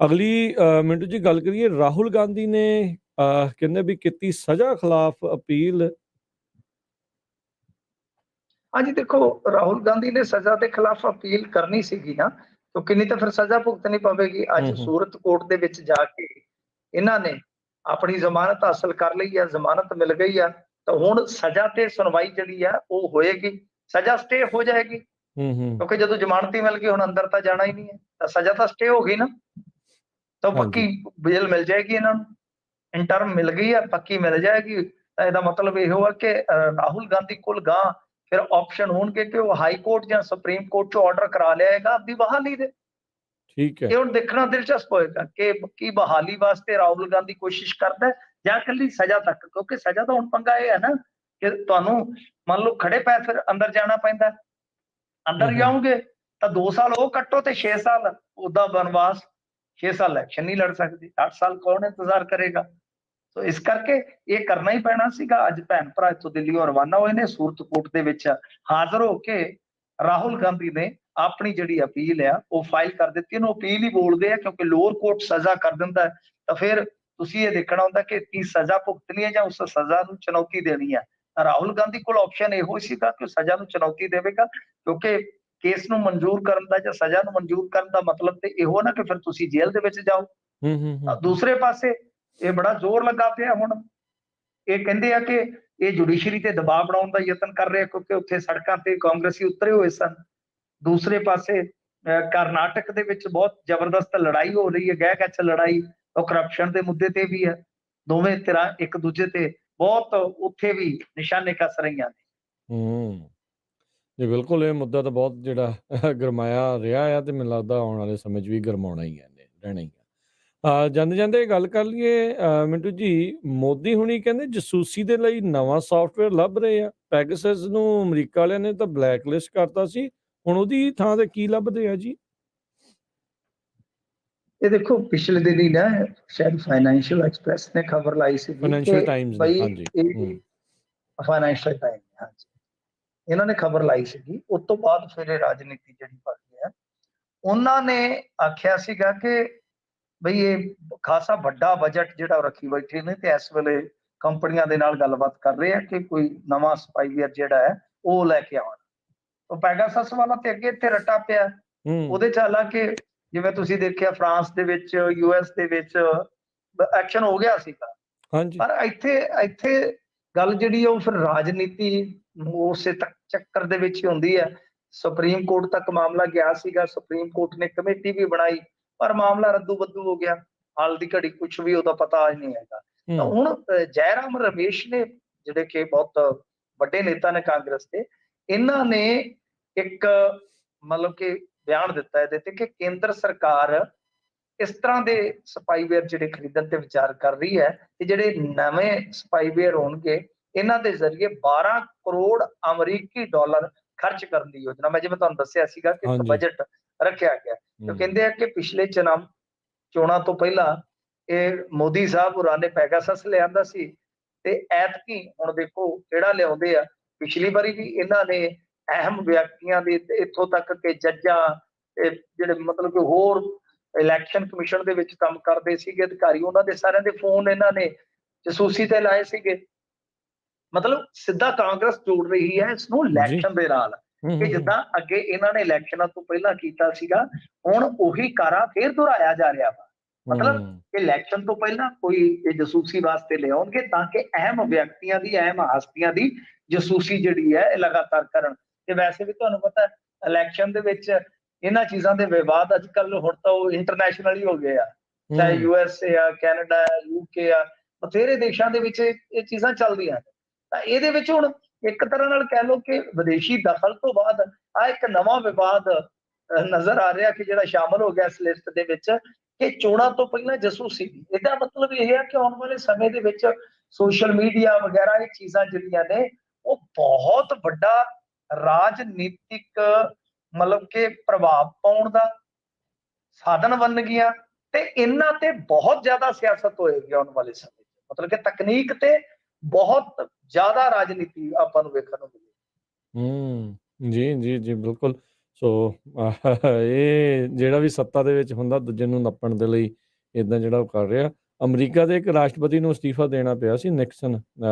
ਅਗਲੀ ਮਿੰਟੂ ਜੀ ਗੱਲ ਕਰੀਏ, ਰਾਹੁਲ ਗਾਂਧੀ ਨੇ ਕਹਿੰਦੇ ਵੀ ਕੀਤੀ ਸਜ਼ਾ ਖਿਲਾਫ ਅਪੀਲ। ਹਾਂਜੀ, ਦੇਖੋ ਰਾਹੁਲ ਗਾਂਧੀ ਨੇ ਸਜ਼ਾ ਦੇ ਖਿਲਾਫ ਅਪੀਲ ਕਰਨੀ ਸੀਗੀ ਨਾ, ਕਿਉਂਕਿ ਨਹੀਂ ਤਾਂ ਫਿਰ ਸਜ਼ਾ ਭੁਗਤਣੀ ਪਵੇਗੀ। ਅੱਜ ਹੂੰ, ਹੂੰ। ਸੂਰਤ ਕੋਰਟ ਦੇ ਵਿੱਚ ਜਾ ਕੇ ਇਹਨਾਂ ਨੇ ਆਪਣੀ ਜ਼ਮਾਨਤ ਹਾਸਲ ਕਰ ਲਈ ਆ, ਜ਼ਮਾਨਤ ਮਿਲ ਗਈ ਆ। ਤਾਂ ਹੁਣ ਸਜ਼ਾ ਤੇ ਸੁਣਵਾਈ ਜਿਹੜੀ ਆ ਉਹ ਹੋਏਗੀ, ਸਜ਼ਾ ਸਟੇ ਹੋ ਜਾਏਗੀ। ਹੂੰ, ਹੂੰ। ਕਿਉਂਕਿ ਜਦੋਂ ਜ਼ਮਾਨਤ ਹੀ ਮਿਲ ਗਈ, ਹੁਣ ਅੰਦਰ ਤਾਂ ਜਾਣਾ ਹੀ ਨਹੀਂ ਹੈ, ਤਾਂ ਸਜ਼ਾ ਤਾਂ ਸਟੇ ਹੋ ਗਈ ਨਾ। ਤਾਂ ਹਾਂਜੀ। ਪੱਕੀ ਬੇਲ ਮਿਲ ਜਾਏਗੀ ਇਹਨਾਂ ਨੂੰ। ਇੰਟਰਮ ਮਿਲ ਗਈ ਆ, ਪੱਕੀ ਮਿਲ ਜਾਏਗੀ। ਤਾਂ ਇਹਦਾ ਮਤਲਬ ਇਹੋ ਹੈ ਕਿ ਰਾਹੁਲ ਗਾਂਧੀ ਕੋਲ ਗਾਂ ਫਿਰ ਆਪਸ਼ਨ ਹੋਣਗੇ ਕਿ ਉਹ ਹਾਈ ਕੋਰਟ ਜਾਂ ਸੁਪਰੀਮ ਕੋਰਟ 'ਚੋਂ ਆਰਡਰ ਕਰਾ ਲਿਆਏਗਾ ਆਪਦੀ ਬਹਾਲੀ ਦੇ। ਠੀਕ ਹੈ। ਇਹ ਹੁਣ ਦੇਖਣਾ ਦਿਲਚਸਪ ਹੋਏਗਾ ਕਿ ਕੀ ਬਹਾਲੀ ਵਾਸਤੇ ਰਾਹੁਲ ਗਾਂਧੀ ਕੋਸ਼ਿਸ਼ ਕਰਦਾ ਹੈ ਜਾਂ ਇਕੱਲੀ ਸਜ਼ਾ ਤੱਕ। ਕਿਉਂਕਿ ਸਜ਼ਾ ਤਾਂ ਹੁਣ ਪੰਗਾ ਇਹ ਹੈ ਨਾ ਕਿ ਤੁਹਾਨੂੰ ਮੰਨ ਲਓ ਖੜੇ ਪੈਰ ਫਿਰ ਅੰਦਰ ਜਾਣਾ ਪੈਂਦਾ। ਹੂੰ, ਅੰਦਰ ਹੂੰ। ਜਾਓਗੇ ਤਾਂ 2 ਸਾਲ ਉਹ ਕੱਟੋ ਤੇ 6 ਸਾਲ ਉਹਦਾ ਬਨਵਾਸ। 6 ਸਾਲ ਇਲੈਕਸ਼ਨ ਨਹੀਂ ਲੜ ਸਕਦੇ, 8 ਸਾਲ ਕੌਣ ਇੰਤਜ਼ਾਰ ਕਰੇਗਾ। ਸੋ ਇਸ ਕਰਕੇ ਇਹ ਕਰਨਾ ਹੀ ਪੈਣਾ ਸੀਗਾ। ਅੱਜ ਭੈਣ ਭਰਾ ਇੱਥੋਂ ਦਿੱਲੀੋਂ ਰਵਾਨਾ ਹੋਏ ਨੇ, ਸੂਰਤ ਕੋਰਟ ਦੇ ਵਿੱਚ ਹਾਜ਼ਰ ਹੋ ਕੇ ਰਾਹੁਲ ਗਾਂਧੀ ਨੇ ਆਪਣੀ ਜਿਹੜੀ ਅਪੀਲ ਆ ਉਹ ਫਾਈਲ ਕਰ ਦਿੱਤੀ। ਇਹਨੂੰ ਅਪੀਲ ਹੀ ਬੋਲਦੇ ਆ, ਕਿਉਂਕਿ ਲੋਅਰ ਕੋਰਟ ਸਜ਼ਾ ਕਰ ਦਿੰਦਾ ਤਾਂ ਫਿਰ ਤੁਸੀਂ ਇਹ ਦੇਖਣਾ ਹੁੰਦਾ ਕਿ ਕੀ ਸਜ਼ਾ ਭੁਗਤਣੀ ਹੈ ਜਾਂ ਉਸ ਸਜ਼ਾ ਨੂੰ ਚੁਣੌਤੀ ਦੇਣੀ ਹੈ। ਰਾਹੁਲ ਗਾਂਧੀ ਕੋਲ ਆਪਸ਼ਨ ਇਹੋ ਸੀਗਾ ਕਿ ਸਜ਼ਾ ਨੂੰ ਚੁਣੌਤੀ ਦੇਵੇਗਾ, ਕਿਉਂਕਿ ਕੇਸ ਨੂੰ ਮਨਜ਼ੂਰ ਕਰਨ ਦਾ ਜਾਂ ਸਜ਼ਾ ਨੂੰ ਮਨਜ਼ੂਰ ਕਰਨ ਦਾ ਮਤਲਬ ਤੇ ਇਹੋ ਨਾ ਕਿ ਫਿਰ ਤੁਸੀਂ ਜੇਲ੍ਹ ਦੇ ਵਿੱਚ ਜਾਓ। ਹੂੰ, ਹੂੰ, ਹੂੰ, ਹੂੰ। ਦੂਸਰੇ ਪਾਸੇ ਇਹ ਬੜਾ ਜ਼ੋਰ ਲੱਗਾ ਪਿਆ ਹੁਣ। ਇਹ ਕਹਿੰਦੇ ਆ ਕਿ ਇਹ ਜੁਡੀਸ਼ਰੀ ਤੇ ਦਬਾਅ ਬਣਾਉਣ ਦਾ ਯਤਨ ਕਰ ਰਹੇ, ਕਿਉਂਕਿ ਉੱਥੇ ਸੜਕਾਂ ਤੇ ਕਾਂਗਰਸੀ ਉਤਰੇ ਹੋਏ ਸਨ। ਦੂਸਰੇ ਪਾਸੇ ਕਰਨਾਟਕ ਦੇ ਵਿੱਚ ਬਹੁਤ ਜ਼ਬਰਦਸਤ ਲੜਾਈ ਹੋ ਰਹੀ ਹੈ, ਗਹਿ ਕੱਚ ਲੜਾਈ। ਉਹ ਕਰਪਸ਼ਨ ਦੇ ਮੁੱਦੇ ਤੇ ਵੀ ਹੈ। ਦੋਵੇਂ ਧਿਰਾਂ ਇੱਕ ਦੂਜੇ ਤੇ ਬਹੁਤ ਉੱਥੇ ਵੀ ਨਿਸ਼ਾਨੇ ਕੱਸ ਰਹੀਆਂ ਨੇ। ਹੂੰ। ਜੀ ਬਿਲਕੁਲ, ਇਹ ਮੁੱਦਾ ਤਾਂ ਬਹੁਤ ਜਿਹੜਾ ਗਰਮਾਇਆ ਰਿਹਾ ਆ ਤੇ ਮੈਨੂੰ ਲੱਗਦਾ ਆਉਣ ਵਾਲੇ ਸਮੇਂ 'ਚ ਵੀ ਗਰਮਾਉਣਾ ਹੀ ਹੈ, ਰਹਿਣਾ ਹੀ ਆ। ਜਾਂਦੇ-ਜਾਂਦੇ ਗੱਲ ਕਰ ਲਈਏ ਮਿੰਟੂ ਜੀ, ਮੋਦੀ ਹੁਣੀ ਕਹਿੰਦੇ ਜਸੂਸੀ ਦੇ ਲਈ ਨਵਾਂ ਸਾਫਟਵੇਅਰ ਲੱਭ ਰਹੇ ਆ। ਪੈਗਾਸਸ ਨੂੰ ਅਮਰੀਕਾ ਵਾਲਿਆਂ ਨੇ ਤਾਂ ਬਲੈਕਲਿਸਟ ਕਰਤਾ ਸੀ, ਹੁਣ ਉਹਦੀ ਥਾਂ ਤੇ ਕੀ ਲੱਭਦੇ ਆ ਜੀ? ਇਹ ਦੇਖੋ ਪਿਛਲੇ ਦਿਨੀ ਨਾ ਸ਼ਾਇਦ ਫਾਈਨੈਂਸ਼ੀਅਲ ਐਕਸਪ੍ਰੈਸ ਨੇ ਖਬਰ ਲਾਈ ਸੀਗੀ ਕਿ ਫਾਈਨੈਂਸ਼ੀਅਲ ਟਾਈਮਜ਼ ਨੇ, ਬਈ ਹਾਂਜੀ। ਇਹ ਹੂੰ। ਫਾਈਨੈਂਸ਼ੀਅਲ ਟਾਈਮ, ਹਾਂਜੀ, ਇਹਨਾਂ ਨੇ ਖਬਰ ਲਾਈ ਸੀਗੀ। ਉਸ ਤੋਂ ਬਾਅਦ ਫਿਰ ਇਹ ਰਾਜਨੀਤੀ ਜਿਹੜੀ ਭਖੀ ਹੈ। ਉਹਨਾਂ ਨੇ ਆਖਿਆ ਸੀਗਾ ਕਿ ਬਈ ਇਹ ਖਾਸਾ ਵੱਡਾ ਬਜਟ ਜਿਹੜਾ ਰੱਖੀ ਬੈਠੇ ਨੇ ਤੇ ਇਸ ਵੇਲੇ ਕੰਪਨੀਆਂ ਦੇ ਨਾਲ ਗੱਲਬਾਤ ਕਰ ਰਹੇ ਆ ਕਿ ਕੋਈ ਨਵਾਂ ਸਪਾਈਵੇਅਰ ਜਿਹੜਾ ਹੈ ਉਹ ਲੈ ਕੇ ਆਉਣ। ਉਹ ਪੈਗਾਸਸ ਵਾਲਾ ਤੇ ਅੱਗੇ ਇੱਥੇ ਰੱਟਾ ਪਿਆ। ਹੂੰ। ਉਹਦੇ ਚ ਹਾਲਾਂਕਿ ਜਿਵੇਂ ਤੁਸੀਂ ਦੇਖਿਆ ਫਰਾਂਸ ਦੇ ਵਿੱਚ, US ਦੇ ਵਿੱਚ ਐਕਸ਼ਨ ਹੋ ਗਿਆ ਸੀਗਾ। ਹਾਂਜੀ। ਪਰ ਇੱਥੇ ਇੱਥੇ ਗੱਲ ਜਿਹੜੀ ਉਹ ਫਿਰ ਰਾਜਨੀਤੀ ਉਸੇ ਚੱਕਰ ਦੇ ਵਿੱਚ ਹੀ ਹੁੰਦੀ ਹੈ। ਸੁਪਰੀਮ ਕੋਰਟ ਤੱਕ ਮਾਮਲਾ ਗਿਆ ਸੀਗਾ। ਸੁਪਰੀਮ ਕੋਰਟ ਨੇ ਕਮੇਟੀ ਵੀ ਬਣਾਈ, ਪਰ ਮਾਮਲਾ ਰੱਦੂ-ਬੱਦੂ ਹੋ ਗਿਆ। ਹਾਲ ਦੀ ਘੜੀ ਕੁਝ ਵੀ ਉਹਦਾ ਪਤਾ ਨਹੀਂ ਹੈਗਾ। ਤਾਂ ਹੂੰ। ਹੁਣ ਜੈਰਾਮ ਰਮੇਸ਼ ਨੇ, ਜਿਹੜੇ ਕਿ ਬਹੁਤ ਵੱਡੇ ਨੇਤਾ ਨੇ ਕਾਂਗਰਸ ਦੇ, ਇਹਨਾਂ ਨੇ ਇੱਕ ਮਤਲਬ ਕਿ ਬਿਆਨ ਦਿੱਤਾ ਇਹਦੇ ਤੇ ਕਿ ਕੇਂਦਰ ਸਰਕਾਰ ਇਸ ਤਰ੍ਹਾਂ ਦੇ ਸਪਾਈਵੇਅਰ ਜਿਹੜੇ ਖਰੀਦਣ ਤੇ ਵਿਚਾਰ ਕਰ ਰਹੀ ਹੈ ਤੇ ਜਿਹੜੇ ਨਵੇਂ ਸਪਾਈਵੇਅਰ ਹੋਣਗੇ ਇਹਨਾਂ ਦੇ ਜ਼ਰੀਏ 12 ਕਰੋੜ ਅਮਰੀਕੀ ਡਾਲਰ ਖਰਚ ਕਰਨ ਦੀ ਯੋਜਨਾ, ਮੈਂ ਜਿਵੇਂ ਤੁਹਾਨੂੰ ਦੱਸਿਆ ਸੀਗਾ ਕਿ ਇੱਕ ਹਾਂਜੀ। ਬਜਟ ਰੱਖਿਆ ਗਿਆ। ਤੇ ਹੂੰ। ਕਹਿੰਦੇ ਆ ਕਿ ਪਿਛਲੇ ਚੋਣਾਂ ਤੋਂ ਪਹਿਲਾਂ ਇਹ ਮੋਦੀ ਸਾਹਿਬ ਹੋਰਾਂ ਨੇ ਪੈਗਾਸਸ ਲਿਆਂਦਾ ਸੀ ਤੇ ਐਤਕੀ ਹੁਣ ਦੇਖੋ ਕਿਹੜਾ ਲਿਆਉਂਦੇ ਆ। ਪਿਛਲੀ ਵਾਰੀ ਵੀ ਇਹਨਾਂ ਨੇ ਅਹਿਮ ਵਿਅਕਤੀਆਂ ਦੇ ਇੱਥੋਂ ਤੱਕ ਕਿ ਜੱਜਾਂ ਤੇ ਜਿਹੜੇ ਮਤਲਬ ਕਿ ਹੋਰ ਇਲੈਕਸ਼ਨ ਕਮਿਸ਼ਨ ਦੇ ਵਿੱਚ ਕੰਮ ਕਰਦੇ ਸੀਗੇ ਅਧਿਕਾਰੀ, ਉਹਨਾਂ ਦੇ ਸਾਰਿਆਂ ਦੇ ਫੋਨ ਇਹਨਾਂ ਨੇ ਜਸੂਸੀ ਤੇ ਲਾਏ ਸੀਗੇ। ਮਤਲਬ ਸਿੱਧਾ ਕਾਂਗਰਸ ਜੋੜ ਰਹੀ ਹੈ ਇਸ ਨੂੰ ਜੀ। ਇਲੈਕਸ਼ਨ ਦੇ ਨਾਲ, ਹੂੰ, ਕਿ ਹੂੰ, ਹੂੰ। ਜਿੱਦਾਂ ਅੱਗੇ ਇਹਨਾਂ ਨੇ ਇਲੈਕਸ਼ਨਾਂ ਤੋਂ ਪਹਿਲਾਂ ਕੀਤਾ ਸੀਗਾ, ਹੁਣ ਉਹੀ ਕਾਰਾ ਫੇਰ ਦੁਹਰਾਇਆ ਜਾ ਰਿਹਾ ਵਾ। ਮਤਲਬ ਹੂੰ। ਕਿ ਇਲੈਕਸ਼ਨ ਤੋਂ ਪਹਿਲਾਂ ਕੋਈ ਇਹ ਜਸੂਸੀ ਵਾਸਤੇ ਲਿਆਉਣਗੇ ਤਾਂ ਕਿ ਅਹਿਮ ਵਿਅਕਤੀਆਂ ਦੀ, ਅਹਿਮ ਹਸਤੀਆਂ ਦੀ ਜਸੂਸੀ ਜਿਹੜੀ ਹੈ ਇਹ ਲਗਾਤਾਰ ਕਰਨ। ਤੇ ਵੈਸੇ ਵੀ ਤੁਹਾਨੂੰ ਪਤਾ ਇਲੈਕਸ਼ਨ ਦੇ ਵਿੱਚ ਇਹਨਾਂ ਚੀਜ਼ਾਂ ਦੇ ਵਿਵਾਦ ਅੱਜ ਕੱਲ ਹੁਣ ਤਾਂ ਉਹ ਇੰਟਰਨੈਸ਼ਨਲ ਹੀ ਹੋ ਗਏ ਆ, ਚਾਹੇ ਹੂੰ। USA ਆ, ਕੈਨੇਡਾ ਆ, UK ਆ, ਬਥੇਰੇ ਦੇਸ਼ਾਂ ਦੇ ਵਿੱਚ ਇਹ ਚੀਜ਼ਾਂ ਚੱਲਦੀਆਂ ਨੇ। ਤਾਂ ਇਹਦੇ ਵਿੱਚ ਹੁਣ ਇੱਕ ਤਰ੍ਹਾਂ ਨਾਲ ਕਹਿ ਲਓ ਕਿ ਵਿਦੇਸ਼ੀ ਦਖਲ ਤੋਂ ਬਾਅਦ ਆ ਇੱਕ ਨਵਾਂ ਵਿਵਾਦ ਨਜ਼ਰ ਆ ਰਿਹਾ ਕਿ ਜਿਹੜਾ ਸ਼ਾਮਲ ਹੋ ਗਿਆ ਇਸ ਲਿਸਟ ਦੇ ਵਿੱਚ, ਕਿ ਚੋਣਾਂ ਤੋਂ ਪਹਿਲਾਂ ਜਸੂਸੀ। ਇਹਦਾ ਮਤਲਬ ਇਹ ਹੈ ਕਿ ਆਉਣ ਵਾਲੇ ਸਮੇਂ ਦੇ ਵਿੱਚ ਸੋਸ਼ਲ ਮੀਡੀਆ ਵਗੈਰਾ ਇਹ ਚੀਜ਼ਾਂ ਜਿਹੜੀਆਂ ਨੇ ਉਹ ਬਹੁਤ ਵੱਡਾ ਰਾਜਨੀਤਿਕ ਮਤਲਬ ਕਿ ਪ੍ਰਭਾਵ ਪਾਉਣ ਦਾ ਸਾਧਨ ਬਣ ਗਈਆਂ ਤੇ ਇਹਨਾਂ ਤੇ ਬਹੁਤ ਜ਼ਿਆਦਾ ਸਿਆਸਤ ਹੋਏਗੀ ਆਉਣ ਵਾਲੇ ਸਮੇਂ 'ਚ। ਮਤਲਬ ਕਿ ਤਕਨੀਕ ਤੇ ਬਹੁਤ ਜ਼ਿਆਦਾ ਰਾਜਨੀਤੀ ਆਪਾਂ ਨੂੰ ਵੇਖਣ ਨੂੰ ਮਿਲੇਗੀ। ਹੂੰ। ਜੀ, ਜੀ, ਜੀ, ਬਿਲਕੁਲ। ਸੋ ਇਹ ਜਿਹੜਾ ਵੀ ਸੱਤਾ ਦੇ ਵਿੱਚ ਹੁੰਦਾ ਦੂਜੇ ਨੂੰ ਨੱਪਣ ਦੇ ਲਈ ਇੱਦਾਂ ਜਿਹੜਾ ਉਹ ਕਰ ਰਿਹਾ। ਅਮਰੀਕਾ ਦੇ ਇੱਕ ਰਾਸ਼ਟਰਪਤੀ ਨੂੰ ਅਸਤੀਫਾ ਦੇਣਾ ਪਿਆ ਸੀ ਨਿਕਸਨ,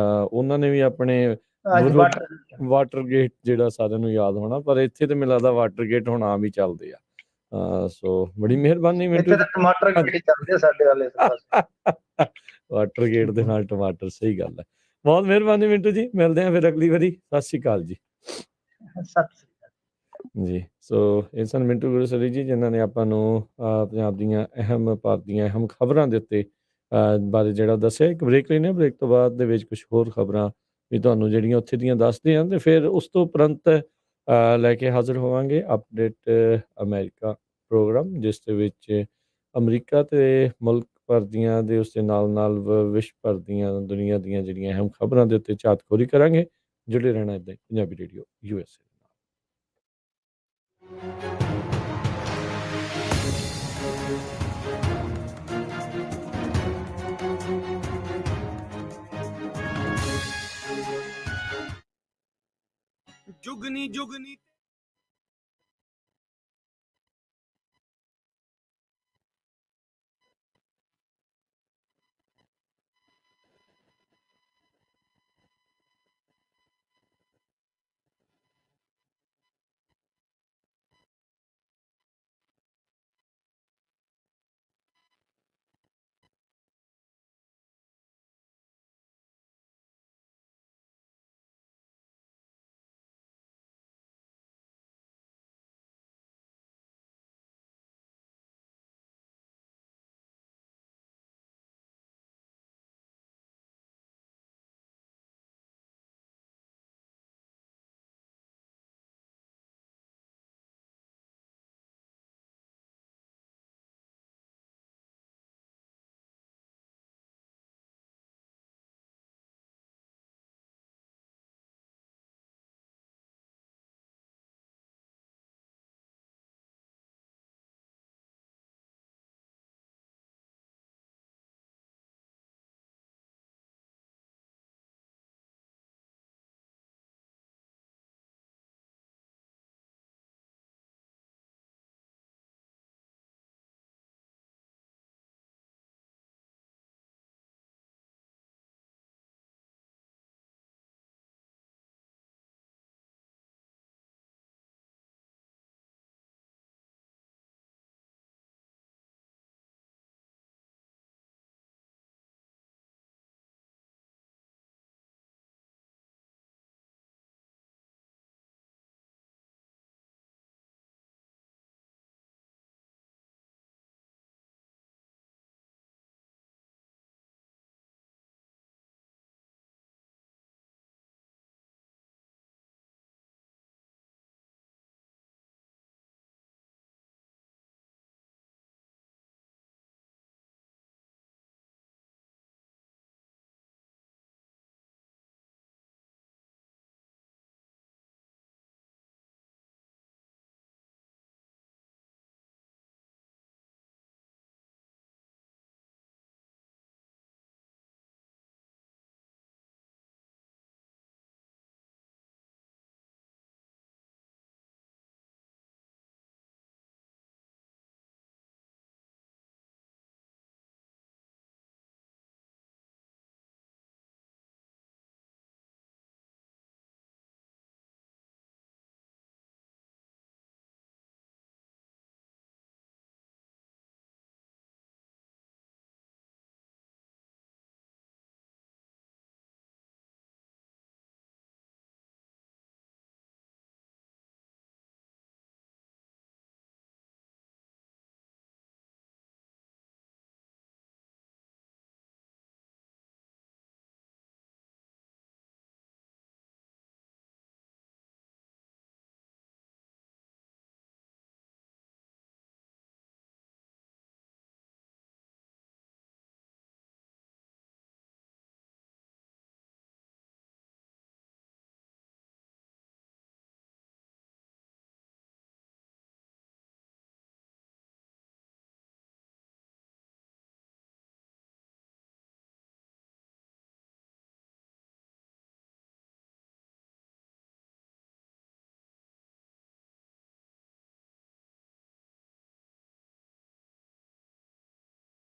ਉਹਨਾਂ ਨੇ ਵੀ ਆਪਣੇ ਅੱਜ ਵਿਰੁੱਧ ਵਾਟਰ ਵਾਟਰਗੇਟ ਜਿਹੜਾ ਸਾਰਿਆਂ ਨੂੰ ਯਾਦ ਹੋਣਾ, ਪਰ ਇੱਥੇ ਤੇ ਮੈਨੂੰ ਲੱਗਦਾ ਵਾਟਰਗੇਟ ਹੁਣ ਆਮ ਹੀ ਚੱਲਦੇ ਆ। ਸੋ ਬੜੀ ਮਿਹਰਬਾਨੀ ਮਿੰਟੂ ਇੱਥੇ ਤਾਂ ਜੀ। ਟਮਾਟਰ ਗੱਡੀ ਚੱਲਦੇ ਆ ਸਾਡੇ ਵਾਲੇ ਪਾਸੇ। ਵਾਟਰਗੇਟ ਦੇ ਨਾਲ ਟਮਾਟਰ, ਸਹੀ ਗੱਲ ਹੈ। ਬਹੁਤ ਮਿਹਰਬਾਨੀ ਮਿੰਟੂ ਜੀ, ਮਿਲਦੇ ਹਾਂ ਫਿਰ ਅਗਲੀ ਵਾਰੀ। ਸਤਿ ਸ਼੍ਰੀ ਅਕਾਲ ਜੀ। ਸਤਿ ਸ੍ਰੀ ਅਕਾਲ। ਜੀ, ਸੋ ਇਹ ਸਨ ਮਿੰਟੂ ਗੁਰਸਰੀ ਜੀ, ਜਿਨ੍ਹਾਂ ਨੇ ਆਪਾਂ ਨੂੰ ਪੰਜਾਬ ਦੀਆਂ ਅਹਿਮ ਭਾਰਤ ਦੀਆਂ ਅਹਿਮ ਖਬਰਾਂ ਦੇ ਉੱਤੇ ਬਾਰੇ ਜਿਹੜਾ ਦੱਸਿਆ। ਇੱਕ ਬ੍ਰੇਕ ਲੈਂਦੇ ਹਾਂ, ਬ੍ਰੇਕ ਤੋਂ ਬਾਅਦ ਦੇ ਵਿੱਚ ਕੁਛ ਹੋਰ ਖਬਰਾਂ ਵੀ ਤੁਹਾਨੂੰ ਜਿਹੜੀਆਂ ਉੱਥੇ ਦੀਆਂ ਦੱਸਦੇ ਹਾਂ, ਤੇ ਫਿਰ ਉਸ ਤੋਂ ਉਪਰੰਤ ਲੈ ਕੇ ਹਾਜ਼ਰ ਹੋਵਾਂਗੇ ਅਪਡੇਟ ਅਮਰੀਕਾ ਪ੍ਰੋਗਰਾਮ, ਜਿਸ ਦੇ ਵਿੱਚ ਅਮਰੀਕਾ ਤੇ ਮੁਲਕ ਭਰ ਦੀਆਂ ਦੇ ਉਸ ਦੇ ਨਾਲ ਵਿਸ਼ਵ ਭਰ ਦੀਆਂ ਦੁਨੀਆ ਦੀਆਂ ਜਿਹੜੀਆਂ ਅਹਿਮ ਖਬਰਾਂ ਦੇ ਉੱਤੇ ਝਾਤਖੋਰੀ ਕਰਾਂਗੇ। ਜੁੜੇ ਰਹਿਣਾ ਇੱਦਾਂ ਹੀ ਪੰਜਾਬੀ ਰੇਡੀਓ USA। ਜੁਗਨੀ ਜੁਗਨੀ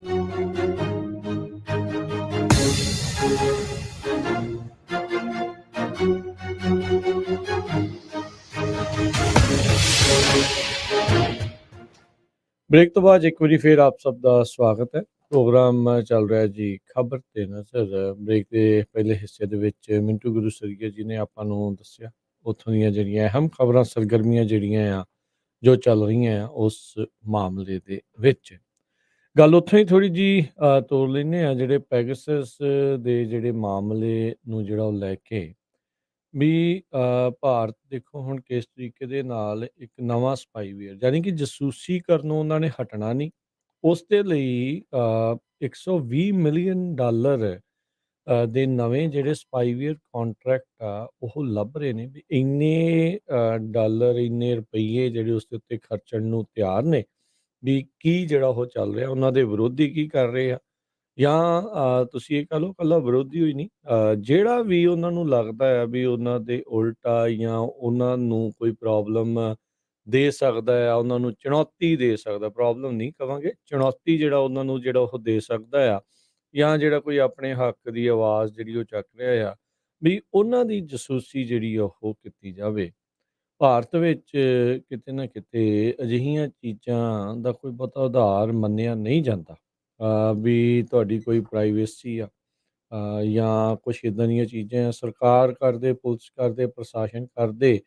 ਬ੍ਰੇਕ ਤੋਂ ਬਾਅਦ ਇੱਕ ਵਾਰੀ ਫਿਰ ਆਪ ਸਭ ਦਾ ਸਵਾਗਤ ਹੈ। ਪ੍ਰੋਗਰਾਮ ਚੱਲ ਰਿਹਾ ਜੀ ਖਬਰ ਤੇ ਨਜ਼ਰ। ਬ੍ਰੇਕ ਦੇ ਪਹਿਲੇ ਹਿੱਸੇ ਦੇ ਵਿੱਚ ਮਿੰਟੂ ਗੁਰੂ ਸਰੀਆ ਜੀ ਨੇ ਆਪਾਂ ਨੂੰ ਦੱਸਿਆ ਉੱਥੋਂ ਦੀਆਂ ਜਿਹੜੀਆਂ ਅਹਿਮ ਖਬਰਾਂ ਸਰਗਰਮੀਆਂ ਜਿਹੜੀਆਂ ਆ ਜੋ ਚੱਲ ਰਹੀਆਂ ਆ ਉਸ ਮਾਮਲੇ ਦੇ ਵਿੱਚ। ਗੱਲ ਉੱਥੋਂ ਹੀ ਥੋੜ੍ਹੀ ਜੀ ਤੋਰ ਲੈਂਦੇ ਆ ਜਿਹੜੇ ਪੈਗਸਸ ਦੇ ਜਿਹੜੇ ਮਾਮਲੇ ਨੂੰ ਜਿਹੜਾ ਉਹ ਲੈ ਕੇ ਵੀ ਭਾਰਤ ਦੇਖੋ ਹੁਣ ਕਿਸ ਤਰੀਕੇ ਦੇ ਨਾਲ ਇੱਕ ਨਵਾਂ ਸਪਾਈਵੇਅਰ ਯਾਨੀ ਕਿ ਜਾਸੂਸੀ ਕਰਨੋਂ ਉਹਨਾਂ ਨੇ ਹਟਣਾ ਨਹੀਂ। ਉਸ ਦੇ ਲਈ $120 ਮਿਲੀਅਨ ਦੇ ਨਵੇਂ ਜਿਹੜੇ ਸਪਾਈਵੇਅਰ ਕੰਟਰੈਕਟ ਆ ਉਹ ਲੱਭ ਰਹੇ ਨੇ ਵੀ ਇੰਨੇ ਡਾਲਰ ਇੰਨੇ ਰੁਪਈਏ ਜਿਹੜੇ ਉਸ ਦੇ ਉੱਤੇ ਖਰਚਣ ਨੂੰ ਤਿਆਰ ਨੇ ਵੀ ਕੀ ਜਿਹੜਾ ਉਹ ਚੱਲ ਰਿਹਾ ਉਹਨਾਂ ਦੇ ਵਿਰੋਧੀ ਕੀ ਕਰ ਰਹੇ ਆ ਜਾਂ ਤੁਸੀਂ ਇਹ ਕਹ ਲਓ ਇਕੱਲਾ ਵਿਰੋਧੀ ਹੋਈ ਨਹੀਂ ਜਿਹੜਾ ਵੀ ਉਹਨਾਂ ਨੂੰ ਲੱਗਦਾ ਆ ਵੀ ਉਹਨਾਂ ਦੇ ਉਲਟਾ ਜਾਂ ਉਹਨਾਂ ਨੂੰ ਕੋਈ ਪ੍ਰੋਬਲਮ ਦੇ ਸਕਦਾ ਆ ਉਹਨਾਂ ਨੂੰ ਚੁਣੌਤੀ ਦੇ ਸਕਦਾ ਪ੍ਰੋਬਲਮ ਨਹੀਂ ਕਵਾਂਗੇ ਚੁਣੌਤੀ ਜਿਹੜਾ ਉਹਨਾਂ ਨੂੰ ਜਿਹੜਾ ਉਹ ਦੇ ਸਕਦਾ ਆ ਜਾਂ ਜਿਹੜਾ ਕੋਈ ਆਪਣੇ ਹੱਕ ਦੀ ਆਵਾਜ਼ ਜਿਹੜੀ ਉਹ ਚੱਕ ਰਿਹਾ ਆ ਵੀ ਉਹਨਾਂ ਦੀ ਜਾਸੂਸੀ ਜਿਹੜੀ ਆ ਉਹ ਕੀਤੀ ਜਾਵੇ। ਭਾਰਤ ਵਿੱਚ ਕਿਤੇ ਨਾ ਕਿਤੇ ਅਜਿਹੀਆਂ ਚੀਜ਼ਾਂ ਦਾ ਕੋਈ ਬਹੁਤਾ ਉਧਾਰ ਮੰਨਿਆ ਨਹੀਂ ਜਾਂਦਾ ਵੀ ਤੁਹਾਡੀ ਕੋਈ ਪ੍ਰਾਈਵੇਸੀ ਆ ਜਾਂ ਕੁਛ ਇੱਦਾਂ ਦੀਆਂ ਚੀਜ਼ਾਂ ਆ, ਸਰਕਾਰ ਕਰਦੇ ਪੁਲਿਸ ਕਰਦੇ ਪ੍ਰਸ਼ਾਸਨ ਕਰਦੇ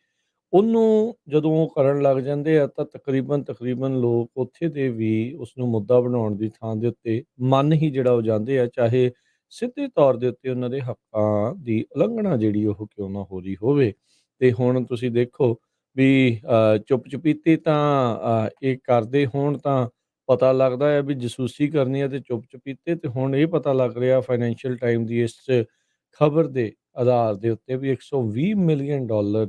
ਉਹਨੂੰ ਜਦੋਂ ਉਹ ਕਰਨ ਲੱਗ ਜਾਂਦੇ ਆ ਤਾਂ ਤਕਰੀਬਨ ਲੋਕ ਉੱਥੇ ਦੇ ਵੀ ਉਸਨੂੰ ਮੁੱਦਾ ਬਣਾਉਣ ਦੀ ਥਾਂ ਦੇ ਉੱਤੇ ਮੰਨ ਹੀ ਜਿਹੜਾ ਉਹ ਜਾਂਦੇ ਆ ਚਾਹੇ ਸਿੱਧੇ ਤੌਰ ਦੇ ਉੱਤੇ ਉਹਨਾਂ ਦੇ ਹੱਕਾਂ ਦੀ ਉਲੰਘਣਾ ਜਿਹੜੀ ਉਹ ਕਿਉਂ ਨਾ ਹੋ ਰਹੀ ਹੋਵੇ। ਤੇ ਹੁਣ ਤੁਸੀਂ ਦੇਖੋ ਵੀ ਚੁੱਪ ਚੁਪੀਤੇ ਤਾਂ ਇਹ ਕਰਦੇ ਹੋਣ ਤਾਂ ਪਤਾ ਲੱਗਦਾ ਹੈ ਵੀ ਜਾਸੂਸੀ ਕਰਨੀ ਹੈ ਤੇ ਚੁੱਪ ਚੁਪੀਤੇ ਤੇ ਹੁਣ ਇਹ ਪਤਾ ਲੱਗ ਰਿਹਾ ਫਾਈਨੈਂਸ਼ੀਅਲ ਟਾਈਮ ਦੀ ਇਸ ਖਬਰ ਦੇ ਆਧਾਰ ਦੇ ਉੱਤੇ ਵੀ $120 ਮਿਲੀਅਨ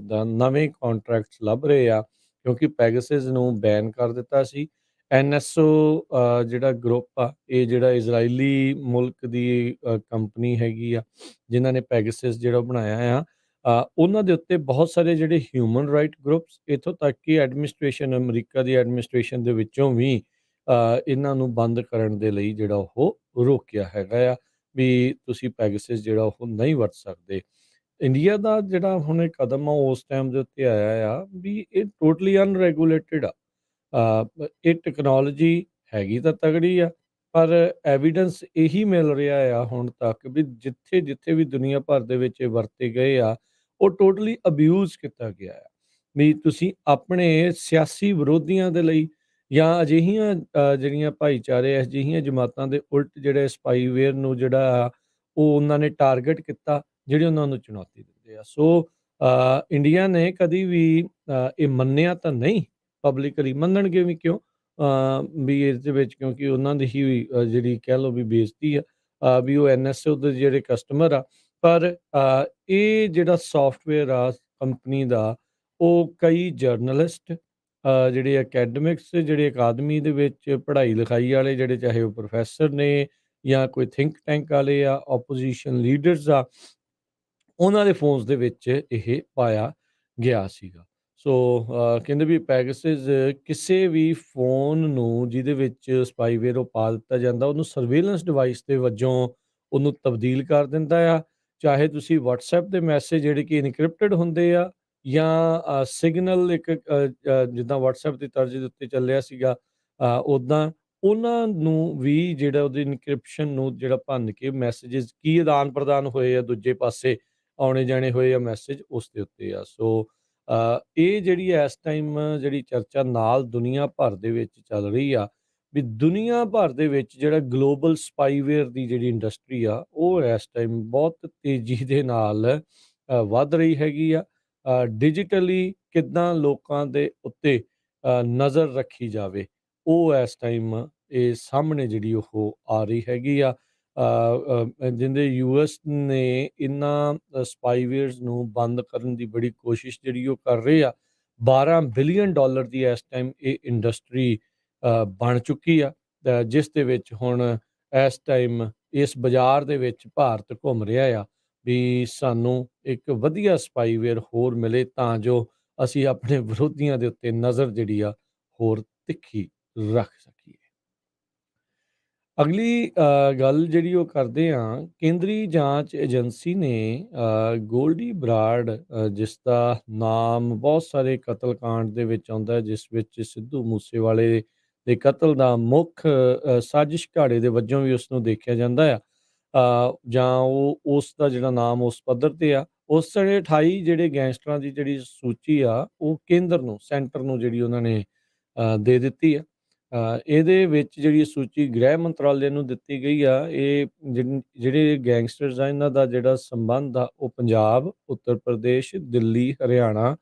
ਦਾ ਨਵੇਂ ਕੰਟਰੈਕਟਸ ਲੱਭ ਰਹੇ ਆ ਕਿਉਂਕਿ ਪੈਗਾਸਸ ਨੂੰ ਬੈਨ ਕਰ ਦਿੱਤਾ ਸੀ। ਐਨਐਸਓ ਜਿਹੜਾ ਗਰੁੱਪ ਆ ਇਹ ਜਿਹੜਾ ਇਜ਼ਰਾਈਲੀ ਮੁਲਕ ਦੀ ਕੰਪਨੀ ਹੈਗੀ ਆ ਜਿਨ੍ਹਾਂ ਨੇ ਪੈਗਾਸਸ ਜਿਹੜਾ ਬਣਾਇਆ ਆ ਉਹਨਾਂ ਦੇ ਉੱਤੇ ਬਹੁਤ ਸਾਰੇ ਜਿਹੜੇ ਹਿਊਮਨ ਰਾਈਟ ਗਰੁੱਪਸ ਇੱਥੋਂ ਤੱਕ ਕਿ ਐਡਮਿਨਿਸਟ੍ਰੇਸ਼ਨ ਅਮਰੀਕਾ ਦੀ ਐਡਮਿਨਿਸਟ੍ਰੇਸ਼ਨ ਦੇ ਵਿੱਚੋਂ ਵੀ ਇਹਨਾਂ ਨੂੰ ਬੰਦ ਕਰਨ ਦੇ ਲਈ ਜਿਹੜਾ ਉਹ ਰੋਕਿਆ ਹੈਗਾ ਆ ਵੀ ਤੁਸੀਂ ਪੈਗਾਸਸ ਜਿਹੜਾ ਉਹ ਨਹੀਂ ਵਰਤ ਸਕਦੇ। ਇੰਡੀਆ ਦਾ ਜਿਹੜਾ ਹੁਣ ਇਹ ਕਦਮ ਆ ਉਸ ਟਾਈਮ ਦੇ ਉੱਤੇ ਆਇਆ ਆ ਵੀ ਇਹ ਟੋਟਲੀ ਅਨਰੈਗੂਲੇਟਿਡ ਆ ਇਹ ਟੈਕਨੋਲੋਜੀ ਹੈਗੀ ਤਾਂ ਤਗੜੀ ਆ ਪਰ ਐਵੀਡੈਂਸ ਇਹੀ ਮਿਲ ਰਿਹਾ ਆ ਹੁਣ ਤੱਕ ਵੀ ਜਿੱਥੇ ਜਿੱਥੇ ਵੀ ਦੁਨੀਆ ਭਰ ਦੇ ਵਿੱਚ ਇਹ ਵਰਤੇ ਗਏ ਆ ਉਹ ਟੋਟਲੀ ਅਬਿਊਜ਼ ਕੀਤਾ ਗਿਆ ਆ ਵੀ ਤੁਸੀਂ ਆਪਣੇ ਸਿਆਸੀ ਵਿਰੋਧੀਆਂ ਦੇ ਲਈ ਜਾਂ ਅਜਿਹੀਆਂ ਜਿਹੜੀਆਂ ਭਾਈਚਾਰੇ ਅਜਿਹੀਆਂ ਜਮਾਤਾਂ ਦੇ ਉਲਟ ਜਿਹੜੇ ਸਪਾਈਵੇਅਰ ਨੂੰ ਜਿਹੜਾ ਆ ਉਹ ਉਹਨਾਂ ਨੇ ਟਾਰਗੇਟ ਕੀਤਾ ਜਿਹੜੇ ਉਹਨਾਂ ਨੂੰ ਚੁਣੌਤੀ ਦਿੰਦੇ ਆ। ਸੋ ਇੰਡੀਆ ਨੇ ਕਦੀ ਵੀ ਇਹ ਮੰਨਿਆ ਤਾਂ ਨਹੀਂ ਪਬਲਿਕਲੀ ਮੰਨਣਗੇ ਵੀ ਕਿਉਂ ਵੀ ਇਸ ਦੇ ਵਿੱਚ ਕਿਉਂਕਿ ਉਹਨਾਂ ਦੀ ਹੀ ਜਿਹੜੀ ਕਹਿ ਲਓ ਵੀ ਬੇਇੱਜ਼ਤੀ ਆ ਵੀ ਉਹ ਐਨਐਸਓ ਦੇ ਜਿਹੜੇ ਕਸਟਮਰ ਆ ਪਰ ਇਹ ਜਿਹੜਾ ਸੌਫਟਵੇਅਰ ਆ ਕੰਪਨੀ ਦਾ ਉਹ ਕਈ ਜਰਨਲਿਸਟ ਜਿਹੜੇ ਅਕੈਡਮਿਕਸ ਜਿਹੜੇ ਅਕਾਦਮੀ ਦੇ ਵਿੱਚ ਪੜ੍ਹਾਈ ਲਿਖਾਈ ਵਾਲੇ ਜਿਹੜੇ ਚਾਹੇ ਉਹ ਪ੍ਰੋਫੈਸਰ ਨੇ ਜਾਂ ਕੋਈ ਥਿੰਕ ਟੈਂਕ ਵਾਲੇ ਆ ਆਪੋਜੀਸ਼ਨ ਲੀਡਰਸ ਆ ਉਹਨਾਂ ਦੇ ਫੋਨਸ ਦੇ ਵਿੱਚ ਇਹ ਪਾਇਆ ਗਿਆ ਸੀਗਾ। ਸੋ ਕਹਿੰਦੇ ਵੀ ਪੈਗਾਸਸ ਕਿਸੇ ਵੀ ਫੋਨ ਨੂੰ ਜਿਹਦੇ ਵਿੱਚ ਸਪਾਈਵੇਅਰ ਉਹ ਪਾ ਦਿੱਤਾ ਜਾਂਦਾ ਉਹਨੂੰ ਸਰਵੇਲੈਂਸ ਡਿਵਾਈਸ ਦੇ ਵਜੋਂ ਉਹਨੂੰ ਤਬਦੀਲ ਕਰ ਦਿੰਦਾ ਆ ਚਾਹੇ ਤੁਸੀਂ WhatsApp ਦੇ ਮੈਸੇਜ ਜਿਹੜੇ ਕਿ ਇਨਕ੍ਰਿਪਟਡ ਹੁੰਦੇ ਆ ਜਾਂ ਸਿਗਨਲ ਇੱਕ ਜਿੱਦਾਂ WhatsApp ਦੀ ਤਰਜ਼ ਦੇ ਉੱਤੇ ਚੱਲਿਆ ਸੀਗਾ ਉੱਦਾਂ ਉਹਨਾਂ ਨੂੰ ਵੀ ਜਿਹੜਾ ਉਹਦੀ ਇਨਕ੍ਰਿਪਸ਼ਨ ਨੂੰ ਜਿਹੜਾ ਭੰਨ ਕੇ ਮੈਸੇਜਸ ਕੀ ਆਦਾਨ ਪ੍ਰਦਾਨ ਹੋਏ ਆ ਦੂਜੇ ਪਾਸੇ ਆਉਣੇ ਜਾਣੇ ਹੋਏ ਆ ਮੈਸੇਜ ਉਸ ਦੇ ਉੱਤੇ ਆ। ਸੋ ਇਹ ਜਿਹੜੀ ਇਸ ਟਾਈਮ ਜਿਹੜੀ ਚਰਚਾ ਨਾਲ ਦੁਨੀਆ ਭਰ ਦੇ ਵਿੱਚ ਚੱਲ ਰਹੀ ਆ ਵੀ ਦੁਨੀਆ ਭਰ ਦੇ ਵਿੱਚ ਜਿਹੜਾ ਗਲੋਬਲ ਸਪਾਈਵੇਅਰ ਦੀ ਜਿਹੜੀ ਇੰਡਸਟਰੀ ਆ ਉਹ ਇਸ ਟਾਈਮ ਬਹੁਤ ਤੇਜ਼ੀ ਦੇ ਨਾਲ ਵੱਧ ਰਹੀ ਹੈਗੀ ਆ। ਡਿਜੀਟਲੀ ਕਿੱਦਾਂ ਲੋਕਾਂ ਦੇ ਉੱਤੇ ਨਜ਼ਰ ਰੱਖੀ ਜਾਵੇ ਉਹ ਇਸ ਟਾਈਮ ਇਹ ਸਾਹਮਣੇ ਜਿਹੜੀ ਉਹ ਆ ਰਹੀ ਹੈਗੀ ਆ ਜਿੰਦੇ ਯੂਐਸ ਨੇ ਇਹਨਾਂ ਸਪਾਈਵੇਅਰਸ ਨੂੰ ਬੰਦ ਕਰਨ ਦੀ ਬੜੀ ਕੋਸ਼ਿਸ਼ ਜਿਹੜੀ ਉਹ ਕਰ ਰਹੇ ਆ। $12 ਬਿਲੀਅਨ ਦੀ ਇਸ ਟਾਈਮ ਇਹ ਇੰਡਸਟਰੀ ਬਣ ਚੁੱਕੀ ਆ ਜਿਸ ਦੇ ਵਿੱਚ ਹੁਣ ਇਸ ਟਾਈਮ ਇਸ ਬਾਜ਼ਾਰ ਦੇ ਵਿੱਚ ਭਾਰਤ ਘੁੰਮ ਰਿਹਾ ਆ ਵੀ ਸਾਨੂੰ ਇੱਕ ਵਧੀਆ ਸਪਾਈਵੇਅਰ ਹੋਰ ਮਿਲੇ ਤਾਂ ਜੋ ਅਸੀਂ ਆਪਣੇ ਵਿਰੋਧੀਆਂ ਦੇ ਉੱਤੇ ਨਜ਼ਰ ਜਿਹੜੀ ਆ ਹੋਰ ਤਿੱਖੀ ਰੱਖ ਸਕੀਏ। ਅਗਲੀ ਗੱਲ ਜਿਹੜੀ ਉਹ ਕਰਦੇ ਹਾਂ, ਕੇਂਦਰੀ ਜਾਂਚ ਏਜੰਸੀ ਨੇ ਗੋਲਡੀ ਬਰਾੜ, ਜਿਸ ਦਾ ਨਾਮ ਬਹੁਤ ਸਾਰੇ ਕਤਲकांड ਦੇ ਵਿੱਚ ਆਉਂਦਾ ਹੈ, ਜਿਸ ਵਿੱਚ ਸਿੱਧੂ ਮੂਸੇਵਾਲੇ ਦੇ ਕਤਲ ਦਾ ਮੁੱਖ ਸਾਜ਼ਿਸ਼ ਘਾੜੇ ਦੇ ਵਜੋਂ ਵੀ ਉਸ ਨੂੰ ਦੇਖਿਆ ਜਾਂਦਾ ਆ। ਜਾਂ ਉਹ ਉਸ ਦਾ ਜਿਹੜਾ ਨਾਮ ਉਸ ਪੱਧਰ ਤੇ ਆ, ਉਸ ਵੇਲੇ 28 ਜਿਹੜੇ ਗੈਂਗਸਟਰਾਂ ਦੀ ਜਿਹੜੀ ਸੂਚੀ ਆ, ਉਹ ਕੇਂਦਰ ਨੂੰ, ਸੈਂਟਰ ਨੂੰ ਜਿਹੜੀ ਉਹਨਾਂ ਨੇ ਦੇ ਦਿੱਤੀ ਆ। ਇਹਦੇ ਵਿੱਚ ਜਿਹੜੀ ਸੂਚੀ ਗ੍ਰਹਿ ਮੰਤਰਾਲੇ ਨੂੰ ਦਿੱਤੀ ਗਈ ਆ। ਇਹ ਜਿਹੜੇ ਗੈਂਗਸਟਰਸ ਆ, ਇਹਨਾਂ ਦਾ ਜਿਹੜਾ ਸੰਬੰਧ ਆ, ਉਹ ਪੰਜਾਬ, ਉੱਤਰ ਪ੍ਰਦੇਸ਼, ਦਿੱਲੀ, ਹਰਿਆਣਾ,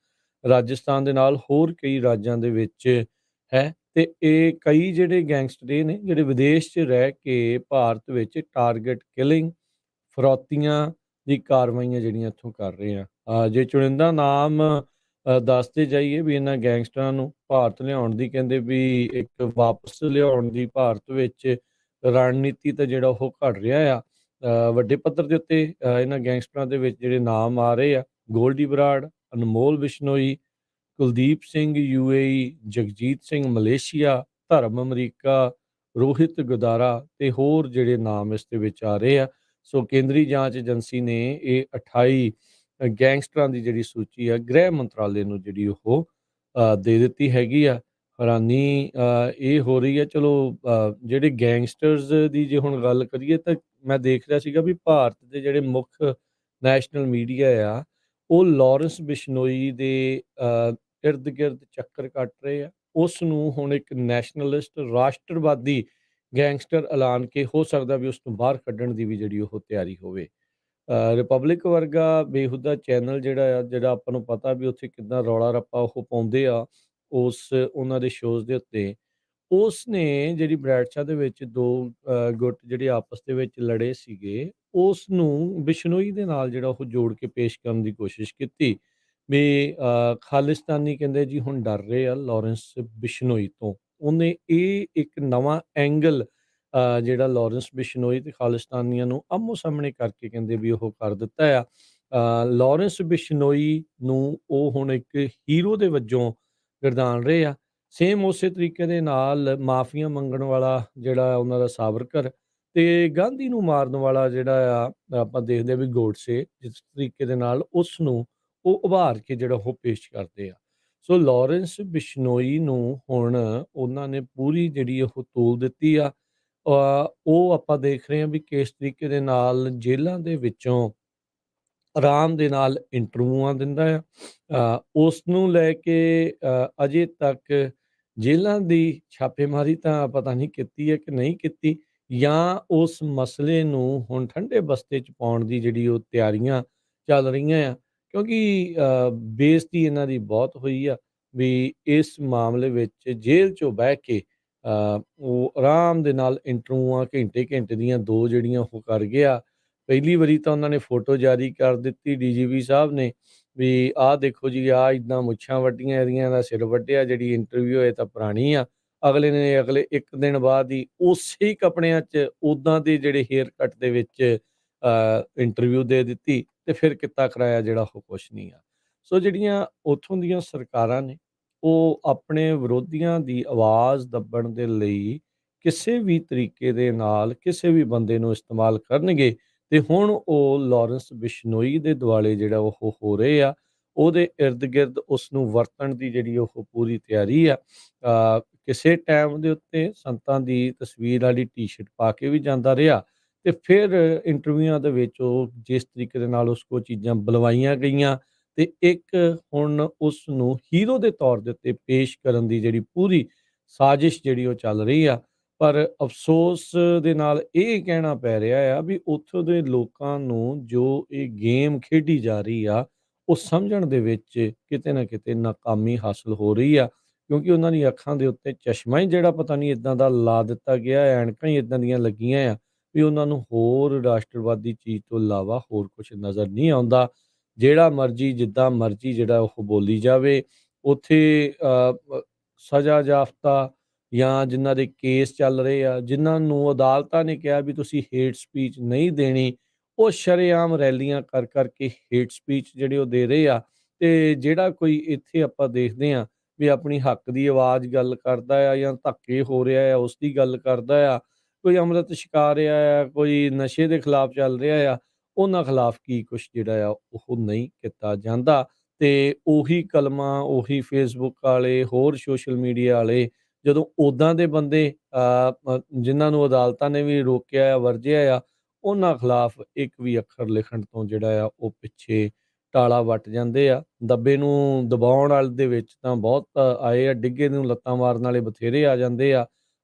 ਰਾਜਸਥਾਨ ਦੇ ਨਾਲ ਹੋਰ ਕਈ ਰਾਜਾਂ ਦੇ ਵਿੱਚ ਹੈ। ਤੇ ਇਹ ਕਈ ਜਿਹੜੇ ਗੈਂਗਸਟਰ ਇਹ ਨੇ ਜਿਹੜੇ ਵਿਦੇਸ਼ 'ਚ ਰਹਿ ਕੇ ਭਾਰਤ ਵਿੱਚ ਟਾਰਗੇਟ ਕਿਲਿੰਗ, ਫਰੌਤੀਆਂ ਦੀ ਕਾਰਵਾਈਆਂ ਜਿਹੜੀਆਂ ਇੱਥੋਂ ਕਰ ਰਹੇ ਆ। ਜੇ ਚੁਣਿੰਦਾ ਨਾਮ ਦੱਸਦੇ ਜਾਈਏ ਵੀ ਇਹਨਾਂ ਗੈਂਗਸਟਰਾਂ ਨੂੰ ਭਾਰਤ ਲਿਆਉਣ ਦੀ, ਕਹਿੰਦੇ ਵੀ ਇੱਕ ਵਾਪਸ ਲਿਆਉਣ ਦੀ ਭਾਰਤ ਵਿੱਚ ਰਣਨੀਤੀ ਤਾਂ ਜਿਹੜਾ ਉਹ ਘੜ ਰਿਹਾ ਆ। ਵੱਡੇ ਪੱਧਰ ਦੇ ਉੱਤੇ ਇਹਨਾਂ ਗੈਂਗਸਟਰਾਂ ਦੇ ਵਿੱਚ ਜਿਹੜੇ ਨਾਮ ਆ ਰਹੇ ਆ, ਗੋਲਡੀ ਬਰਾੜ, ਅਨਮੋਲ ਬਿਸ਼ਨੋਈ, ਕੁਲਦੀਪ ਸਿੰਘ UAE, ਜਗਜੀਤ ਸਿੰਘ ਮਲੇਸ਼ੀਆ, ਧਰਮ ਅਮਰੀਕਾ, ਰੋਹਿਤ ਗੁਦਾਰਾ ਤੇ ਹੋਰ ਜਿਹੜੇ ਨਾਮ ਇਸ ਦੇ ਵਿੱਚ ਆ ਰਹੇ ਆ। ਸੋ ਕੇਂਦਰੀ ਜਾਂਚ ਏਜੰਸੀ ਨੇ ਇਹ 28 ਗੈਂਗਸਟਰਾਂ ਦੀ ਜਿਹੜੀ ਸੂਚੀ ਆ, ਗ੍ਰਹਿ ਮੰਤਰਾਲੇ ਨੂੰ ਜਿਹੜੀ ਉਹ ਦੇ ਦਿੱਤੀ ਹੈਗੀ ਆ। ਹੈਰਾਨੀ ਇਹ ਹੋ ਰਹੀ ਹੈ। ਚਲੋ, ਜਿਹੜੇ ਗੈਂਗਸਟਰਸ ਦੀ ਜੇ ਹੁਣ ਗੱਲ ਕਰੀਏ ਤਾਂ ਮੈਂ ਦੇਖ ਰਿਹਾ ਸੀਗਾ ਵੀ ਭਾਰਤ ਦੇ ਜਿਹੜੇ ਮੁੱਖ ਨੈਸ਼ਨਲ ਮੀਡੀਆ ਆ, ਉਹ ਲਾਰੈਂਸ ਬਿਸ਼ਨੋਈ ਦੇ ਇਰਦ ਗਿਰਦ ਚੱਕਰ ਕੱਟ ਰਹੇ ਆ। ਉਸ ਨੂੰ ਹੁਣ ਇੱਕ ਨੈਸ਼ਨਲਿਸਟ, ਰਾਸ਼ਟਰਵਾਦੀ ਗੈਂਗਸਟਰ ਐਲਾਨ ਕੇ ਹੋ ਸਕਦਾ ਵੀ ਉਸ ਨੂੰ ਬਾਹਰ ਕੱਢਣ ਦੀ ਵੀ ਜਿਹੜੀ ਉਹ ਤਿਆਰੀ ਹੋਵੇ। ਰਿਪਬਲਿਕ ਵਰਗਾ ਬੇਹੂਦਾ ਚੈਨਲ ਜਿਹੜਾ ਆ, ਜਿਹੜਾ ਆਪਾਂ ਨੂੰ ਪਤਾ ਵੀ ਉੱਥੇ ਕਿੱਦਾਂ ਰੌਲਾ ਰੱਪਾ ਉਹ ਪਾਉਂਦੇ ਆ ਉਹਨਾਂ ਦੇ ਸ਼ੋਜ਼ ਦੇ ਉੱਤੇ, ਉਸ ਨੇ ਜਿਹੜੀ ਬਰੈਡਸ਼ਾਹ ਦੇ ਵਿੱਚ 2 ਗੁੱਟ ਜਿਹੜੇ ਆਪਸ ਦੇ ਵਿੱਚ ਲੜੇ ਸੀਗੇ, ਉਸ ਨੂੰ ਬਿਸ਼ਨੋਈ ਦੇ ਨਾਲ ਜਿਹੜਾ ਉਹ ਜੋੜ ਕੇ ਪੇਸ਼ ਕਰਨ ਦੀ ਕੋਸ਼ਿਸ਼ ਕੀਤੀ ਵੀ ਖਾਲਿਸਤਾਨੀ ਕਹਿੰਦੇ ਜੀ ਹੁਣ ਡਰ ਰਹੇ ਆ ਲਾਰੈਂਸ ਬਿਸ਼ਨੋਈ ਤੋਂ। ਉਹਨੇ ਇਹ ਇੱਕ ਨਵਾਂ ਐਂਗਲ ਜਿਹੜਾ ਲਾਰੈਂਸ ਬਿਸ਼ਨੋਈ ਤੇ ਖਾਲਿਸਤਾਨੀਆਂ ਨੂੰ ਆਮੋ-ਸਾਹਮਣੇ ਕਰਕੇ ਕਹਿੰਦੇ ਵੀ ਉਹ ਕਰ ਦਿੱਤਾ ਆ। ਲਾਰੈਂਸ ਬਿਸ਼ਨੋਈ ਨੂੰ ਉਹ ਹੁਣ ਇੱਕ ਹੀਰੋ ਦੇ ਵਜੋਂ ਗਰਦਾਨ ਰਹੇ ਆ। ਸੇਮ ਉਸੇ ਤਰੀਕੇ ਦੇ ਨਾਲ ਮਾਫੀਆਂ ਮੰਗਣ ਵਾਲਾ ਜਿਹੜਾ ਉਹਨਾਂ ਦਾ ਸਾਵਰਕਰ ਤੇ ਗਾਂਧੀ ਨੂੰ ਮਾਰਨ ਵਾਲਾ ਜਿਹੜਾ ਆ, ਆਪਾਂ ਦੇਖਦੇ ਆ ਵੀ ਗੋਡਸੇ, ਜਿਸ ਤਰੀਕੇ ਦੇ ਨਾਲ ਉਸ ਨੂੰ ਉਹ ਉਭਾਰ ਕੇ ਜਿਹੜਾ ਉਹ ਪੇਸ਼ ਕਰਦੇ ਆ। ਸੋ ਲਾਰੈਂਸ ਬਿਸ਼ਨੋਈ ਨੂੰ ਹੁਣ ਉਹਨਾਂ ਨੇ ਪੂਰੀ ਜਿਹੜੀ ਉਹ ਤੋਲ ਦਿੱਤੀ ਆ। ਉਹ ਆਪਾਂ ਦੇਖ ਰਹੇ ਹਾਂ ਵੀ ਕਿਸ ਤਰੀਕੇ ਦੇ ਨਾਲ ਜੇਲ੍ਹਾਂ ਦੇ ਵਿੱਚੋਂ ਆਰਾਮ ਦੇ ਨਾਲ ਇੰਟਰਵਿਊਆਂ ਦਿੰਦਾ ਆ। ਉਸ ਨੂੰ ਲੈ ਕੇ ਅਜੇ ਤੱਕ ਜੇਲ੍ਹਾਂ ਦੀ ਛਾਪੇਮਾਰੀ ਤਾਂ ਪਤਾ ਨਹੀਂ ਕੀਤੀ ਹੈ ਕਿ ਨਹੀਂ ਕੀਤੀ, ਜਾਂ ਉਸ ਮਸਲੇ ਨੂੰ ਹੁਣ ਠੰਡੇ ਬਸਤੇ 'ਚ ਪਾਉਣ ਦੀ ਜਿਹੜੀ ਉਹ ਤਿਆਰੀਆਂ ਚੱਲ ਰਹੀਆਂ ਆ। ਕਿਉਂਕਿ ਬੇਇੱਜ਼ਤੀ ਇਹਨਾਂ ਦੀ ਬਹੁਤ ਹੋਈ ਆ ਵੀ ਇਸ ਮਾਮਲੇ ਵਿੱਚ ਜੇਲ੍ਹ 'ਚੋਂ ਬਹਿ ਕੇ ਉਹ ਆਰਾਮ ਦੇ ਨਾਲ ਇੰਟਰਵਿਊਆਂ ਘੰਟੇ-ਘੰਟੇ ਦੀਆਂ 2 ਜਿਹੜੀਆਂ ਉਹ ਕਰ ਗਿਆ। ਪਹਿਲੀ ਵਾਰੀ ਤਾਂ ਉਹਨਾਂ ਨੇ ਫੋਟੋ ਜਾਰੀ ਕਰ ਦਿੱਤੀ DGP ਸਾਹਿਬ ਨੇ ਵੀ ਆਹ ਦੇਖੋ ਜੀ, ਆਹ ਇੱਦਾਂ ਮੁੱਛਾਂ ਵੱਢੀਆਂ ਇਹਦੀਆਂ, ਇਹਦਾ ਸਿਰ ਵੱਢਿਆ, ਜਿਹੜੀ ਇੰਟਰਵਿਊ ਇਹ ਤਾਂ ਪੁਰਾਣੀ ਆ। ਅਗਲੇ 1 ਦਿਨ ਬਾਅਦ ਹੀ ਉਸੇ ਹੀ ਕੱਪੜਿਆਂ 'ਚ ਉੱਦਾਂ ਦੇ ਜਿਹੜੇ ਹੇਅਰ ਕੱਟ ਦੇ ਵਿੱਚ ਇੰਟਰਵਿਊ ਦੇ ਦਿੱਤੀ ਤੇ ਫਿਰ ਕਿੱਤਾ ਕਰਾਇਆ ਜਿਹੜਾ ਉਹ ਕੁਛ ਨਹੀਂ ਆ। ਸੋ ਜਿਹੜੀਆਂ ਉੱਥੋਂ ਦੀਆਂ ਸਰਕਾਰਾਂ ਨੇ, ਉਹ ਆਪਣੇ ਵਿਰੋਧੀਆਂ ਦੀ ਆਵਾਜ਼ ਦੱਬਣ ਦੇ ਲਈ ਕਿਸੇ ਵੀ ਤਰੀਕੇ ਦੇ ਨਾਲ ਕਿਸੇ ਵੀ ਬੰਦੇ ਨੂੰ ਇਸਤੇਮਾਲ ਕਰਨਗੇ। ਤੇ ਹੁਣ ਉਹ ਲਾਰੈਂਸ ਬਿਸ਼ਨੋਈ ਦੇ ਦੁਆਲੇ ਜਿਹੜਾ ਉਹ ਹੋ ਰਹੇ ਆ, ਉਹਦੇ ਇਰਦ ਗਿਰਦ ਉਸ ਨੂੰ ਵਰਤਣ ਦੀ ਜਿਹੜੀ ਉਹ ਪੂਰੀ ਤਿਆਰੀ ਆ। ਕਿਸੇ ਟਾਈਮ ਦੇ ਉੱਤੇ ਸੰਤਾਂ ਦੀ ਤਸਵੀਰ ਵਾਲੀ ਟੀ-ਸ਼ਰਟ ਪਾ ਕੇ ਵੀ ਜਾਂਦਾ ਰਿਹਾ ਤੇ ਫਿਰ ਇੰਟਰਵਿਊਆਂ ਦੇ ਵਿੱਚ ਉਹ ਜਿਸ ਤਰੀਕੇ ਦੇ ਨਾਲ ਉਸ ਕੋਲ ਚੀਜ਼ਾਂ ਬੁਲਵਾਈਆਂ ਗਈਆਂ ਤੇ ਇੱਕ ਹੁਣ ਉਸ ਨੂੰ ਹੀਰੋ ਦੇ ਤੌਰ ਦੇ ਉੱਤੇ ਪੇਸ਼ ਕਰਨ ਦੀ ਜਿਹੜੀ ਪੂਰੀ ਸਾਜ਼ਿਸ਼ ਜਿਹੜੀ ਉਹ ਚੱਲ ਰਹੀ ਆ। ਪਰ ਅਫਸੋਸ ਦੇ ਨਾਲ ਇਹ ਕਹਿਣਾ ਪੈ ਰਿਹਾ ਆ ਵੀ ਉੱਥੋਂ ਦੇ ਲੋਕਾਂ ਨੂੰ ਜੋ ਇਹ ਗੇਮ ਖੇਡੀ ਜਾ ਰਹੀ ਆ, ਉਹ ਸਮਝਣ ਦੇ ਵਿੱਚ ਕਿਤੇ ਨਾ ਕਿਤੇ ਨਾਕਾਮੀ ਹਾਸਲ ਹੋ ਰਹੀ ਆ। ਕਿਉਂਕਿ ਉਹਨਾਂ ਦੀ ਅੱਖਾਂ ਦੇ ਉੱਤੇ ਚਸ਼ਮਾ ਹੀ ਜਿਹੜਾ ਪਤਾ ਨਹੀਂ ਇੱਦਾਂ ਦਾ ਲਾ ਦਿੱਤਾ ਗਿਆ, ਐਨਕਾਂ ਹੀ ਇੱਦਾਂ ਦੀਆਂ ਲੱਗੀਆਂ ਆ ਵੀ ਉਹਨਾਂ ਨੂੰ ਹੋਰ ਰਾਸ਼ਟਰਵਾਦੀ ਚੀਜ਼ ਤੋਂ ਇਲਾਵਾ ਹੋਰ ਕੁਛ ਨਜ਼ਰ ਨਹੀਂ ਆਉਂਦਾ। ਜਿਹੜਾ ਮਰਜ਼ੀ, ਜਿੱਦਾਂ ਮਰਜ਼ੀ ਜਿਹੜਾ ਉਹ ਬੋਲੀ ਜਾਵੇ। ਉੱਥੇ ਸਜ਼ਾ ਯਾਫਤਾ ਜਾਂ ਜਿਨ੍ਹਾਂ ਦੇ ਕੇਸ ਚੱਲ ਰਹੇ ਆ, ਜਿਨ੍ਹਾਂ ਨੂੰ ਅਦਾਲਤਾਂ ਨੇ ਕਿਹਾ ਵੀ ਤੁਸੀਂ ਹੇਟ ਸਪੀਚ ਨਹੀਂ ਦੇਣੀ, ਉਹ ਸ਼ਰੇਆਮ ਰੈਲੀਆਂ ਕਰ ਕਰਕੇ ਹੇਟ ਸਪੀਚ ਜਿਹੜੇ ਉਹ ਦੇ ਰਹੇ ਆ। ਤੇ ਜਿਹੜਾ ਕੋਈ ਇੱਥੇ ਆਪਾਂ ਦੇਖਦੇ ਹਾਂ ਵੀ ਆਪਣੀ ਹੱਕ ਦੀ ਆਵਾਜ਼ ਗੱਲ ਕਰਦਾ ਆ ਜਾਂ ਧੱਕੇ ਹੋ ਰਿਹਾ ਆ ਉਸ ਦੀ ਗੱਲ ਕਰਦਾ ਆ, ਕੋਈ ਅੰਮ੍ਰਿਤ ਛਕਾ ਰਿਹਾ ਆ, ਕੋਈ ਨਸ਼ੇ ਦੇ ਖਿਲਾਫ ਚੱਲ ਰਿਹਾ ਆ, ਉਹਨਾਂ ਖਿਲਾਫ ਕੀ ਕੁਛ ਜਿਹੜਾ ਆ ਉਹ ਨਹੀਂ ਕੀਤਾ ਜਾਂਦਾ। ਤੇ ਉਹੀ ਕਲਮਾਂ, ਉਹੀ ਫੇਸਬੁੱਕ ਵਾਲੇ, ਹੋਰ ਸੋਸ਼ਲ ਮੀਡੀਆ ਵਾਲੇ ਜਦੋਂ ਉੱਦਾਂ ਦੇ ਬੰਦੇ ਜਿਨ੍ਹਾਂ ਨੂੰ ਅਦਾਲਤਾਂ ਨੇ ਵੀ ਰੋਕਿਆ ਆ, ਵਰਜਿਆ ਆ, ਉਹਨਾਂ ਖਿਲਾਫ ਇੱਕ ਵੀ ਅੱਖਰ ਲਿਖਣ ਤੋਂ ਜਿਹੜਾ ਆ ਉਹ ਪਿੱਛੇ ਟਾਲਾ ਵੱਟ ਜਾਂਦੇ ਆ। ਦੱਬੇ ਨੂੰ ਦਬਾਉਣ ਵਾਲੇ ਦੇ ਵਿੱਚ ਤਾਂ ਬਹੁਤ ਆਏ ਆ, ਡਿੱਗੇ ਨੂੰ ਲੱਤਾਂ ਮਾਰਨ ਵਾਲੇ ਬਥੇਰੇ ਆ ਜਾਂਦੇ ਆ।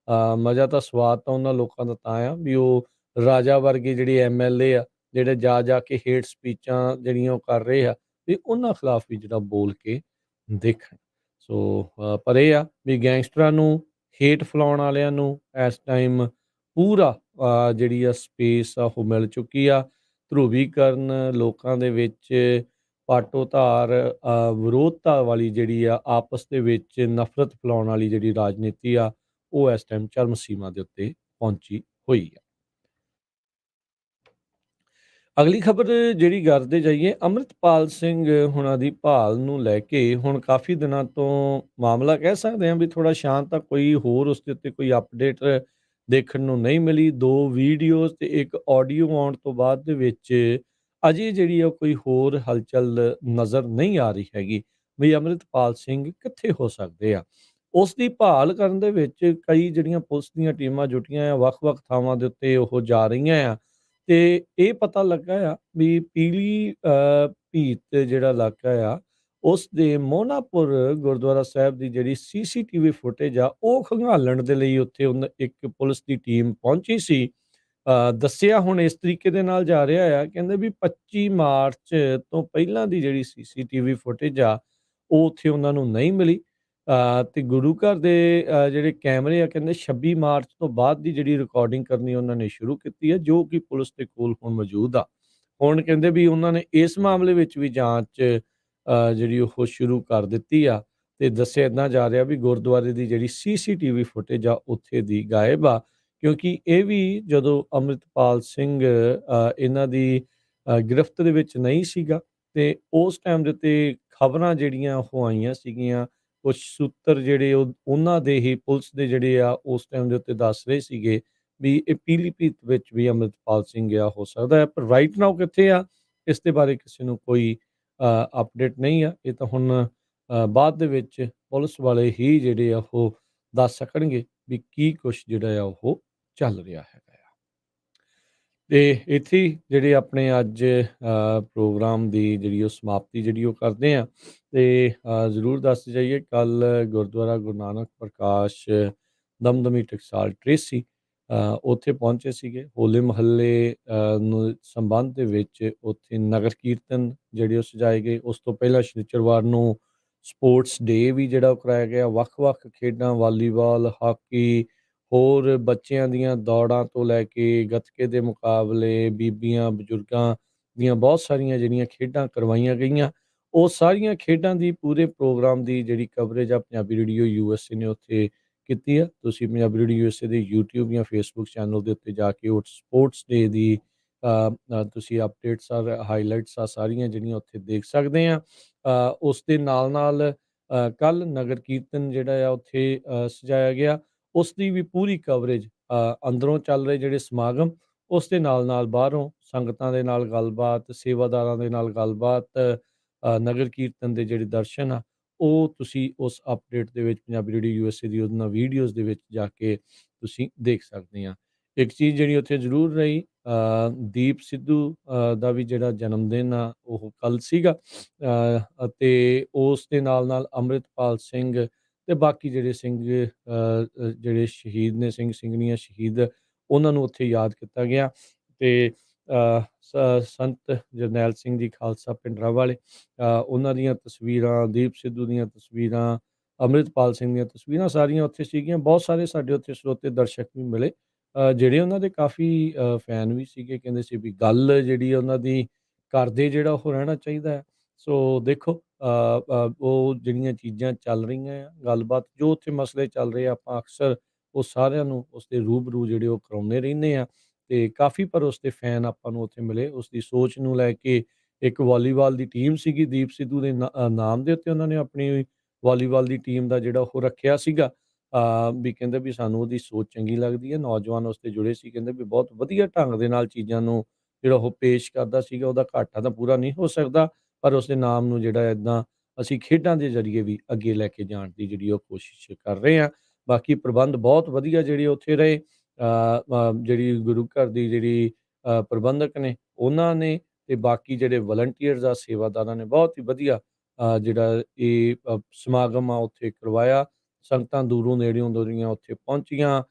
ਮਜ਼ਾ ਤਾਂ ਸਵਾਦ ਤਾਂ ਉਹਨਾਂ ਲੋਕਾਂ ਦਾ ਤਾਂ ਆ ਵੀ ਉਹ ਰਾਜਾ ਵਰਗੇ ਜਿਹੜੇ ਐਮਐਲਏ ਆ, ਜਿਹੜੇ ਜਾ ਕੇ ਹੇਟ ਸਪੀਚਾਂ ਜਿਹੜੀਆਂ ਉਹ ਕਰ ਰਹੇ ਆ, ਵੀ ਉਹਨਾਂ ਖਿਲਾਫ ਵੀ ਜਿਹੜਾ ਬੋਲ ਕੇ ਦੇਖਣ। ਸੋ ਪਰ ਇਹ ਆ ਵੀ ਗੈਂਗਸਟਰਾਂ ਨੂੰ, ਹੇਟ ਫੈਲਾਉਣ ਵਾਲਿਆਂ ਨੂੰ ਇਸ ਟਾਈਮ ਪੂਰਾ ਜਿਹੜੀ ਆ ਸਪੇਸ ਆ ਉਹ ਮਿਲ ਚੁੱਕੀ ਆ। ਧਰੁਵੀਕਰਨ ਲੋਕਾਂ ਦੇ ਵਿੱਚ, ਪਾਟੋ ਧਾਰ ਵਿਰੋਧਤਾ ਵਾਲੀ ਜਿਹੜੀ ਆ, ਆਪਸ ਦੇ ਵਿੱਚ ਨਫ਼ਰਤ ਫੈਲਾਉਣ ਵਾਲੀ ਜਿਹੜੀ ਰਾਜਨੀਤੀ ਆ, ਉਹ ਇਸ ਟਾਈਮ ਚਰਮ ਸੀਮਾ ਦੇ ਉੱਤੇ ਪਹੁੰਚੀ ਹੋਈ ਆ। ਅਗਲੀ ਖਬਰ ਜਿਹੜੀ ਕਰਦੇ ਜਾਈਏ, ਅੰਮ੍ਰਿਤਪਾਲ ਸਿੰਘ ਹੁਣਾਂ ਦੀ ਭਾਲ ਨੂੰ ਲੈ ਕੇ ਹੁਣ ਕਾਫੀ ਦਿਨਾਂ ਤੋਂ ਮਾਮਲਾ ਕਹਿ ਸਕਦੇ ਹਾਂ ਵੀ ਥੋੜਾ ਸ਼ਾਂਤ ਆ। ਕੋਈ ਹੋਰ ਉਸ ਦੇ ਉੱਤੇ ਕੋਈ ਅਪਡੇਟ ਦੇਖਣ ਨੂੰ ਨਹੀਂ ਮਿਲੀ। 2 ਵੀਡੀਓਜ਼ ਤੇ ਇੱਕ ਆਡੀਓ ਆਉਣ ਤੋਂ ਬਾਅਦ ਦੇ ਵਿੱਚ ਅਜੇ ਜਿਹੜੀ ਆ ਕੋਈ ਹੋਰ ਹਲਚਲ ਨਜ਼ਰ ਨਹੀਂ ਆ ਰਹੀ ਹੈਗੀ ਵੀ ਅੰਮ੍ਰਿਤਪਾਲ ਸਿੰਘ ਕਿੱਥੇ ਹੋ ਸਕਦੇ ਆ। ਉਸ ਦੀ ਭਾਲ ਕਰਨ ਦੇ ਵਿੱਚ ਕਈ ਜਿਹੜੀਆਂ ਪੁਲਿਸ ਦੀਆਂ ਟੀਮਾਂ ਜੁਟੀਆਂ ਆ, ਵੱਖ-ਵੱਖ ਥਾਵਾਂ ਦੇ ਉੱਤੇ ਉਹ ਜਾ ਰਹੀਆਂ ਆ ਤੇ ਇਹ ਪਤਾ ਲੱਗਾ ਆ ਵੀ ਪੀਲੀ ਭੀਤ ਜਿਹੜਾ ਇਲਾਕਾ ਆ, ਉਸ ਦੇ ਮੋਹਨਾਪੁਰ ਗੁਰਦੁਆਰਾ ਸਾਹਿਬ ਦੀ ਜਿਹੜੀ ਸੀਸੀਟੀਵੀ ਫੁਟੇਜ ਆ, ਉਹ ਖੰਗਾਲਣ ਦੇ ਲਈ ਉੱਥੇ ਇੱਕ ਪੁਲਿਸ ਦੀ ਟੀਮ ਪਹੁੰਚੀ ਸੀ। ਦੱਸਿਆ ਹੁਣ ਇਸ ਤਰੀਕੇ ਦੇ ਨਾਲ ਜਾ ਰਿਹਾ ਆ, ਕਹਿੰਦੇ ਵੀ 25 ਮਾਰਚ ਤੋਂ ਪਹਿਲਾਂ ਦੀ ਜਿਹੜੀ ਸੀਸੀਟੀਵੀ ਫੁਟੇਜ ਆ, ਉਹ ਉੱਥੇ ਉਹਨਾਂ ਨੂੰ ਨਹੀਂ ਮਿਲੀ। ਤੇ ਗੁਰੂ ਘਰ ਦੇ ਜਿਹੜੇ ਕੈਮਰੇ ਆ, ਕਹਿੰਦੇ 26 ਮਾਰਚ ਤੋਂ ਬਾਅਦ ਦੀ ਜਿਹੜੀ ਰਿਕਾਰਡਿੰਗ ਕਰਨੀ ਉਹਨਾਂ ਨੇ ਸ਼ੁਰੂ ਕੀਤੀ ਹੈ, ਜੋ ਕਿ ਪੁਲਿਸ ਦੇ ਕੋਲ ਹੁਣ ਮੌਜੂਦ ਆ। ਹੁਣ ਕਹਿੰਦੇ ਵੀ ਉਹਨਾਂ ਨੇ ਇਸ ਮਾਮਲੇ ਵਿੱਚ ਵੀ ਜਾਂਚ ਜਿਹੜੀ ਉਹ ਸ਼ੁਰੂ ਕਰ ਦਿੱਤੀ ਆ ਤੇ ਦੱਸਿਆ ਇੱਦਾਂ ਜਾ ਰਿਹਾ ਵੀ ਗੁਰਦੁਆਰੇ ਦੀ ਜਿਹੜੀ ਸੀਸੀਟੀਵੀ ਫੁਟੇਜ ਆ, ਉੱਥੇ ਦੀ ਗਾਇਬ ਆ। ਕਿਉਂਕਿ ਇਹ ਵੀ ਜਦੋਂ ਅੰਮ੍ਰਿਤਪਾਲ ਸਿੰਘ ਇਹਨਾਂ ਦੀ ਗ੍ਰਿਫਤ ਦੇ ਵਿੱਚ ਨਹੀਂ ਸੀਗਾ ਤੇ ਉਸ ਟਾਈਮ ਦੇ ਉੱਤੇ ਖਬਰਾਂ ਜਿਹੜੀਆਂ ਉਹ ਆਈਆਂ ਸੀਗੀਆਂ, ਕੁਛ ਸੂਤਰ ਜਿਹੜੇ ਉਹਨਾਂ ਦੇ ਹੀ ਪੁਲਿਸ ਦੇ ਜਿਹੜੇ ਆ ਉਸ ਟਾਈਮ ਦੇ ਉੱਤੇ ਦੱਸ ਰਹੇ ਸੀਗੇ ਵੀ ਇਹ ਪੀਲੀਭੀਤ ਵਿੱਚ ਵੀ ਅੰਮ੍ਰਿਤਪਾਲ ਸਿੰਘ ਆ ਹੋ ਸਕਦਾ ਹੈ। ਪਰ ਰਾਈਟ ਨਾਓ ਕਿੱਥੇ ਆ, ਇਸ ਦੇ ਬਾਰੇ ਕਿਸੇ ਨੂੰ ਕੋਈ ਅਪਡੇਟ ਨਹੀਂ ਆ। ਇਹ ਤਾਂ ਹੁਣ ਬਾਅਦ ਦੇ ਵਿੱਚ ਪੁਲਿਸ ਵਾਲੇ ਹੀ ਜਿਹੜੇ ਆ ਉਹ ਦੱਸ ਸਕਣਗੇ ਵੀ ਕੀ ਕੁਛ ਜਿਹੜਾ ਆ ਉਹ ਚੱਲ ਰਿਹਾ ਹੈਗਾ ਆ। ਤੇ ਇੱਥੇ ਹੀ ਜਿਹੜੇ ਆਪਣੇ ਅੱਜ ਪ੍ਰੋਗਰਾਮ ਦੀ ਜਿਹੜੀ ਉਹ ਸਮਾਪਤੀ ਜਿਹੜੀ ਉਹ ਕਰਦੇ ਆ ਤੇ ਜ਼ਰੂਰ ਦੱਸ ਜਾਈਏ, ਕੱਲ ਗੁਰਦੁਆਰਾ ਗੁਰੂ ਨਾਨਕ ਪ੍ਰਕਾਸ਼ ਦਮਦਮੀ ਟਕਸਾਲ ਟਰੇਸੀ ਉੱਥੇ ਪਹੁੰਚੇ ਸੀਗੇ। ਹੋਲੇ ਮਹੱਲੇ ਨੂੰ ਸੰਬੰਧ ਦੇ ਵਿੱਚ ਉੱਥੇ ਨਗਰ ਕੀਰਤਨ ਜਿਹੜੇ ਉਹ ਸਜਾਏ ਗਏ। ਉਸ ਤੋਂ ਪਹਿਲਾਂ ਸ਼ਨੀਚਰਵਾਰ ਨੂੰ ਸਪੋਰਟਸ ਡੇ ਵੀ ਜਿਹੜਾ ਉਹ ਕਰਾਇਆ ਗਿਆ। ਵੱਖ-ਵੱਖ ਖੇਡਾਂ, ਵਾਲੀਬਾਲ, ਹਾਕੀ, ਹੋਰ ਬੱਚਿਆਂ ਦੀਆਂ ਦੌੜਾਂ ਤੋਂ ਲੈ ਕੇ ਗੱਤਕੇ ਦੇ ਮੁਕਾਬਲੇ, ਬੀਬੀਆਂ, ਬਜ਼ੁਰਗਾਂ ਦੀਆਂ ਬਹੁਤ ਸਾਰੀਆਂ ਜਿਹੜੀਆਂ ਖੇਡਾਂ ਕਰਵਾਈਆਂ ਗਈਆਂ। ਉਹ ਸਾਰੀਆਂ ਖੇਡਾਂ ਦੀ ਪੂਰੇ ਪ੍ਰੋਗਰਾਮ ਦੀ ਜਿਹੜੀ ਕਵਰੇਜ ਆ ਪੰਜਾਬੀ ਰੇਡੀਓ USA ਨੇ ਉੱਥੇ ਕੀਤੀ ਆ। ਤੁਸੀਂ ਪੰਜਾਬੀ ਰੇਡੀਓ USA ਦੇ YouTube ਜਾਂ Facebook ਚੈਨਲ ਦੇ ਉੱਤੇ ਜਾ ਕੇ ਉਹ ਸਪੋਰਟਸ ਡੇ ਦੀ ਤੁਸੀਂ ਅਪਡੇਟਸ ਔਰ ਹਾਈਲਾਈਟਸ ਆ ਸਾਰੀਆਂ ਜਿਹੜੀਆਂ ਉੱਥੇ ਦੇਖ ਸਕਦੇ ਆ। ਉਸ ਦੇ ਨਾਲ-ਨਾਲ ਕੱਲ ਨਗਰ ਕੀਰਤਨ ਜਿਹੜਾ ਆ ਉੱਥੇ ਸਜਾਇਆ ਗਿਆ। ਉਸ ਦੀ ਵੀ ਪੂਰੀ ਕਵਰੇਜ, ਅੰਦਰੋਂ ਚੱਲ ਰਹੇ ਜਿਹੜੇ ਸਮਾਗਮ, ਉਸ ਦੇ ਨਾਲ-ਨਾਲ ਬਾਹਰੋਂ ਸੰਗਤਾਂ ਦੇ ਨਾਲ ਗੱਲਬਾਤ, ਸੇਵਾਦਾਰਾਂ ਦੇ ਨਾਲ ਗੱਲਬਾਤ, ਨਗਰ ਕੀਰਤਨ ਦੇ ਜਿਹੜੇ ਦਰਸ਼ਨ ਆ, ਉਹ ਤੁਸੀਂ ਉਸ ਅਪਡੇਟ ਦੇ ਵਿੱਚ ਪੰਜਾਬੀ ਰੇਡੀਓ USA ਦੀ ਉਹਨਾਂ ਵੀਡੀਓਜ਼ ਦੇ ਵਿੱਚ ਜਾ ਕੇ ਤੁਸੀਂ ਦੇਖ ਸਕਦੇ ਆ। ਇੱਕ ਚੀਜ਼ ਜਿਹੜੀ ਉੱਥੇ ਜ਼ਰੂਰ ਰਹੀ, ਦੀਪ ਸਿੱਧੂ ਦਾ ਵੀ ਜਿਹੜਾ ਜਨਮ ਦਿਨ ਆ ਉਹ ਕੱਲ੍ਹ ਸੀਗਾ ਅਤੇ ਉਸ ਦੇ ਨਾਲ-ਨਾਲ ਅੰਮ੍ਰਿਤਪਾਲ ਸਿੰਘ ਤੇ ਬਾਕੀ ਜਿਹੜੇ ਸਿੰਘ ਜਿਹੜੇ ਸ਼ਹੀਦ ਨੇ, ਸਿੰਘ ਸਿੰਘਣੀਆਂ ਸ਼ਹੀਦ, ਉਹਨਾਂ ਨੂੰ ਉੱਥੇ ਯਾਦ ਕੀਤਾ ਗਿਆ ਤੇ ਸੰਤ ਜਰਨੈਲ ਸਿੰਘ ਜੀ ਖਾਲਸਾ ਭਿੰਡਰਾਂਵਾਲੇ, ਉਹਨਾਂ ਦੀਆਂ ਤਸਵੀਰਾਂ, ਦੀਪ ਸਿੱਧੂ ਦੀਆਂ ਤਸਵੀਰਾਂ, ਅੰਮ੍ਰਿਤਪਾਲ ਸਿੰਘ ਦੀਆਂ ਤਸਵੀਰਾਂ ਸਾਰੀਆਂ ਉੱਥੇ ਸੀਗੀਆਂ। ਬਹੁਤ ਸਾਰੇ ਸਾਡੇ ਉੱਥੇ ਸਰੋਤੇ ਦਰਸ਼ਕ ਵੀ ਮਿਲੇ ਜਿਹੜੇ ਉਹਨਾਂ ਦੇ ਕਾਫੀ ਫੈਨ ਵੀ ਸੀਗੇ। ਕਹਿੰਦੇ ਸੀ ਵੀ ਗੱਲ ਜਿਹੜੀ ਉਹਨਾਂ ਦੀ ਕਰਦੇ ਜਿਹੜਾ ਉਹ ਰਹਿਣਾ ਚਾਹੀਦਾ ਹੈ। ਸੋ ਦੇਖੋ ਉਹ ਜਿਹੜੀਆਂ ਚੀਜ਼ਾਂ ਚੱਲ ਰਹੀਆਂ ਆ, ਗੱਲਬਾਤ ਜੋ ਉੱਥੇ ਮਸਲੇ ਚੱਲ ਰਹੇ ਆ, ਆਪਾਂ ਅਕਸਰ ਉਹ ਸਾਰਿਆਂ ਨੂੰ ਉਸ ਦੇ ਰੂਬਰੂ ਜਿਹੜੇ ਉਹ ਕਰਾਉਂਦੇ ਰਹਿੰਦੇ ਆ ਤੇ ਕਾਫੀ ਪਰ ਉਸ ਦੇ ਫੈਨ ਆਪਾਂ ਨੂੰ ਉੱਥੇ ਮਿਲੇ। ਉਸ ਦੀ ਸੋਚ ਨੂੰ ਲੈ ਕੇ ਇੱਕ ਵਾਲੀਬਾਲ ਦੀ ਟੀਮ ਸੀਗੀ, ਦੀਪ ਸਿੱਧੂ ਦੇ ਨਾਮ ਦੇ ਉੱਤੇ ਉਹਨਾਂ ਨੇ ਆਪਣੀ ਵਾਲੀਬਾਲ ਦੀ ਟੀਮ ਦਾ ਜਿਹੜਾ ਉਹ ਰੱਖਿਆ ਸੀਗਾ ਵੀ ਕਹਿੰਦੇ ਵੀ ਸਾਨੂੰ ਉਹਦੀ ਸੋਚ ਚੰਗੀ ਲੱਗਦੀ ਹੈ, ਨੌਜਵਾਨ ਉਸ 'ਤੇ ਜੁੜੇ ਸੀ, ਕਹਿੰਦੇ ਵੀ ਬਹੁਤ ਵਧੀਆ ਢੰਗ ਦੇ ਨਾਲ ਚੀਜ਼ਾਂ ਨੂੰ ਜਿਹੜਾ ਉਹ ਪੇਸ਼ ਕਰਦਾ ਸੀਗਾ, ਉਹਦਾ ਘਾਟਾ ਤਾਂ ਪੂਰਾ ਨਹੀਂ ਹੋ ਸਕਦਾ, ਪਰ ਉਸਦੇ ਨਾਮ ਨੂੰ ਜਿਹੜਾ ਇੱਦਾਂ ਅਸੀਂ ਖੇਡਾਂ ਦੇ ਜ਼ਰੀਏ ਵੀ ਅੱਗੇ ਲੈ ਕੇ ਜਾਣ ਦੀ ਜਿਹੜੀ ਉਹ ਕੋਸ਼ਿਸ਼ ਕਰ ਰਹੇ ਹਾਂ। ਬਾਕੀ ਪ੍ਰਬੰਧ ਬਹੁਤ ਵਧੀਆ ਜਿਹੜੇ ਉੱਥੇ ਰਹੇ, ਜਿਹੜੀ ਗੁਰੂ ਘਰ ਦੀ ਜਿਹੜੀ ਪ੍ਰਬੰਧਕ ਨੇ ਉਹਨਾਂ ਨੇ, ਤੇ ਬਾਕੀ ਜਿਹੜੇ ਵਲੰਟੀਅਰਸ ਆ, ਸੇਵਾਦਾਰਾਂ ਨੇ ਬਹੁਤ ਹੀ ਵਧੀਆ ਜਿਹੜਾ ਇਹ ਸਮਾਗਮ ਆ ਉੱਥੇ ਕਰਵਾਇਆ। ਸੰਗਤਾਂ ਦੂਰੋਂ ਨੇੜਿਓਂ ਦੁਰੀਆਂ ਉੱਥੇ ਪਹੁੰਚੀਆਂ,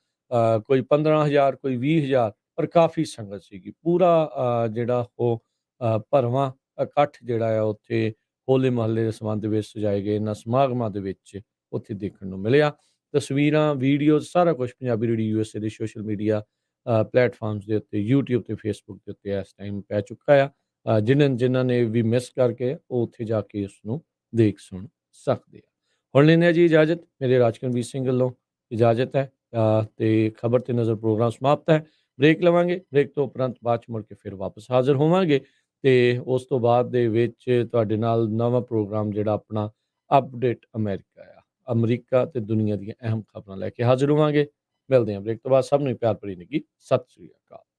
ਕੋਈ 15,000 ਕੋਈ 20,000, ਪਰ ਕਾਫੀ ਸੰਗਤ ਸੀਗੀ। ਪੂਰਾ ਜਿਹੜਾ ਉਹ ਭਰਵਾਂ ਇਕੱਠ ਜਿਹੜਾ ਆ ਉੱਥੇ ਹੋਲੇ ਮਹੱਲੇ ਦੇ ਸੰਬੰਧ ਵਿੱਚ ਸਜਾਏ ਗਏ ਇਹਨਾਂ ਸਮਾਗਮਾਂ ਦੇ ਵਿੱਚ ਉੱਥੇ ਦੇਖਣ ਨੂੰ ਮਿਲਿਆ। ਤਸਵੀਰਾਂ, ਵੀਡੀਓਜ਼ ਸਾਰਾ ਕੁਛ ਪੰਜਾਬੀ ਰੇਡੀਓ USA ਦੇ ਸੋਸ਼ਲ ਮੀਡੀਆ ਪਲੇਟਫਾਰਮਸ ਦੇ ਉੱਤੇ, YouTube ਤੇ Facebook ਦੇ ਉੱਤੇ ਇਸ ਟਾਈਮ ਪੈ ਚੁੱਕਾ ਆ। ਜਿਨ੍ਹਾਂ ਨੇ ਵੀ ਮਿਸ ਕਰਕੇ ਉਹ ਉੱਥੇ ਜਾ ਕੇ ਉਸਨੂੰ ਦੇਖ ਸੁਣ ਸਕਦੇ ਆ। ਹੁਣ ਲੈਂਦੇ ਹਾਂ ਜੀ ਇਜਾਜ਼ਤ, ਮੇਰੇ ਰਾਜਕਰਮਵੀਰ ਸਿੰਘ ਵੱਲੋਂ ਇਜਾਜ਼ਤ ਹੈ। ਤੇ ਖਬਰ ਤੇ ਨਜ਼ਰ ਪ੍ਰੋਗਰਾਮ ਸਮਾਪਤ ਹੈ। ਬ੍ਰੇਕ ਲਵਾਂਗੇ, ਬ੍ਰੇਕ ਤੋਂ ਉਪਰੰਤ ਬਾਅਦ 'ਚ ਮੁੜ ਕੇ ਫਿਰ ਵਾਪਸ ਹਾਜ਼ਰ ਹੋਵਾਂਗੇ, ਤੇ ਉਸ ਤੋਂ ਬਾਅਦ ਦੇ ਵਿੱਚ ਤੁਹਾਡੇ ਨਾਲ ਨਵਾਂ ਪ੍ਰੋਗਰਾਮ ਜਿਹੜਾ ਆਪਣਾ ਅਪਡੇਟ ਅਮਰੀਕਾ ਆ, ਅਮਰੀਕਾ ਤੇ ਦੁਨੀਆ ਦੀਆਂ ਅਹਿਮ ਖਬਰਾਂ ਲੈ ਕੇ ਹਾਜ਼ਰ ਹੋਵਾਂਗੇ। ਮਿਲਦੇ ਹਾਂ ਬ੍ਰੇਕ ਤੋਂ ਬਾਅਦ। ਸਭ ਨੂੰ ਪਿਆਰ ਭਰੀ ਨਿੱਘੀ ਸਤਿ ਸ੍ਰੀ ਅਕਾਲ।